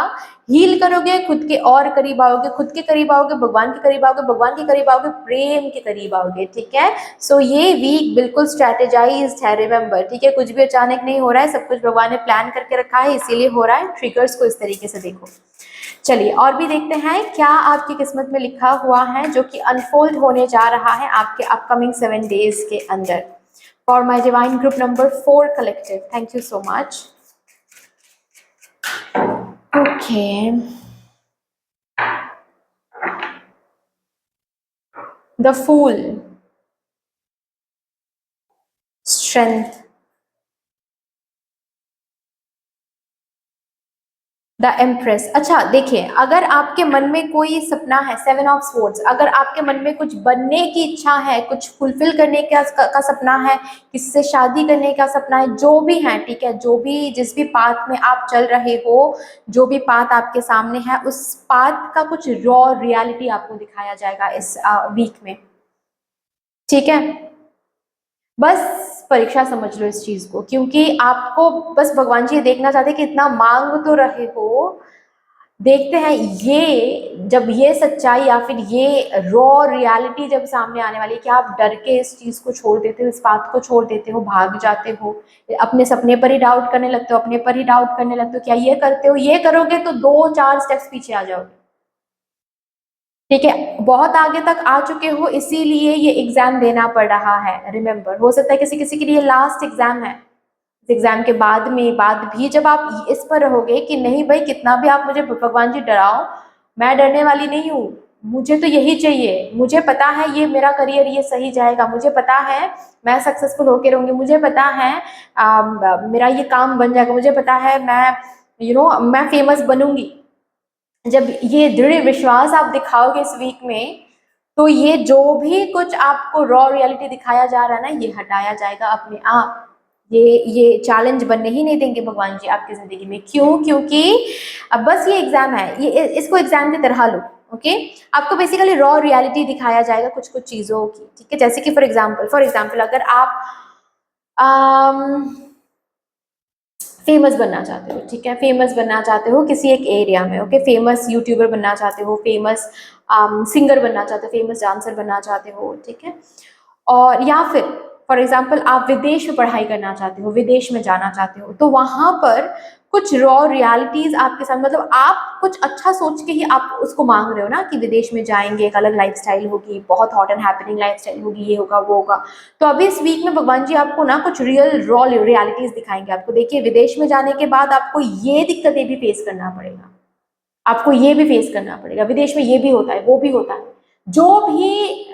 हील करोगे, खुद के और करीब आओगे, खुद के करीब आओगे, भगवान के करीब आओगे, भगवान के करीब आओगे, प्रेम के करीब आओगे, ठीक है। सो ये वीक बिल्कुल स्ट्रेटेजाइज्ड है, रिमेंबर, ठीक है, कुछ भी अचानक नहीं हो रहा है, सब कुछ भगवान ने प्लान करके रखा है, इसीलिए हो रहा है। ट्रिगर्स को इस तरीके से देखो। चलिए और भी देखते हैं क्या आपकी किस्मत में लिखा हुआ है जो कि अनफोल्ड होने जा रहा है आपके अपकमिंग 7 डेज के अंदर। For my divine group number 4 collective, thank you so much. Okay, the Fool, strength, the empress. अच्छा देखिए, अगर आपके मन में कोई सपना है, 7 ऑफ स्वॉर्ड्स, अगर आपके मन में कुछ बनने की इच्छा है, कुछ फुलफिल करने का सपना है, किसी से शादी करने का सपना है, जो भी है, ठीक है, जो भी जिस भी पाथ में आप चल रहे हो, जो भी पाथ आपके सामने है, उस पाथ का कुछ रॉ रियलिटी आपको दिखाया जाएगा इस वीक में, ठीक है। बस परीक्षा समझ लो इस चीज को, क्योंकि आपको बस भगवान जी ये देखना चाहते हैं कि इतना मांग तो रहे हो। देखते हैं ये, जब ये सच्चाई या फिर ये रॉ रियलिटी जब सामने आने वाली है, कि आप डर के इस चीज को छोड़ देते हो, इस बात को छोड़ देते हो, भाग जाते हो, अपने सपने पर ही डाउट करने लगते हो, अपने पर ही डाउट करने लगते हो, क्या ये करते हो, ये करोगे तो 2-4 स्टेप्स पीछे आ जाओगे, ठीक है, बहुत आगे तक आ चुके हो, इसीलिए ये एग्जाम देना पड़ रहा है। रिमेम्बर, हो सकता है किसी किसी के लिए लास्ट एग्जाम है, इस एग्जाम के बाद भी जब आप इस पर रहोगे कि नहीं भाई, कितना भी आप मुझे भगवान जी डराओ, मैं डरने वाली नहीं हूँ, मुझे तो यही चाहिए, मुझे पता है ये मेरा करियर ये सही जाएगा, मुझे पता है मैं सक्सेसफुल होके रहूंगी, मुझे पता है मेरा ये काम बन जाएगा, मुझे पता है मैं मैं फेमस बनूंगी। जब ये दृढ़ विश्वास आप दिखाओगे इस वीक में, तो ये जो भी कुछ आपको रॉ रियलिटी दिखाया जा रहा है ना, ये हटाया जाएगा अपने आप। ये चैलेंज बनने ही नहीं देंगे भगवान जी आपकी जिंदगी में। क्यों? क्योंकि अब बस ये एग्जाम है, ये इसको एग्जाम की तरह लो। ओके, आपको बेसिकली रॉ रियलिटी दिखाया जाएगा कुछ कुछ चीजों की, ठीक है। जैसे कि फॉर एग्जाम्पल अगर आप फेमस बनना चाहते हो, ठीक है, फेमस बनना चाहते हो किसी एक एरिया में, ओके, फेमस यूट्यूबर बनना चाहते हो, फेमस सिंगर बनना चाहते हो, फेमस डांसर बनना चाहते हो, ठीक है, और या फिर फॉर एग्जाम्पल आप विदेश में पढ़ाई करना चाहते हो, विदेश में जाना चाहते हो, तो वहां पर कुछ रॉ रियलिटीज आपके साथ, मतलब आप कुछ अच्छा सोच के ही आप उसको मांग रहे हो ना कि विदेश में जाएंगे, एक अलग लाइफस्टाइल होगी, बहुत हॉट एंड हैपनिंग लाइफस्टाइल होगी, ये होगा वो होगा। तो अभी इस वीक में भगवान जी आपको ना कुछ रियल रॉ रियलिटीज दिखाएंगे आपको। देखिए, विदेश में जाने के बाद आपको ये दिक्कतें भी फेस करना पड़ेगा, आपको ये भी फेस करना पड़ेगा, विदेश में ये भी होता है वो भी होता है, जो भी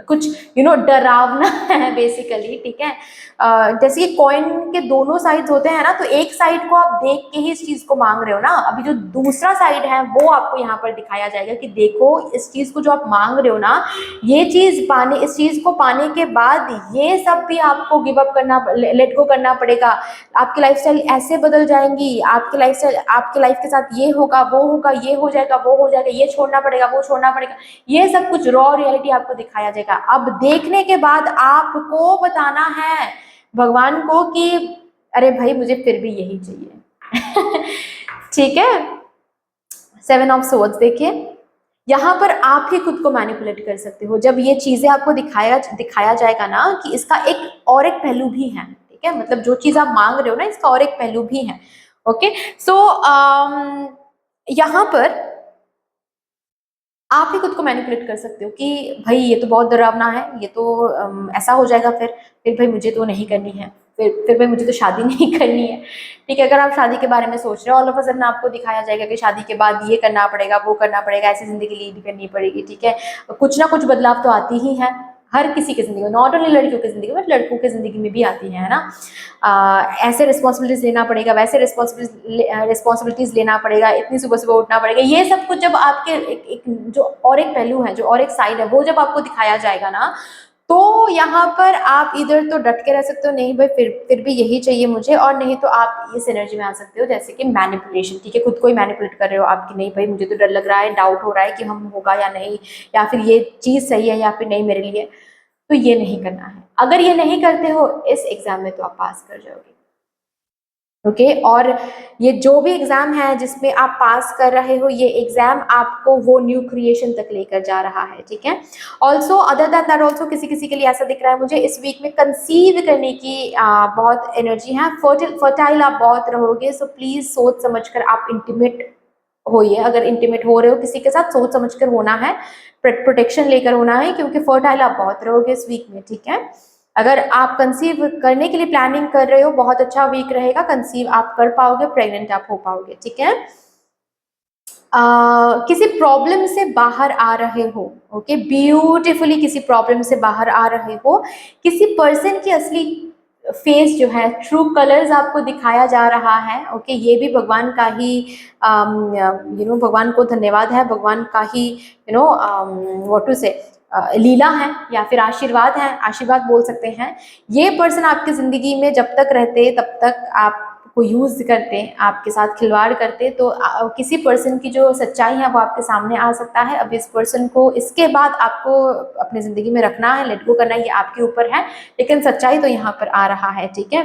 कुछ डरावना है बेसिकली, ठीक है। जैसे कि कॉइन के दोनों साइड्स होते हैं ना, तो एक साइड को आप देख के ही इस चीज को मांग रहे हो ना, अभी जो दूसरा साइड है वो आपको यहाँ पर दिखाया जाएगा कि देखो इस चीज को जो आप मांग रहे हो ना, ये चीज पाने, इस चीज को पाने के बाद ये सब भी आपको गिव अप करना, लेट गो करना पड़ेगा। आपकी लाइफस्टाइल ऐसे बदल जाएंगी, आपकी लाइफस्टाइल, आपके लाइफ के साथ ये होगा वो होगा, ये हो जाएगा वो हो जाएगा, ये छोड़ना पड़ेगा वो छोड़ना पड़ेगा, ये सब कुछ रॉ रियलिटी आपको दिखाया जाएगा। अब देखने के बाद आपको बताना है भगवान को कि अरे भाई मुझे फिर भी यही चाहिए। ठीक है। 7 ऑफ सोर्ड्स देखिए, यहाँ पर आप ही खुद को मैनिपुलेट कर सकते हो। जब ये चीजें आपको दिखाया जाएगा ना कि इसका एक और एक पहलू भी है, ठीक है, मतलब जो चीज आप मांग रहे हो ना, इसका और एक पहलू भी है। ओके, सो यहाँ पर आप ही खुद को मैनिपुलेट कर सकते हो कि भाई ये तो बहुत डरावना है, ये तो ऐसा हो जाएगा, फिर भाई मुझे तो नहीं करनी है, फिर भाई मुझे तो शादी नहीं करनी है। ठीक है, अगर आप शादी के बारे में सोच रहे हो, ऑल ऑफ अ सडन आपको दिखाया जाएगा कि शादी के बाद ये करना पड़ेगा वो करना पड़ेगा, ऐसी जिंदगी लीड करनी पड़ेगी, ठीक है। कुछ ना कुछ बदलाव तो आती ही है हर किसी की जिंदगी में, नॉट ओनली लड़कियों की जिंदगी में, लड़कों की जिंदगी में भी आती है ना। ऐसे रिस्पॉन्सिबिलिटीज लेना पड़ेगा, वैसे रिस्पॉन्सिबिलिटीज लेना पड़ेगा, इतनी सुबह सुबह उठना पड़ेगा, ये सब कुछ जब आपके एक जो और एक पहलू है, जो और एक साइड है, वो जब आपको दिखाया जाएगा ना, तो यहाँ पर आप इधर तो डट के रह सकते हो, नहीं भाई फिर भी यही चाहिए मुझे, और नहीं तो आप इस एनर्जी में आ सकते हो जैसे कि मैनिपुलेशन, ठीक है, खुद को ही मैनिपुलेट कर रहे हो आपकी, नहीं भाई मुझे तो डर लग रहा है, डाउट हो रहा है कि हम होगा या नहीं, या फिर ये चीज सही है या फिर नहीं मेरे लिए, तो ये नहीं करना है। अगर ये नहीं करते हो इस एग्जाम में तो आप पास कर जाओगे। ओके, और ये जो भी एग्जाम है जिसमें आप पास कर रहे हो, ये एग्जाम आपको वो न्यू क्रिएशन तक लेकर जा रहा है, ठीक है। Also other than that also किसी किसी के लिए ऐसा दिख रहा है मुझे इस वीक में कंसीव करने की बहुत एनर्जी है, फर्टाइल आप बहुत रहोगे। सो प्लीज सोच समझ कर आप इंटीमेट होइए, अगर इंटीमेट हो रहे हो किसी के साथ सोच समझ कर होना है, प्रोटेक्शन लेकर होना है, क्योंकि फर्टाइल आप बहुत रहोगे इस वीक में, ठीक है। अगर आप कंसीव करने के लिए प्लानिंग कर रहे हो, बहुत अच्छा वीक रहेगा, कंसीव आप कर पाओगे, प्रेग्नेंट आप हो पाओगे, ठीक है। किसी प्रॉब्लम से बाहर आ रहे हो, ओके, ब्यूटिफुली किसी प्रॉब्लम से बाहर आ रहे हो, किसी पर्सन की असली फेस जो है, ट्रू कलर्स आपको दिखाया जा रहा है, ओके, ये भी भगवान का ही भगवान को धन्यवाद है, भगवान का ही व्हाट टू से लीला है या फिर आशीर्वाद है, आशीर्वाद बोल सकते हैं। ये पर्सन आपकी जिंदगी में जब तक रहते तब तक आपको यूज करते, आपके साथ खिलवाड़ करते, तो किसी पर्सन की जो सच्चाई है वो आपके सामने आ सकता है। अब इस पर्सन को इसके बाद आपको अपनी जिंदगी में रखना है, लेट गो करना है, ये आपके ऊपर है, लेकिन सच्चाई तो यहाँ पर आ रहा है, ठीक है।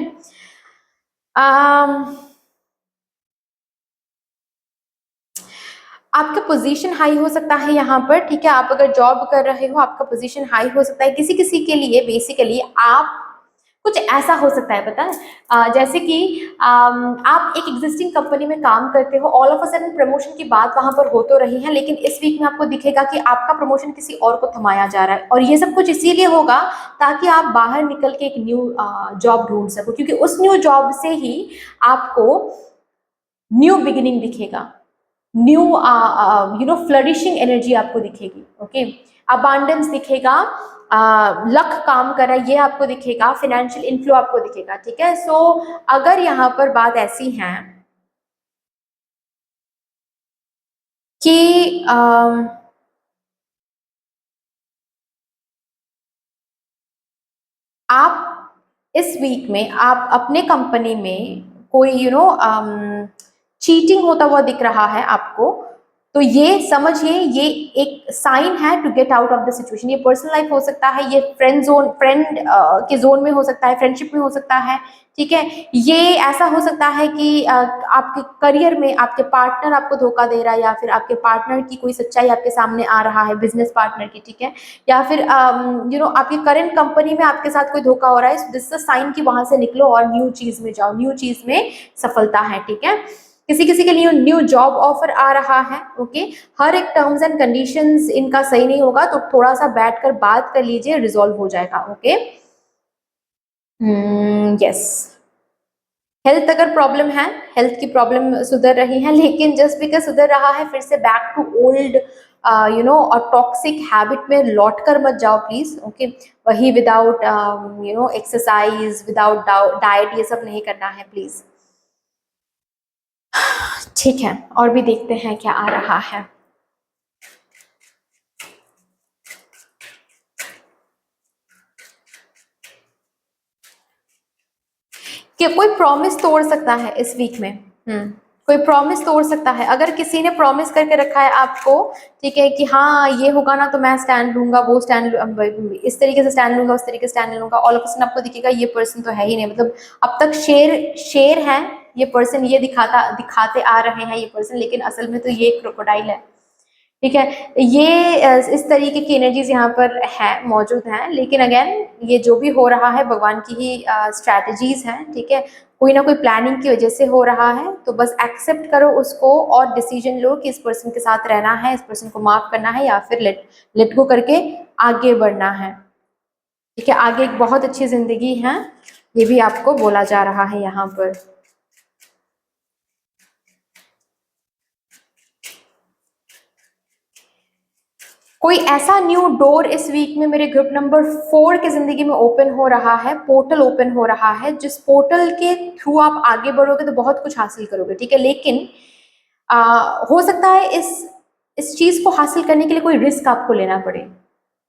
आपका पोजीशन हाई हो सकता है यहाँ पर, ठीक है, आप अगर जॉब कर रहे हो आपका पोजीशन हाई हो सकता है, किसी किसी के लिए बेसिकली आप कुछ ऐसा हो सकता है, पता है, जैसे कि आप एक एग्जिस्टिंग कंपनी में काम करते हो, all of a sudden promotion की बात वहां पर हो तो रही है, लेकिन इस वीक में आपको दिखेगा कि आपका प्रमोशन किसी और को थमाया जा रहा है, और ये सब कुछ इसीलिए होगा ताकि आप बाहर निकल के एक न्यू जॉब ढूंढ सको, क्योंकि उस न्यू जॉब से ही आपको न्यू बिगिनिंग दिखेगा, न्यू फ्लरिशिंग एनर्जी आपको दिखेगी, ओके, अबांडेंस दिखेगा, लक काम कर रहा है ये आपको दिखेगा, फाइनेंशियल इनफ्लो आपको दिखेगा, ठीक है। सो अगर यहाँ पर बात ऐसी है कि आप इस वीक में आप अपने कंपनी में कोई चीटिंग होता हुआ दिख रहा है आपको, तो ये समझिए ये एक साइन है to get out of the situation. ये पर्सनल लाइफ हो सकता है, ये फ्रेंड के जोन में हो सकता है, फ्रेंडशिप में हो सकता है, ठीक है। ये ऐसा हो सकता है कि आपके करियर में आपके पार्टनर आपको धोखा दे रहा है, या फिर आपके पार्टनर की कोई सच्चाई आपके सामने आ रहा है, बिजनेस पार्टनर की, ठीक है। या फिर आपकी करंट कंपनी में आपके साथ कोई धोखा हो रहा है, दिस इज साइन कि वहां से निकलो और न्यू चीज में जाओ, न्यू चीज में सफलता है, ठीक है। किसी किसी के लिए न्यू जॉब ऑफर आ रहा है, ओके। हर एक टर्म्स एंड कंडीशंस इनका सही नहीं होगा, तो थोड़ा सा बैठकर बात कर लीजिए, रिजॉल्व हो जाएगा, ओके। यस, हेल्थ अगर प्रॉब्लम है, हेल्थ की प्रॉब्लम सुधर रही है, लेकिन जस्ट बिकॉज सुधर रहा है फिर से बैक टू ओल्ड और टॉक्सिक हैबिट में लौट कर मत जाओ प्लीज, ओके। वही विदाउट एक्सरसाइज, विदाउट डाइट, ये सब नहीं करना है प्लीज, ठीक है। और भी देखते हैं क्या आ रहा है। कि कोई प्रॉमिस तोड़ सकता है इस वीक में, कोई प्रॉमिस तोड़ सकता है। अगर किसी ने प्रॉमिस करके रखा है आपको, ठीक है, कि हाँ ये होगा ना तो मैं स्टैंड लूंगा, वो स्टैंड इस तरीके से स्टैंड लूंगा, उस तरीके से स्टैंड लूंगा, ऑल ऑफ अ सडन आपको दिखेगा ये पर्सन तो है ही नहीं, मतलब अब तक शेर शेर है ये पर्सन, ये दिखाते आ रहे हैं ये पर्सन, लेकिन असल में तो ये क्रोकोडाइल है, ठीक है। ये इस तरीके की एनर्जीज यहाँ पर है, मौजूद हैं, लेकिन अगेन ये जो भी हो रहा है भगवान की ही स्ट्रैटेजीज हैं, ठीक है। कोई ना कोई प्लानिंग की वजह से हो रहा है, तो बस एक्सेप्ट करो उसको और डिसीजन लो कि इस पर्सन के साथ रहना है, इस पर्सन को माफ करना है, या फिर लेट गो करके आगे बढ़ना है, ठीक है। आगे एक बहुत अच्छी जिंदगी है, ये भी आपको बोला जा रहा है यहाँ पर। कोई ऐसा न्यू डोर इस वीक में मेरे ग्रुप नंबर 4 की जिंदगी में ओपन हो रहा है, पोर्टल ओपन हो रहा है, जिस पोर्टल के थ्रू आप आगे बढ़ोगे तो बहुत कुछ हासिल करोगे, ठीक है। लेकिन हो सकता है इस चीज को हासिल करने के लिए कोई रिस्क आपको लेना पड़े,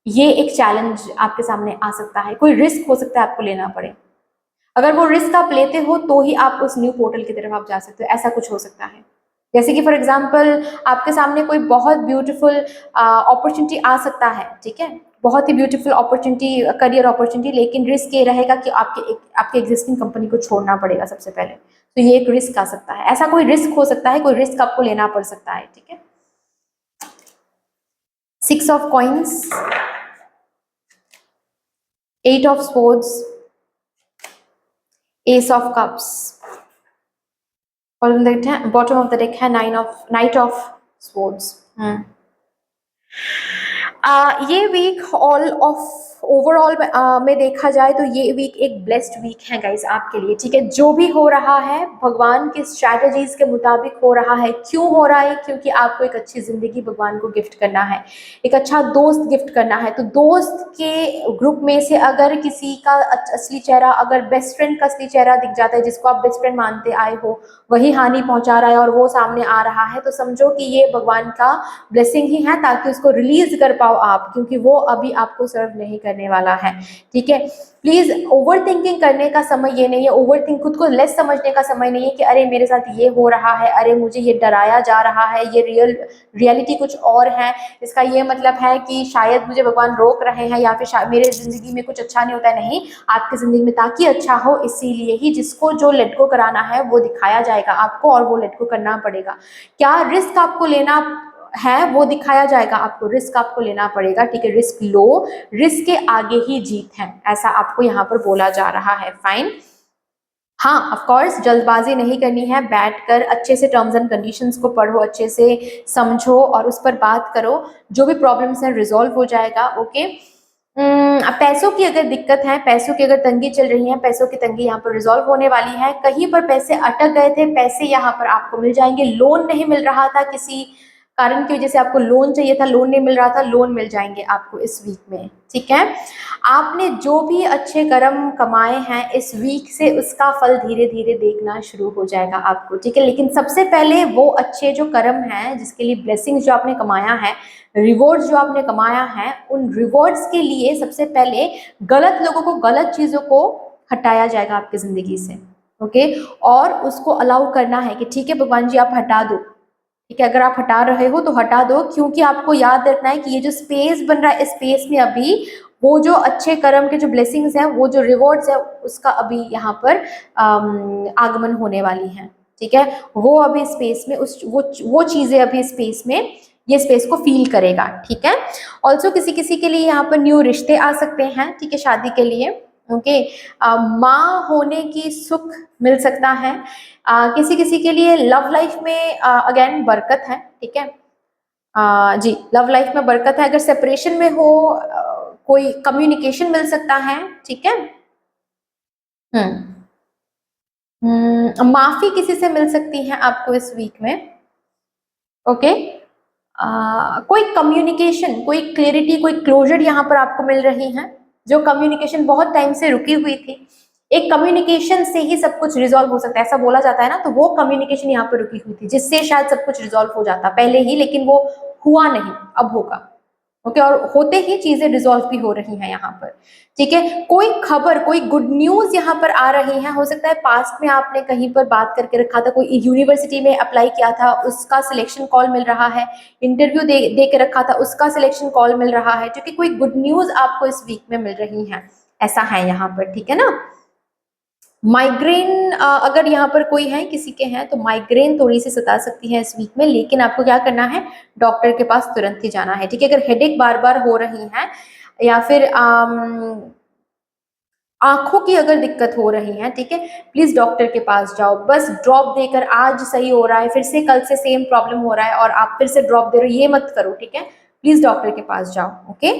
ये एक चैलेंज आपके सामने आ सकता है, कोई रिस्क हो सकता है आपको लेना पड़े। अगर वो रिस्क आप लेते हो तो ही आप उस न्यू पोर्टल की तरफ आप जा सकते हो, ऐसा कुछ हो सकता है। जैसे कि फॉर एग्जाम्पल आपके सामने कोई बहुत ब्यूटीफुल अपॉर्चुनिटी आ सकता है, ठीक है, बहुत ही ब्यूटीफुल अपॉर्चुनिटी, करियर अपॉर्चुनिटी, लेकिन रिस्क ये रहेगा कि आपके एग्जिस्टिंग कंपनी को छोड़ना पड़ेगा सबसे पहले, तो ये एक रिस्क आ सकता है, ऐसा कोई रिस्क हो सकता है, कोई रिस्क आपको लेना पड़ सकता है, ठीक है। 6 of coins, 8 of sports, S of cups, और बॉटम ऑफ द डेक है नाइट ऑफ स्पोर्ट्स। ये वीक ऑल ऑफ ओवरऑल में देखा जाए तो ये वीक एक ब्लेस्ड वीक है गाइस आपके लिए, ठीक है। जो भी हो रहा है भगवान की स्ट्रैटेजीज के मुताबिक हो रहा है। क्यों हो रहा है? क्योंकि आपको एक अच्छी जिंदगी भगवान को गिफ्ट करना है, एक अच्छा दोस्त गिफ्ट करना है। तो दोस्त के ग्रुप में से अगर किसी का असली चेहरा, अगर बेस्ट फ्रेंड का असली चेहरा दिख जाता है, जिसको आप बेस्ट फ्रेंड मानते आए हो, वही हानि पहुंचा रहा है और वो सामने आ रहा है, तो समझो कि ये भगवान का ब्लेसिंग ही है, ताकि उसको रिलीज कर पाओ आप, क्योंकि वो अभी आपको सर्व नहीं करने वाला है, ठीक है। प्लीज ओवर थिंकिंग करने का समय ये नहीं है, ओवर थिंक, खुद को लेस समझने का समय नहीं है कि अरे मेरे साथ ये हो रहा है, अरे मुझे ये डराया जा रहा है, ये रियलिटी कुछ और है, इसका ये मतलब है कि शायद मुझे भगवान रोक रहे हैं, या फिर मेरे जिंदगी में कुछ अच्छा नहीं होता है। नहीं, आपकी जिंदगी में ताकि अच्छा हो, इसीलिए ही जिसको जो लेट गो कराना है वो दिखाया जाएगा आपको, और वो लेट गो करना पड़ेगा। क्या रिस्क आपको लेना है वो दिखाया जाएगा आपको, रिस्क आपको लेना पड़ेगा, ठीक है। रिस्क लो, रिस्क के आगे ही जीत है, ऐसा आपको यहाँ पर बोला जा रहा है, फाइन। हाँ, ऑफ कोर्स जल्दबाजी नहीं करनी है, बैठकर अच्छे से टर्म्स एंड कंडीशंस को पढ़ो, अच्छे से समझो और उस पर बात करो, जो भी प्रॉब्लम्स हैं रिजॉल्व हो जाएगा, ओके। पैसों की अगर दिक्कत है, पैसों की अगर तंगी चल रही है, पैसों की तंगी यहाँ पर रिजॉल्व होने वाली है। कहीं पर पैसे अटक गए थे, पैसे यहाँ पर आपको मिल जाएंगे। लोन नहीं मिल रहा था, किसी कारण की वजह से आपको लोन चाहिए था, लोन नहीं मिल रहा था, लोन मिल जाएंगे आपको इस वीक में, ठीक है। आपने जो भी अच्छे कर्म कमाए हैं इस वीक से, उसका फल धीरे धीरे देखना शुरू हो जाएगा आपको, ठीक है। लेकिन सबसे पहले वो अच्छे जो कर्म हैं, जिसके लिए ब्लेसिंग्स जो आपने कमाया है, रिवॉर्ड्स जो आपने कमाया है, उन रिवॉर्ड्स के लिए सबसे पहले गलत लोगों को, गलत चीज़ों को हटाया जाएगा आपकी ज़िंदगी से, ओके। और उसको अलाउ करना है कि ठीक है भगवान जी आप हटा दो, ठीक है, अगर आप हटा रहे हो तो हटा दो, क्योंकि आपको याद रखना है कि ये जो स्पेस बन रहा है, इस स्पेस में अभी वो जो अच्छे कर्म के जो ब्लेसिंग्स हैं, वो जो रिवॉर्ड्स है, उसका अभी यहाँ पर आगमन होने वाली है। ठीक है, वो अभी स्पेस में उस वो चीजें अभी स्पेस में, ये स्पेस को फील करेगा। ठीक है, ऑल्सो किसी किसी के लिए यहाँ पर न्यू रिश्ते आ सकते हैं, ठीक है, शादी के लिए। ओके, माँ होने की सुख मिल सकता है। किसी किसी के लिए लव लाइफ में अगेन बरकत है। ठीक है, जी, लव लाइफ में बरकत है। अगर सेपरेशन में हो, कोई कम्युनिकेशन मिल सकता है। ठीक है, हम्म माफी किसी से मिल सकती है आपको इस वीक में। ओके, कोई कम्युनिकेशन, कोई क्लियरिटी, कोई क्लोजर यहाँ पर आपको मिल रही है। जो कम्युनिकेशन बहुत टाइम से रुकी हुई थी, एक कम्युनिकेशन से ही सब कुछ रिजॉल्व हो सकता है, ऐसा बोला जाता है ना, तो वो कम्युनिकेशन यहाँ पर रुकी हुई थी, जिससे शायद सब कुछ रिजॉल्व हो जाता पहले ही, लेकिन वो हुआ नहीं, अब होगा। ओके, और होते ही चीजें रिजॉल्व भी हो रही हैं यहाँ पर। ठीक है, कोई खबर, कोई गुड न्यूज यहाँ पर आ रही है। हो सकता है पास्ट में आपने कहीं पर बात करके रखा था, कोई यूनिवर्सिटी में अप्लाई किया था, उसका सिलेक्शन कॉल मिल रहा है, इंटरव्यू दे के रखा था, उसका सिलेक्शन कॉल मिल रहा है, क्योंकि कोई गुड न्यूज आपको इस वीक में मिल रही है, ऐसा है यहाँ पर। ठीक है ना, माइग्रेन अगर यहाँ पर कोई है, किसी के हैं, तो माइग्रेन थोड़ी सी सता सकती है इस वीक में, लेकिन आपको क्या करना है, डॉक्टर के पास तुरंत ही जाना है। ठीक है, अगर हेडेक बार बार हो रही है, या फिर आंखों की अगर दिक्कत हो रही है, ठीक है, प्लीज डॉक्टर के पास जाओ। बस ड्रॉप देकर आज सही हो रहा है, फिर से कल से सेम प्रॉब्लम हो रहा है और आप फिर से ड्रॉप दे रहे हो, ये मत करो। ठीक है, प्लीज डॉक्टर के पास जाओ। ओके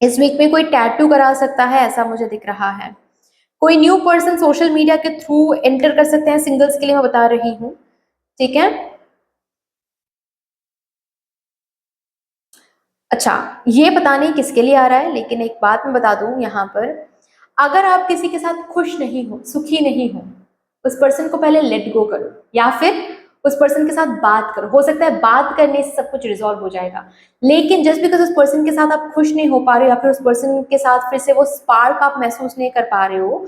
इस वीक में कोई टैटू करा सकता है, ऐसा मुझे दिख रहा है। कोई न्यू पर्सन सोशल मीडिया के थ्रू एंटर कर सकते हैं, सिंगल्स के लिए मैं बता रही हूँ। ठीक है, अच्छा, ये पता नहीं किसके लिए आ रहा है, लेकिन एक बात मैं बता दूं यहाँ पर, अगर आप किसी के साथ खुश नहीं हो, सुखी नहीं हो, उस पर्सन को पहले लेट गो करो, या फिर उस पर्सन के साथ बात करो। हो सकता है बात करने से सब कुछ रिजॉल्व हो जाएगा, लेकिन जस्ट बिकॉज उस पर्सन के साथ आप खुश नहीं हो पा रहे हो, या फिर उस पर्सन के साथ फिर से वो स्पार्क आप महसूस नहीं कर पा रहे हो,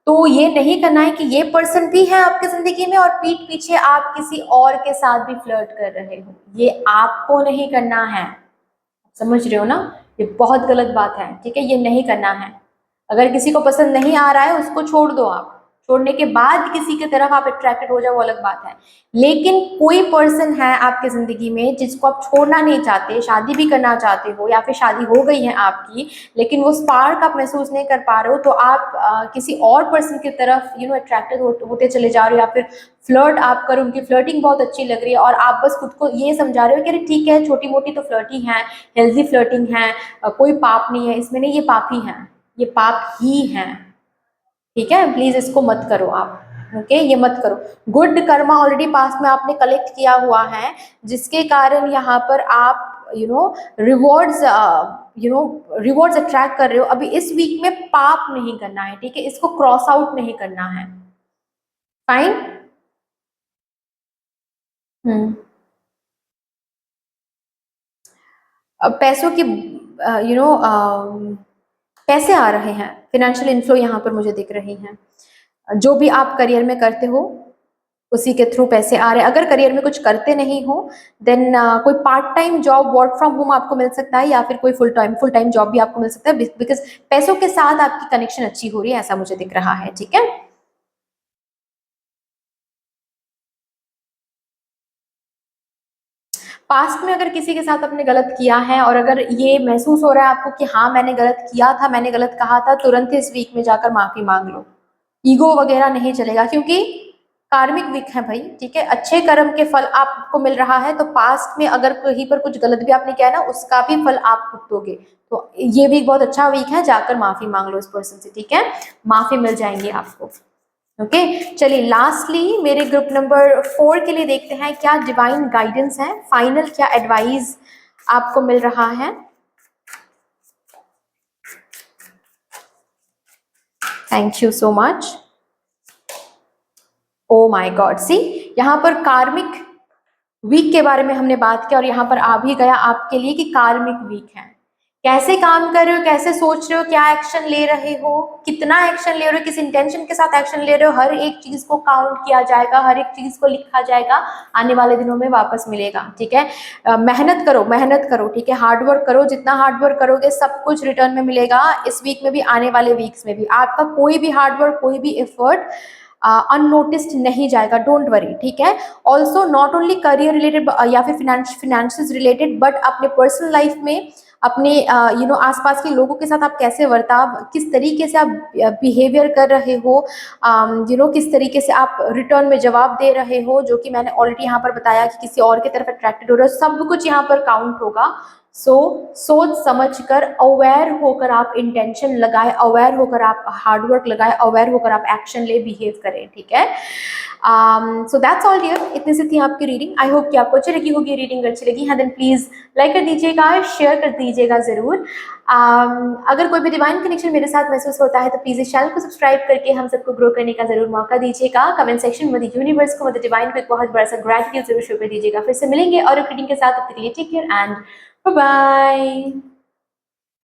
तो ये नहीं करना है कि ये पर्सन भी है आपकी जिंदगी में और पीठ पीछे आप किसी और के साथ भी फ्लर्ट कर रहे हो। ये आपको नहीं करना है, समझ रहे हो ना, ये बहुत गलत बात है। ठीक है, ये नहीं करना है। अगर किसी को पसंद नहीं आ रहा है, उसको छोड़ दो। आप छोड़ने के बाद किसी की तरफ आप अट्रैक्टेड हो जाओ, वो अलग बात है। लेकिन कोई पर्सन है आपके जिंदगी में जिसको आप छोड़ना नहीं चाहते, शादी भी करना चाहते हो, या फिर शादी हो गई है आपकी, लेकिन वो स्पार्क आप महसूस नहीं कर पा रहे हो, तो आप किसी और पर्सन की तरफ अट्रैक्टेड होते चले जा रहे हो, या फिर फ्लर्ट आप करो, उनकी फ्लर्टिंग बहुत अच्छी लग रही है, और आप बस खुद को ये समझा रहे हो कि अरे ठीक है, छोटी मोटी तो फ्लर्टिंग है, हेल्दी फ्लर्टिंग है, कोई पाप नहीं है इसमें, नहीं, ये पाप ही है, ये पाप ही है। ठीक है, प्लीज इसको मत करो आप। ओके, ये मत करो। गुड कर्मा ऑलरेडी पास में आपने कलेक्ट किया हुआ है, जिसके कारण यहाँ पर आप रिवॉर्ड्स रिवॉर्ड्स अट्रैक्ट कर रहे हो। अभी इस वीक में पाप नहीं करना है, ठीक है, इसको क्रॉस आउट नहीं करना है। फाइन। हम्म अब पैसों की पैसे आ रहे हैं, फिनेंशियल इनफ्लो यहाँ पर मुझे दिख रही हैं। जो भी आप करियर में करते हो, उसी के थ्रू पैसे आ रहे हैं। अगर करियर में कुछ करते नहीं हो, देन कोई part time job, work from home आपको मिल सकता है, या फिर कोई फुल टाइम जॉब भी आपको मिल सकता है, बिकॉज पैसों के साथ आपकी कनेक्शन अच्छी हो रही है, ऐसा मुझे दिख रहा है। ठीक है, पास्ट में अगर किसी के साथ आपने गलत किया है, और अगर ये महसूस हो रहा है आपको कि हाँ मैंने गलत किया था, मैंने गलत कहा था, तुरंत ही इस वीक में जाकर माफी मांग लो। ईगो वगैरह नहीं चलेगा, क्योंकि कार्मिक वीक है भाई। ठीक है, अच्छे कर्म के फल आपको मिल रहा है, तो पास्ट में अगर कहीं पर कुछ गलत भी आपने किया है ना, उसका भी फल आप भुगतोगे। तो ये वीक बहुत अच्छा वीक है, जाकर माफी मांग लो इस पर्सन से। ठीक है, माफी मिल जाएंगी आपको। ओके, चलिए लास्टली मेरे ग्रुप नंबर 4 के लिए देखते हैं क्या डिवाइन गाइडेंस है, फाइनल क्या एडवाइस आपको मिल रहा है। Thank you so much. Oh my god, see यहाँ पर कार्मिक वीक के बारे में हमने बात किया, और यहाँ पर आ भी गया आपके लिए कि कार्मिक वीक है। कैसे काम कर रहे हो, कैसे सोच रहे हो, क्या एक्शन ले रहे हो, कितना एक्शन ले रहे हो, किस इंटेंशन के साथ एक्शन ले रहे हो, हर एक चीज को काउंट किया जाएगा, हर एक चीज को लिखा जाएगा, आने वाले दिनों में वापस मिलेगा। ठीक है, मेहनत करो, मेहनत करो, ठीक है, हार्ड वर्क करो, जितना हार्ड वर्क करोगे सब कुछ रिटर्न में मिलेगा, इस वीक में भी, आने वाले वीक्स में भी। आपका कोई भी हार्ड वर्क, कोई भी एफर्ट अननोटिस्ड नहीं जाएगा, डोंट वरी। ठीक है, also not only career related या फिर फिनेंशियल रिलेटेड, बट अपने पर्सनल लाइफ में, अपने आसपास के लोगों के साथ आप कैसे वर्ताव, किस तरीके से आप बिहेवियर कर रहे हो, किस तरीके से आप रिटर्न में जवाब दे रहे हो, जो कि मैंने ऑलरेडी यहाँ पर बताया कि किसी और की तरफ अट्रैक्टेड हो रहे हो, सब कुछ यहाँ पर काउंट होगा। सो सोच समझ कर, अवेयर होकर आप इंटेंशन लगाए, अवेयर होकर आप हार्डवर्क लगाए, अवेयर होकर आप एक्शन ले, बिहेव करें। ठीक है, सो दैट्स ऑल डियर, इतनी सी थी आपकी रीडिंग। आई होप कि आपको अच्छी लगी होगी, रीडिंग अच्छी लगी है देन प्लीज लाइक कर दीजिएगा, शेयर कर दीजिएगा जरूर। अगर कोई भी डिवाइन कनेक्शन मेरे साथ महसूस होता है तो प्लीज इस चैनल को सब्सक्राइब करके हम सबको ग्रो करने का जरूर मौका दीजिएगा। कमेंट सेक्शन में यूनिवर्स को, मतलब डिवाइन को एक बहुत बड़ा सा ग्रेटिट्यूड जरूर शो कर दीजिएगा। फिर से मिलेंगे और रीडिंग के साथ, तब तक के लिए take care and bye bye.